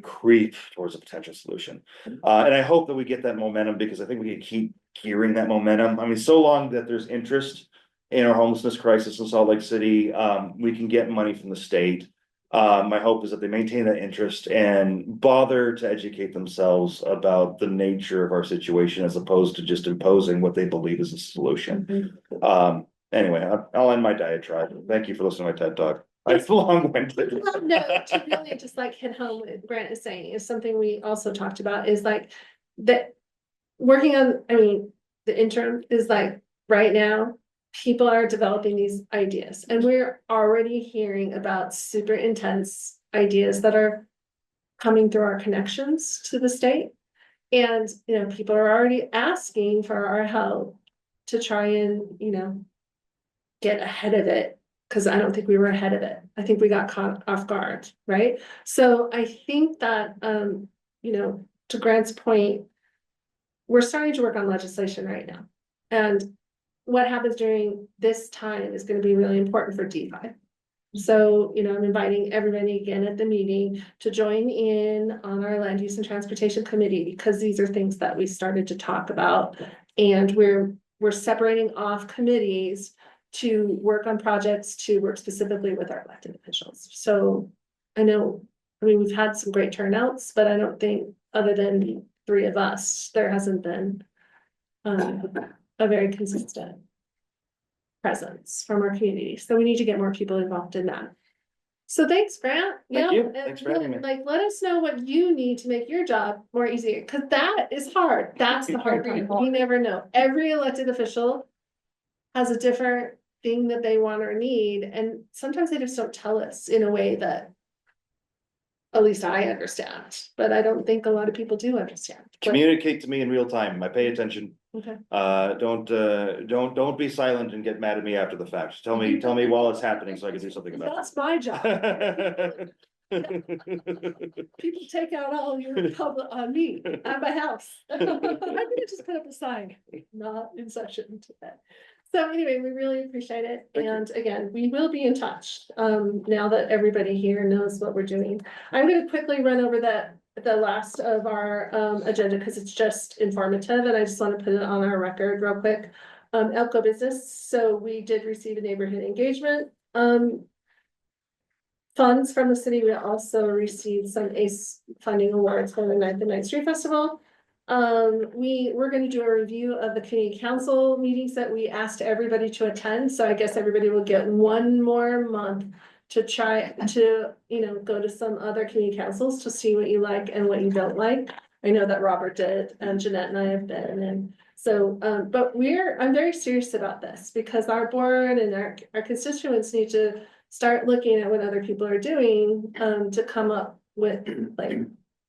S10: creep towards a potential solution. And I hope that we get that momentum, because I think we can keep gearing that momentum. I mean, so long that there's interest in our homelessness crisis in Salt Lake City, we can get money from the state. My hope is that they maintain that interest and bother to educate themselves about the nature of our situation, as opposed to just imposing what they believe is a solution. Anyway, I'll end my diatribe. Thank you for listening to my TED Talk. It's long-winded.
S1: Well, no, to really just like hit home what Grant is saying is something we also talked about, is like that working on, I mean, the interim is like right now, people are developing these ideas, and we're already hearing about super intense ideas that are coming through our connections to the state. And, you know, people are already asking for our help to try and, you know, get ahead of it. Cause I don't think we were ahead of it. I think we got caught off guard, right? So I think that, you know, to Grant's point, we're starting to work on legislation right now. And what happens during this time is gonna be really important for DeFi. So, you know, I'm inviting everybody again at the meeting to join in on our land use and transportation committee, because these are things that we started to talk about. And we're separating off committees to work on projects, to work specifically with our elected officials. So I know, I mean, we've had some great turnouts, but I don't think, other than 3 of us, there hasn't been a very consistent presence from our community. So we need to get more people involved in that. So thanks, Grant.
S10: Thank you. Thanks for having me.
S1: Like, let us know what you need to make your job more easier, because that is hard. That's the hard part. We never know. Every elected official has a different thing that they want or need, and sometimes they just don't tell us in a way that at least I understand, but I don't think a lot of people do understand.
S10: Communicate to me in real time. I pay attention.
S1: Okay.
S10: Don't be silent and get mad at me after the fact. Tell me while it's happening so I can do something about
S1: That's my job.
S10: it.
S1: People take out all your public on me at my house. I'm gonna just put up a sign, not in session today. So anyway, we really appreciate it. And again, we will be in touch, now that everybody here knows what we're doing. I'm gonna quickly run over the last of our, agenda, because it's just informative, and I just want to put it on our record real quick. ELPCO business, so we did receive a neighborhood engagement, funds from the city. We also received some ACE funding awards for the 9th and 9th Street Festival. We're gonna do a review of the community council meetings that we asked everybody to attend, so I guess everybody will get one more month to try to, go to some other community councils to see what you like and what you don't like. I know that Robert did, and Jeanette and I have been, and so, but I'm very serious about this, because our board and our constituents need to start looking at what other people are doing, to come up with like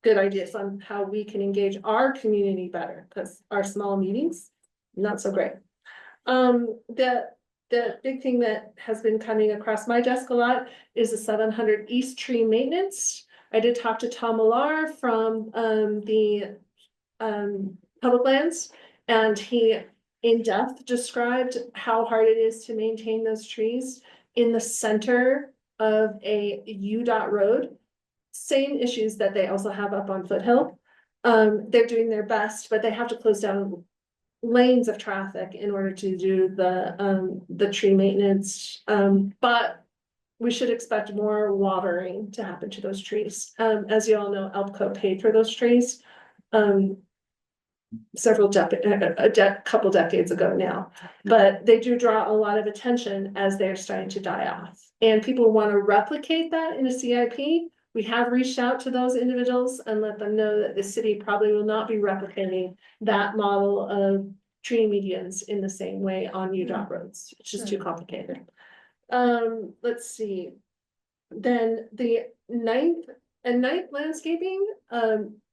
S1: good ideas on how we can engage our community better, because our small meetings, not so great. The big thing that has been coming across my desk a lot is the 700 East Tree maintenance. I did talk to Tom Millar from the Public Lands, and he in depth described how hard it is to maintain those trees in the center of a UDOT road. Same issues that they also have up on Foothill. They're doing their best, but they have to close down lanes of traffic in order to do the tree maintenance. But we should expect more watering to happen to those trees. As you all know, ELPCO paid for those trees. Couple decades ago now, but they do draw a lot of attention as they're starting to die off. And people want to replicate that in a CIP. We have reached out to those individuals and let them know that the city probably will not be replicating that model of tree medians in the same way on UDOT roads. It's just too complicated. Let's see. Then the 9th landscaping,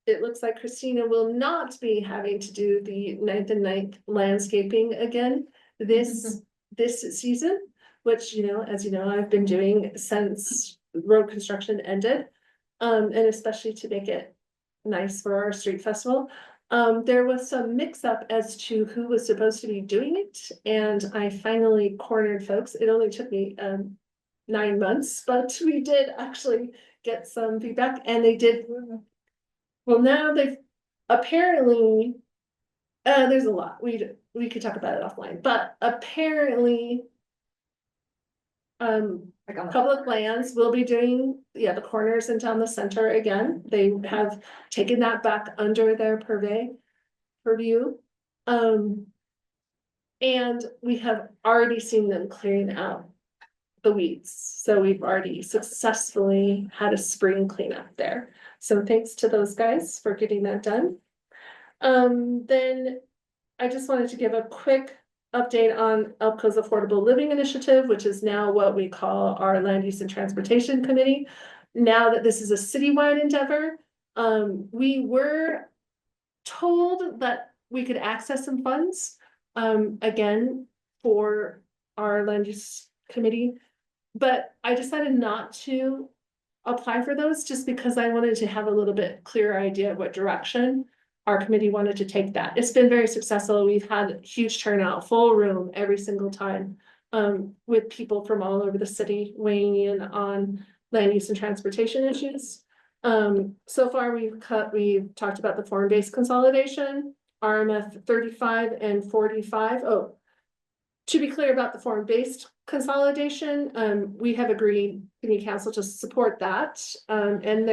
S1: it looks like Christina will not be having to do the 9th and 9th landscaping again this season, which, as you know, I've been doing since road construction ended, and especially to make it nice for our street festival. There was some mix up as to who was supposed to be doing it, and I finally cornered folks. It only took me 9 months, but we did actually get some feedback, and they did. Well, now they've apparently, there's a lot, we could talk about it offline, but apparently Public Lands will be doing, the corners and down the center again. They have taken that back under their purview. And we have already seen them clearing out the weeds. So we've already successfully had a spring cleanup there. So thanks to those guys for getting that done. Then I just wanted to give a quick update on ELPCO's Affordable Living Initiative, which is now what we call our Land Use and Transportation Committee. Now that this is a citywide endeavor, we were told that we could access some funds, again, for our Land Use Committee, but I decided not to apply for those just because I wanted to have a little bit clearer idea of what direction our committee wanted to take that. It's been very successful. We've had huge turnout, full room every single time, with people from all over the city weighing in on land use and transportation issues. So far we've talked about the form-based consolidation, RMF 35 and 45. Oh, to be clear about the form-based consolidation, we have agreed, community council, to support that. And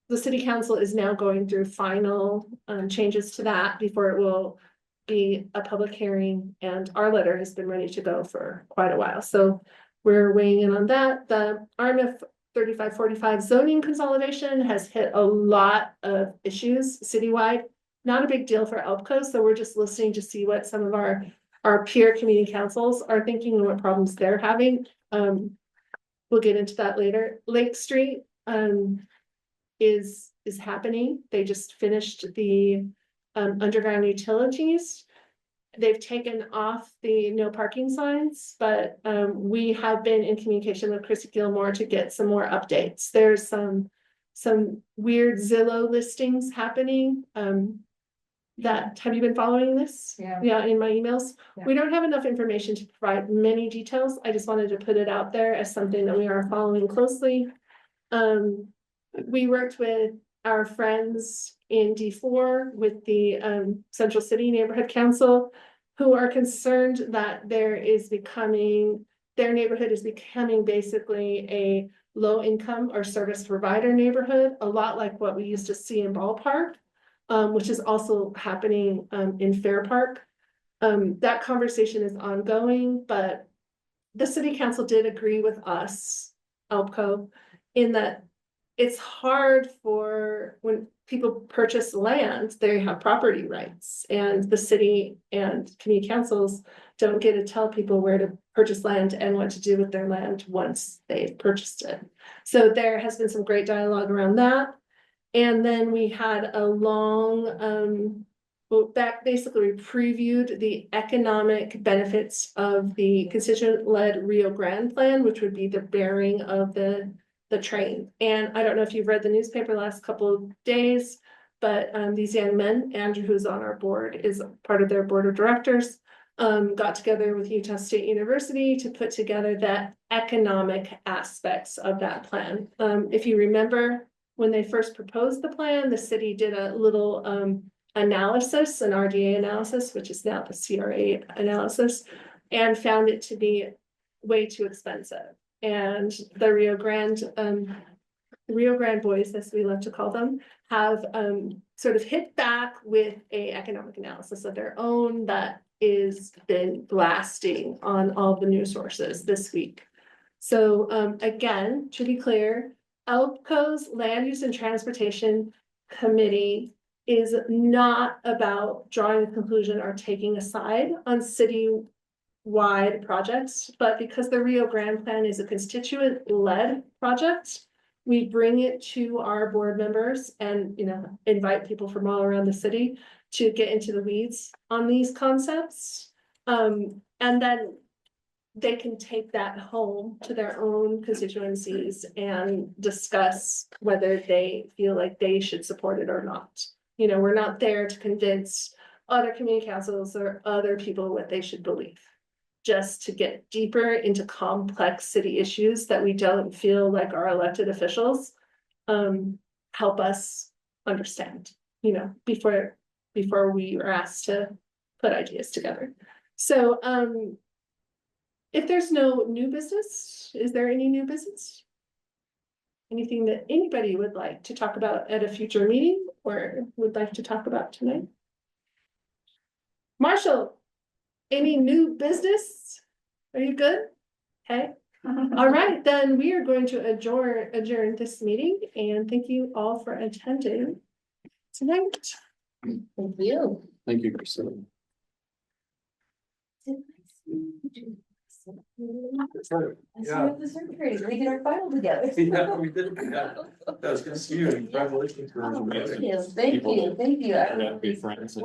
S1: the city council is now going through final changes to that before it will be a public hearing, and our letter has been ready to go for quite a while. So we're weighing in on that. The RMF 3545 zoning consolidation has hit a lot of issues citywide. Not a big deal for ELPCO, so we're just listening to see what some of our peer community councils are thinking and what problems they're having. We'll get into that later. Lake Street is happening. They just finished the underground utilities. they've taken off the no parking signs, but we have been in communication with Chrissy Gilmore to get some more updates. There's some weird Zillow listings happening. That, have you been following this?
S5: Yeah.
S1: Yeah, in my emails.
S5: Yeah.
S1: We don't have enough information to provide many details. I just wanted to put it out there as something that we are following closely. We worked with our friends in D4 with the Central City Neighborhood Council, who are concerned that their neighborhood is becoming basically a low income or service provider neighborhood, a lot like what we used to see in Ballpark, which is also happening in Fair Park. That conversation is ongoing, but the city council did agree with us, ELPCO, in that it's hard for when people purchase land, they have property rights, and the city and community councils don't get to tell people where to purchase land and what to do with their land once they've purchased it. So there has been some great dialogue around that. And then we had a long, that basically previewed the economic benefits of the constituent-led Rio Grande plan, which would be the bearing of the train. And I don't know if you've read the newspaper last couple of days, but these young men, Andrew, who's on our board, is part of their board of directors, got together with Utah State University to put together the economic aspects of that plan. If you remember, when they first proposed the plan, the city did a little analysis, an RDA analysis, which is now the CRA analysis, and found it to be way too expensive. And the Rio Grande boys, as we love to call them, have sort of hit back with a economic analysis of their own that is been blasting on all the news sources this week. So again, to be clear, ELPCO's Land Use and Transportation Committee is not about drawing a conclusion or taking a side on city-wide projects, but because the Rio Grande plan is a constituent-led project, we bring it to our board members and, invite people from all around the city to get into the weeds on these concepts. And then they can take that home to their own constituencies and discuss whether they feel like they should support it or not. We're not there to convince other community councils or other people what they should believe, just to get deeper into complex city issues that we don't feel like our elected officials help us understand, before we are asked to put ideas together. So if there's no new business, is there any new business? Anything that anybody would like to talk about at a future meeting or would like to talk about tonight? Marshall, any new business? Are you good? Okay. All right, then we are going to adjourn this meeting, and thank you all for attending tonight.
S11: Thank you.
S6: Thank you, Priscilla.
S11: Yeah. The surgery, we did our final together.
S8: Yeah, we did. Yeah. That was good to see you. Congratulations.
S11: Thank you.
S6: Yeah, be friends.